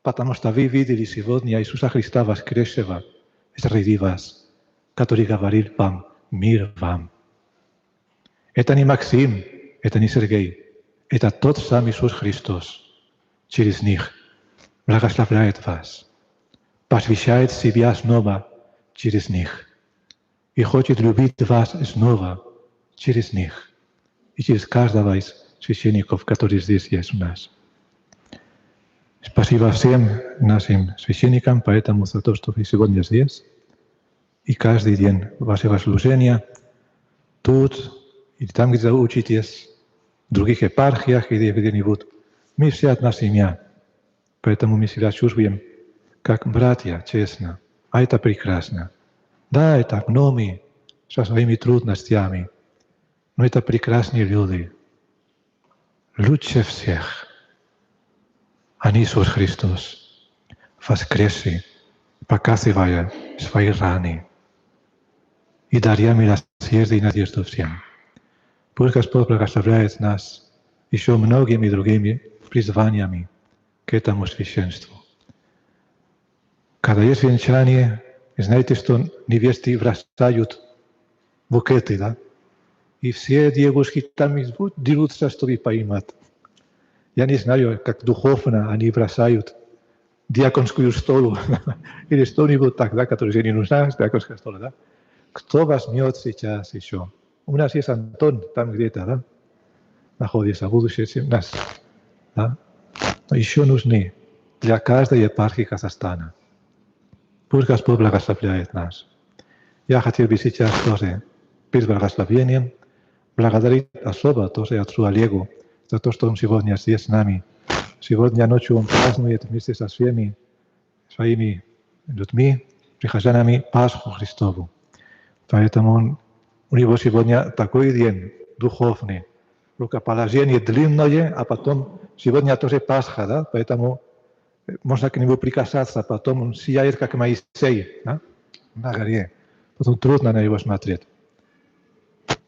Потому что вы видели сегодня Иисуса Христа воскресшего среди вас, который говорил вам, мир вам. Это не Максим, это не Сергей. Это тот сам Иисус Христос. Через них благословляет вас. Посвящает себя снова через них. И хочет любить вас снова через них. И через каждого из священников, которые здесь есть у нас. Спасибо всем нашим священникам, поэтому за то, что вы сегодня здесь. И каждый день вашего служения тут, или там, где вы учитесь, в других епархиях или где-нибудь. Мы все одна семья. Поэтому мы себя чувствуем как братья, честно. А это прекрасно. Да, это гномы со своими трудностями. Но это прекрасные люди. Лучше всех. Они Иисус Христос, воскресший, показывая свои раны и даря милосердие и надежду всем. Пусть Господь благословляет нас еще многими другими призваниями к этому священству. Когда есть венчание, знаете, что невесты бросают букеты, да? И все девушки там дерутся, чтобы поймать. Я не знаю, как духовно они бросают диаконскую столу или что-нибудь так, да, которое же не нужна, диаконская стола, да? Кто возьмет сейчас еще? У нас есть Антон там где-то, да? Находится, будущий нас, да? Но еще нужны для каждой епархии Казахстана. Пусть Господь благословляет нас. Я хотел бы сейчас тоже перед благословением благодарить особо тоже отцу Олегу за то, что он сегодня здесь с нами. Сегодня ночью он празднует вместе со всеми своими людьми, прихожанами Пасху Христову. Поэтому у него сегодня такой день духовный. Рукоположение длинное, а потом сегодня тоже Пасха, да? Поэтому можно к нему прикасаться, потом он сияет, как Моисей, да? На горе. Потом трудно на него смотреть.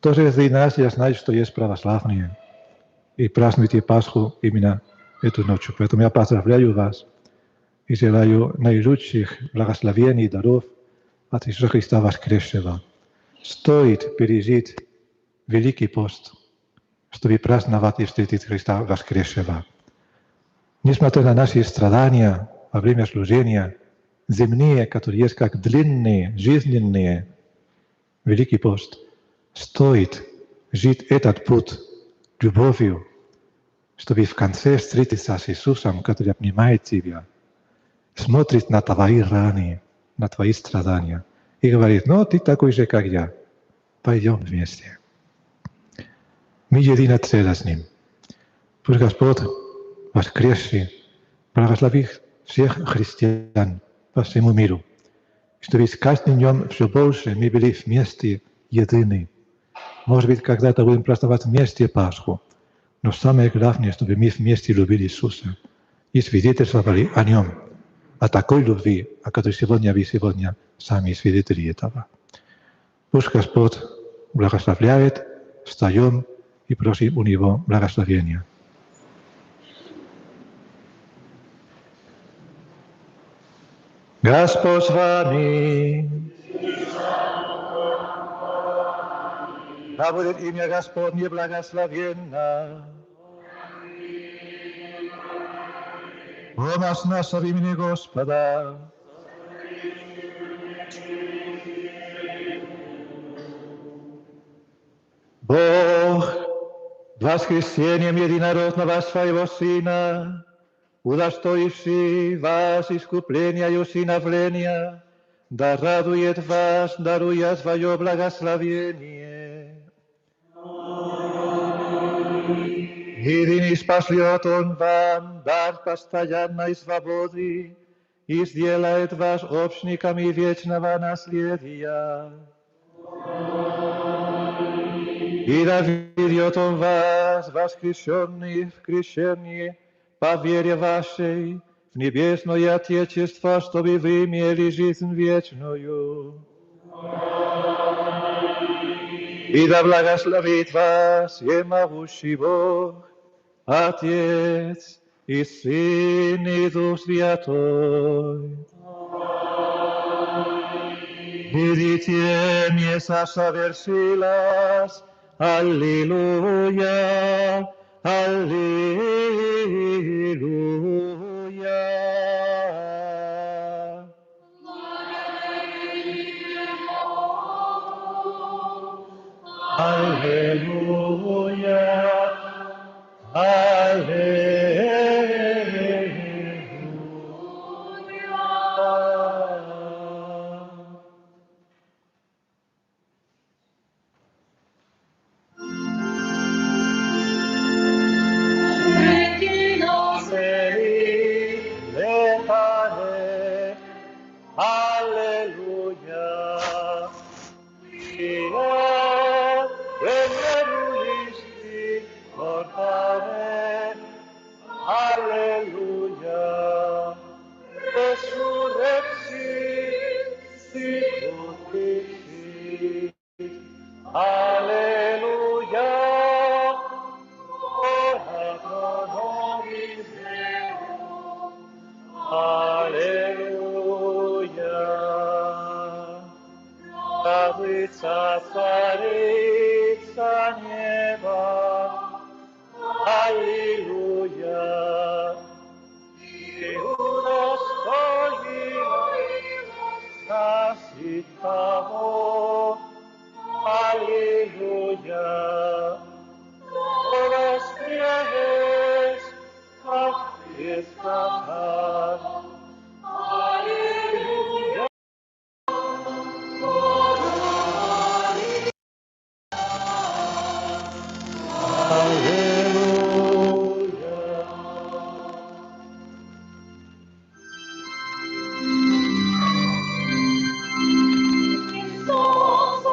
Тоже среди нас я знаю, что есть православные. И празднуйте Пасху именно эту ночь. Поэтому я поздравляю вас и желаю наилучших благословений и даров от Иисуса Христа воскресшего. Стоит пережить Великий пост, чтобы праздновать и встретить Христа воскресшего. Несмотря на наши страдания во время служения, земные, которые есть как длинные, жизненные, Великий пост, стоит жить этот путь любовью, чтобы в конце встретиться с Иисусом, который обнимает тебя, смотрит на твои раны, на твои страдания и говорит, ну, ты такой же, как я, пойдем вместе. Мы единая цель с Ним. Пусть Господь воскресший благословит всех христиан по всему миру, чтобы с каждым днем все больше мы были вместе едины. Может быть, когда-то будем праздновать вместе Пасху, но самое главное, чтобы мы вместе любили Иисуса и свидетельствовали о Нем, о такой любви, о которой сегодня вы сами свидетели этого. Пусть Господь благословляет, встаем и просим у Него благословения. Господь с вами. Да будет имя Господне благословенно. О нас во имени Господа. воскресением единородного Своего Сына, удостоивший вас искупления и усыновления, да радует вас, даруя свое благословение. И спаслет Он вам дар постоянной свободы и сделает вас общниками вечного наследия. И да ведет Он вас, воскрешенных в крещении, по вере вашей, в небесное Отечество, чтобы вы имели жизнь вечную. И да благословит вас всемогущий Бог, Отец и Сын и Дух Святой. Видите, место совершилось. Аллилуйя, аллилуйя. Аллилуйя, аллилуйя. Alleluia. Sia veneruisti portare. Alleluia. Resurrexit sicut. Alleluia. Ora pro nobis Deum. Alleluia. Правица царица неба. Аллилуйя. И удостоила нас и того. Аллилуйя. Воскрес, как есть сказать. Аллилуйя. Христос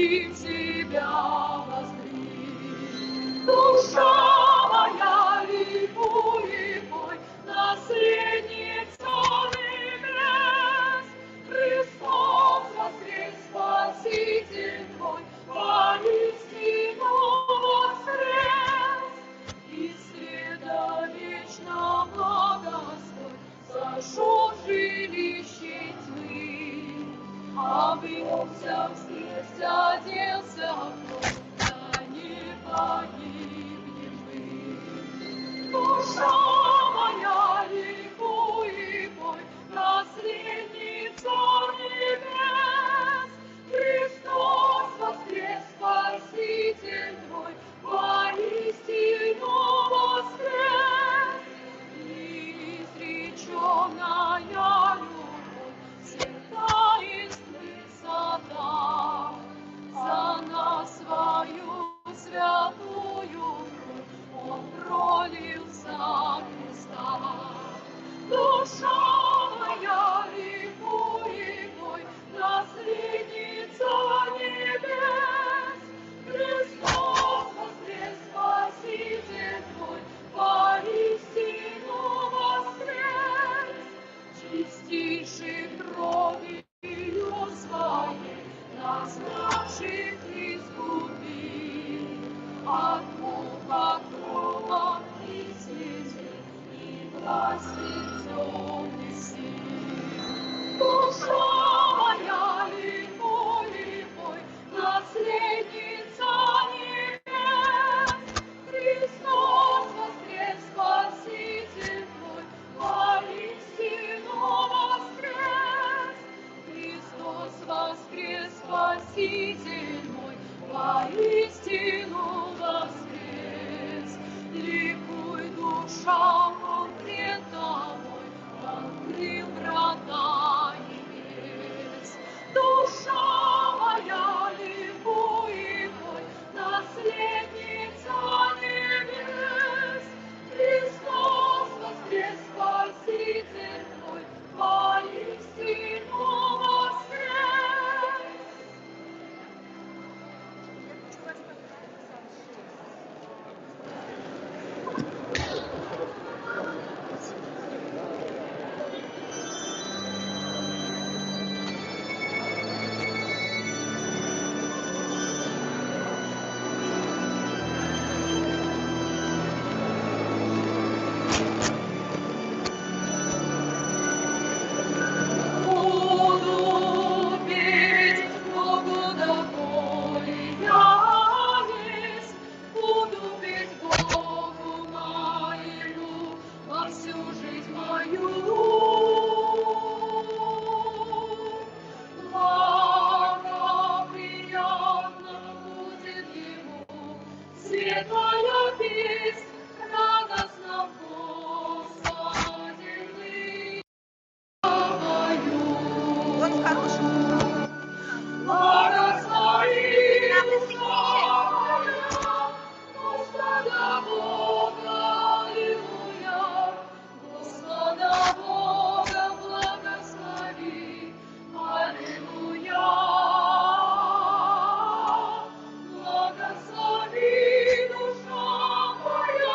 ради Тебя возри. Душа моя, ликуй и пой, наследница небес. Христос воскрес, Спаситель Твой, воистину воскрес. Из следа вечного Господь сошел в жилище тьмы, обрекся в смерть, оделся в кровь, да не погибнем мы. Душа моя, ликуй и пой, наследница небес. Христос воскрес, Спаситель Твой, воистину воскрес. Неизреченная любовь, святая высота, за нас свою святую кровь Он пролил за Христа. Душа моя, ликуй и пой, наследница небес. Христос воскрес, Спаситель Твой, воистину воскрес. Чистейшей кровью Своей нас наших искупил, от мук, от грома и слезы, и власти темных сил. Душа моя, ликуй и пой, наследница небес. Христос воскрес, Спаситель Твой, воистину воскрес. Христос воскрес, Спаситель мой, воистину воскрес. Ликуй, душа, Он пред Тобой открыл врата небес. Душа моя, ликуй и пой, наследница небес. Христос воскрес, Спаситель Твой, воистину воскрес. Буду петь Богу до боли я есть, буду петь Богу моему во всю жизнь мою. Благоприятно будет Ему светлая песнь, радостно в Господе Он хороший. благослови душа моя Господа Бога, аллилуйя. Господа Бога благослови, аллилуйя. Благослови душа моя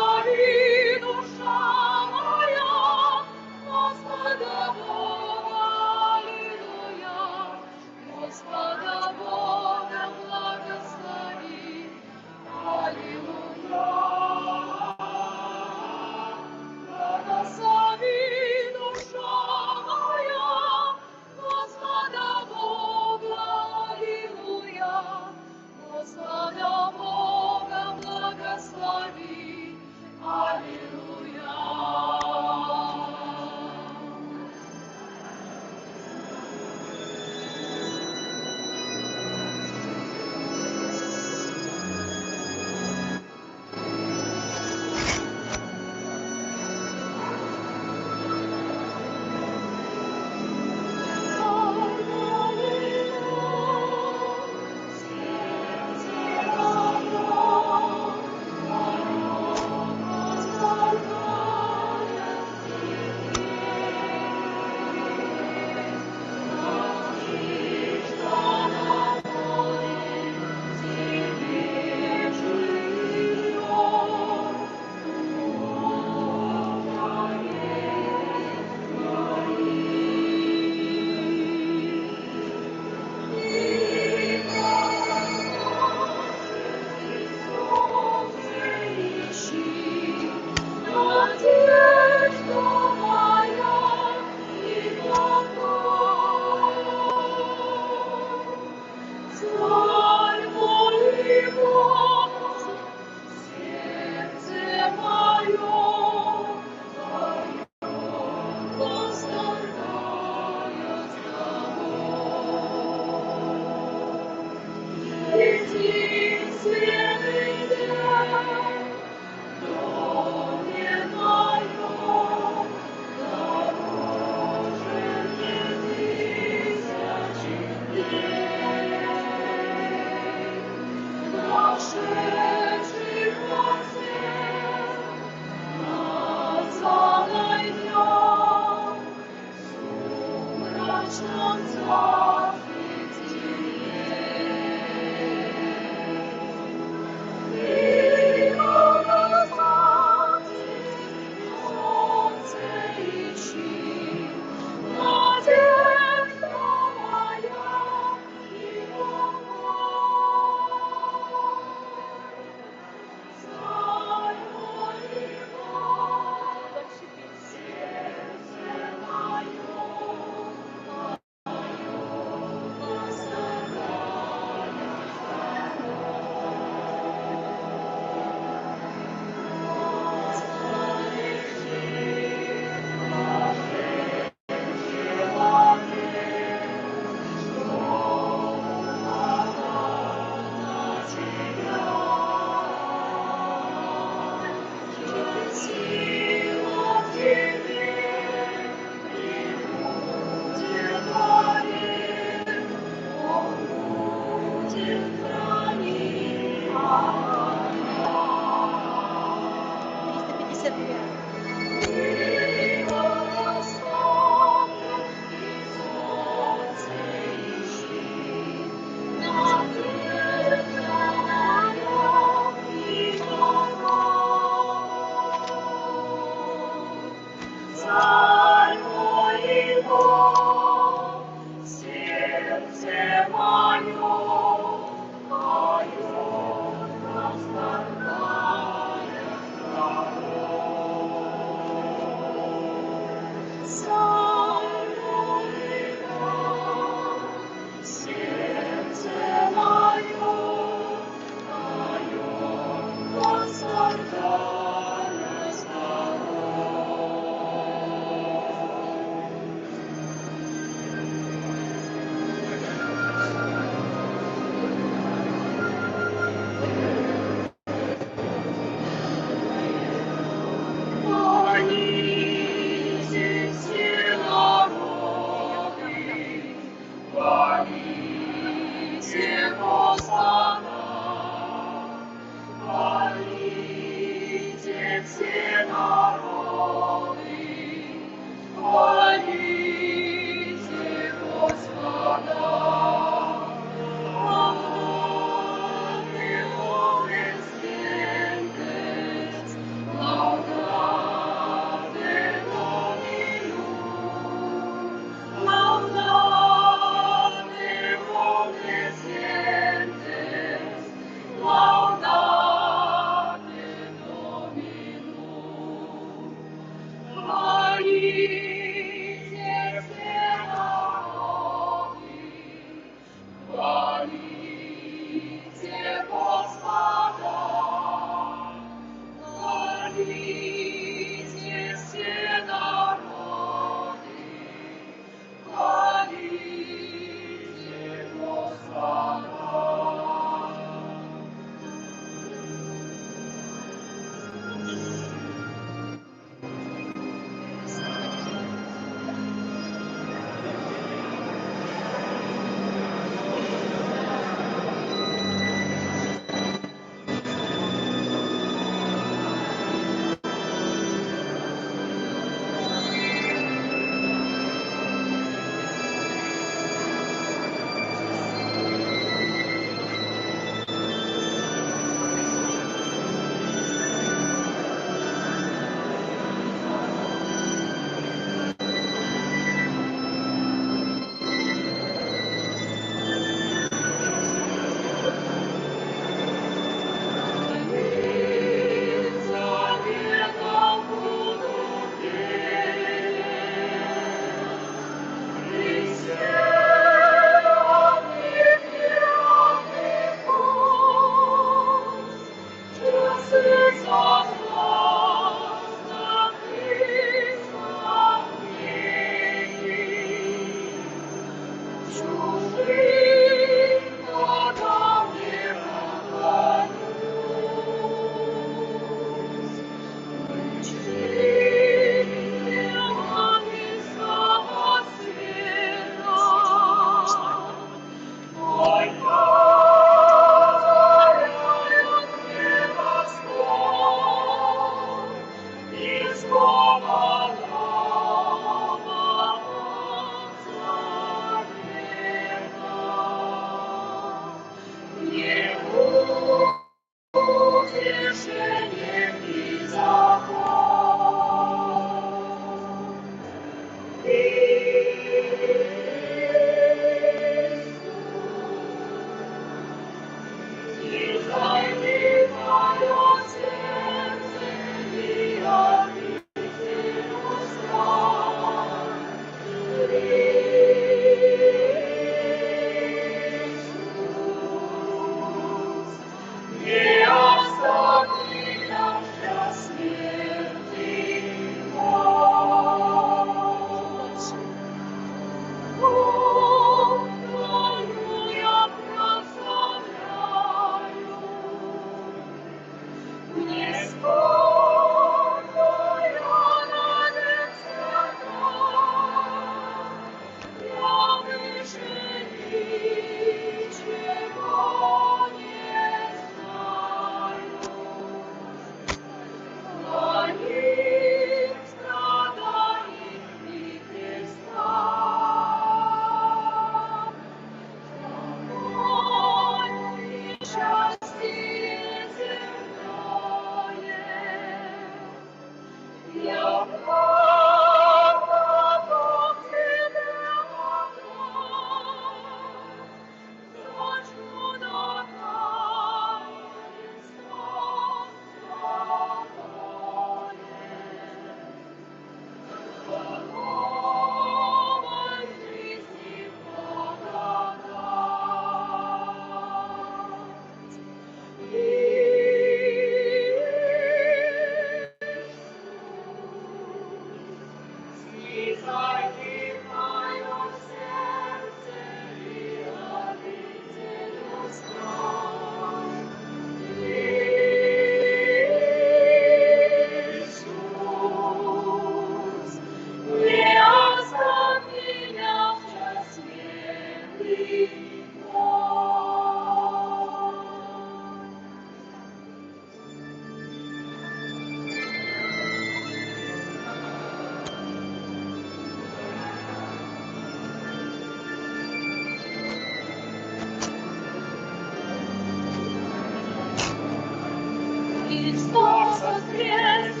Христос воскрес и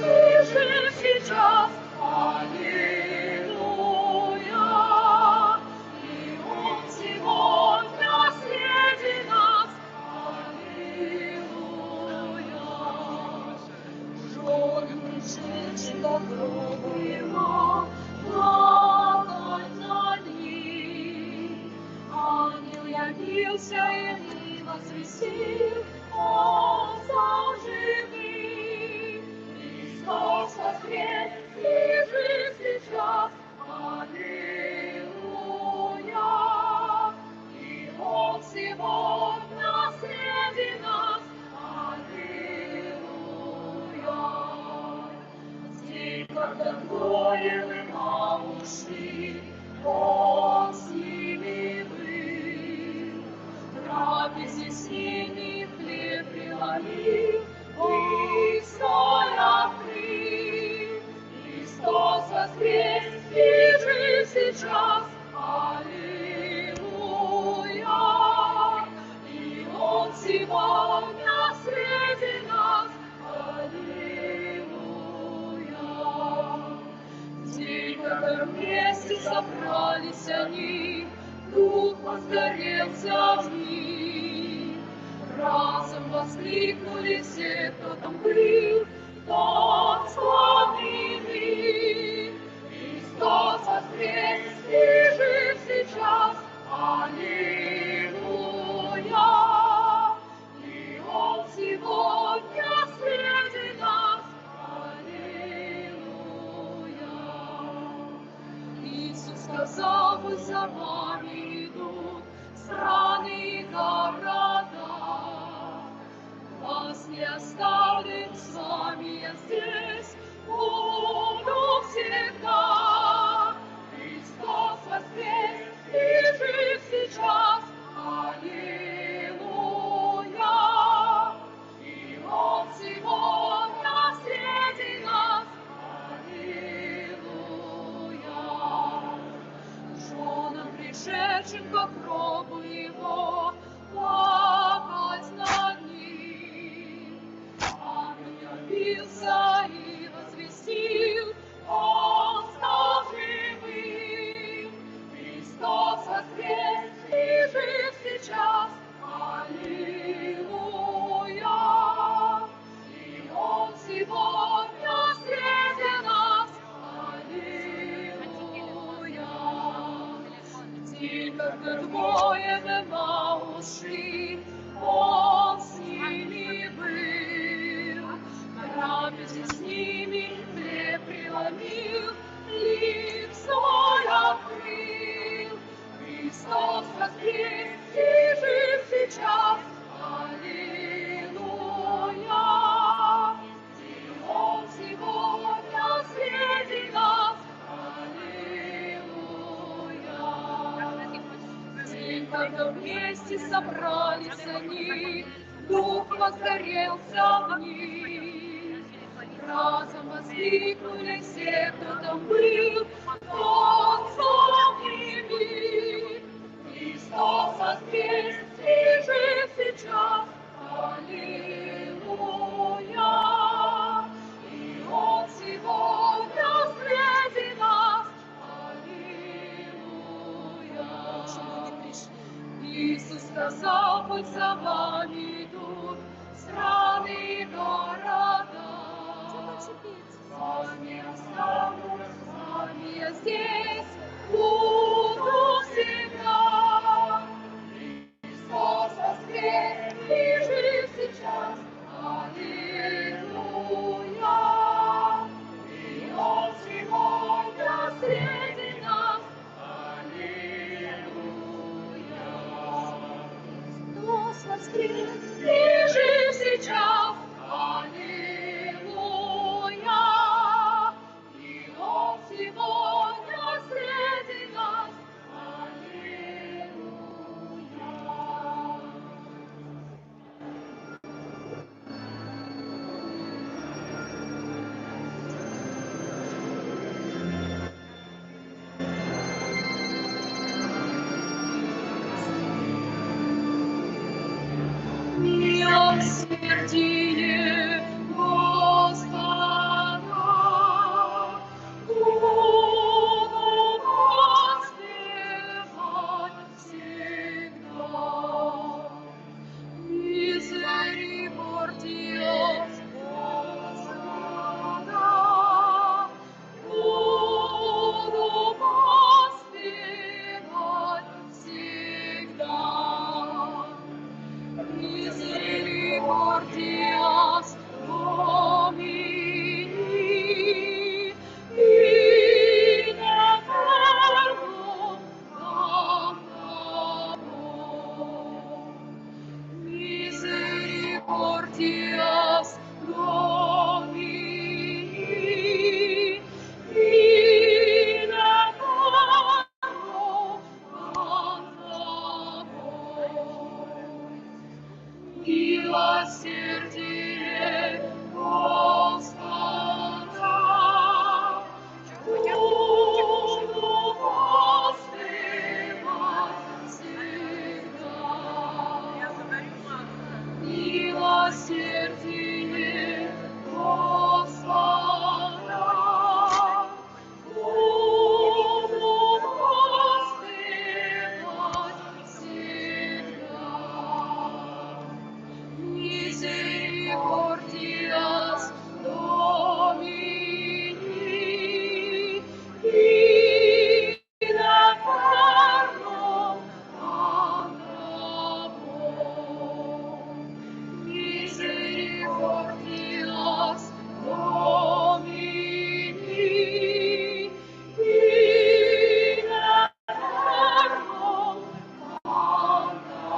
жив сейчас. Аллилуйя! И Он сегодня среди нас. Аллилуйя! Жены пришедшие ко гробу Его, плакать над Ним. Ангел явился и возвестил, Он стал живым. Христос воскрес и жив сейчас. Аллилуйя! И Он сегодня среди нас. Аллилуйя! День, когда двое в Эммау ушли, Он с ними был. Трапезе с ними хлеб преломил, и соль открыл. Христос воскрес и жив сейчас. Аллилуйя! И Он сегодня среди нас. Аллилуйя! День, когда вместе собрались они, Дух возгорелся в них. Разом воскликнули все, кто там был, тот славный миг. Христос воскрес и жив сейчас. Аллилуйя! И Он сегодня среди нас. Аллилуйя! Иисус сказал, пусть за вами идут страны и города. Вас не оставлю, с вами я здесь буду всегда. Христос воскрес и жив сейчас. Аллилуйя! И Он сегодня среди нас. Аллилуйя! Женам, пришедшим ко гробу Его, плакать над Ним. Ангел явился и возвестил, Он стал живым. Христос воскрес и жив сейчас. Аллилуйя! И Он сегодня среди нас. Аллилуйя! День, когда двое в Эммау ушли, Он с ними был. Трапезе с ними хлеб преломил, хлеб соль открыл. Христос воскрес и жив сейчас. Аллилуйя! И Он сегодня среди нас. Аллилуйя! День, когда вместе собрались они, Дух возгорелся в них. Разом воскликнули все, кто там был, тот славный миг. Христос воскрес и жив сейчас. Аллилуйя! И Он сегодня среди нас. Аллилуйя! Иисус сказал, пусть за вами идут страны и города. С вами остану, с вами я здесь буду всегда. Христос воскрес и жив сейчас. Аллилуйя! И Он сегодня среди нас. Аллилуйя! Христос воскрес и жив сейчас. Аллилуйя! И Он сегодня среди нас. Милосердие милосердие Господа. Буду воспевать всегда. Милосердие Господа. Буду воспевать всегда. Misericordias Domini, in eterno amor. Misericordias Domini, in eterno amor.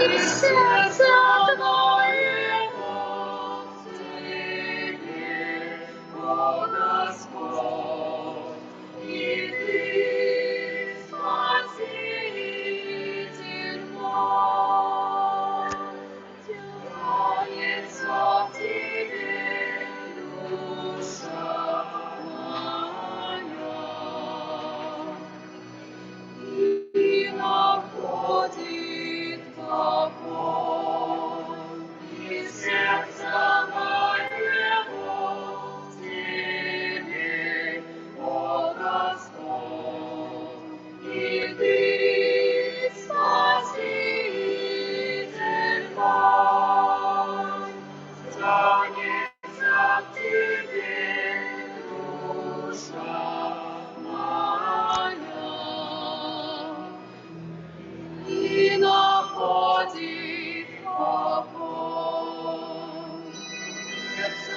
И сердце моего в Тебе, о Господь, и Ты, Спаситель мой, тянется в Тебе душа моя. И находит покой, и сердце моего в Тебе, о Господь, и Ты, Спаситель мой, тянется к Тебе душа моя. И находит покой. Сердце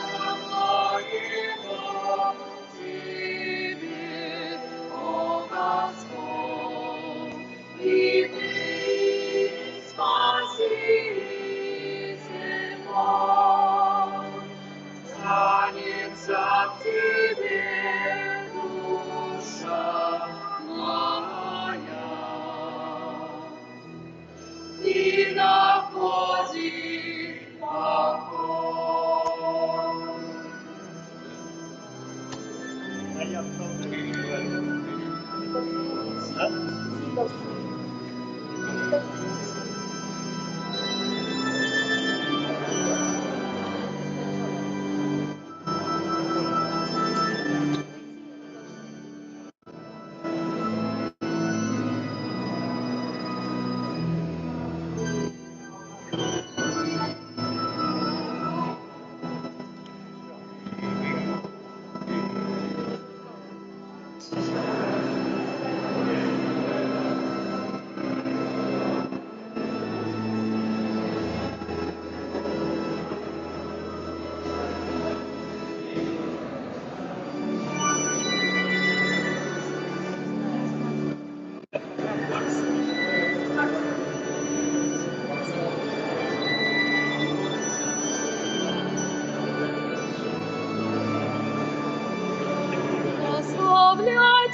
моего в Тебе, о Господь, и Ты, Спаситель мой, тянется к Тебе душа моя. И находит покой.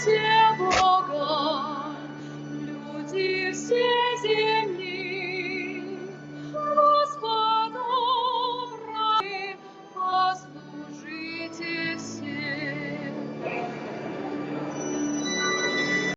Дева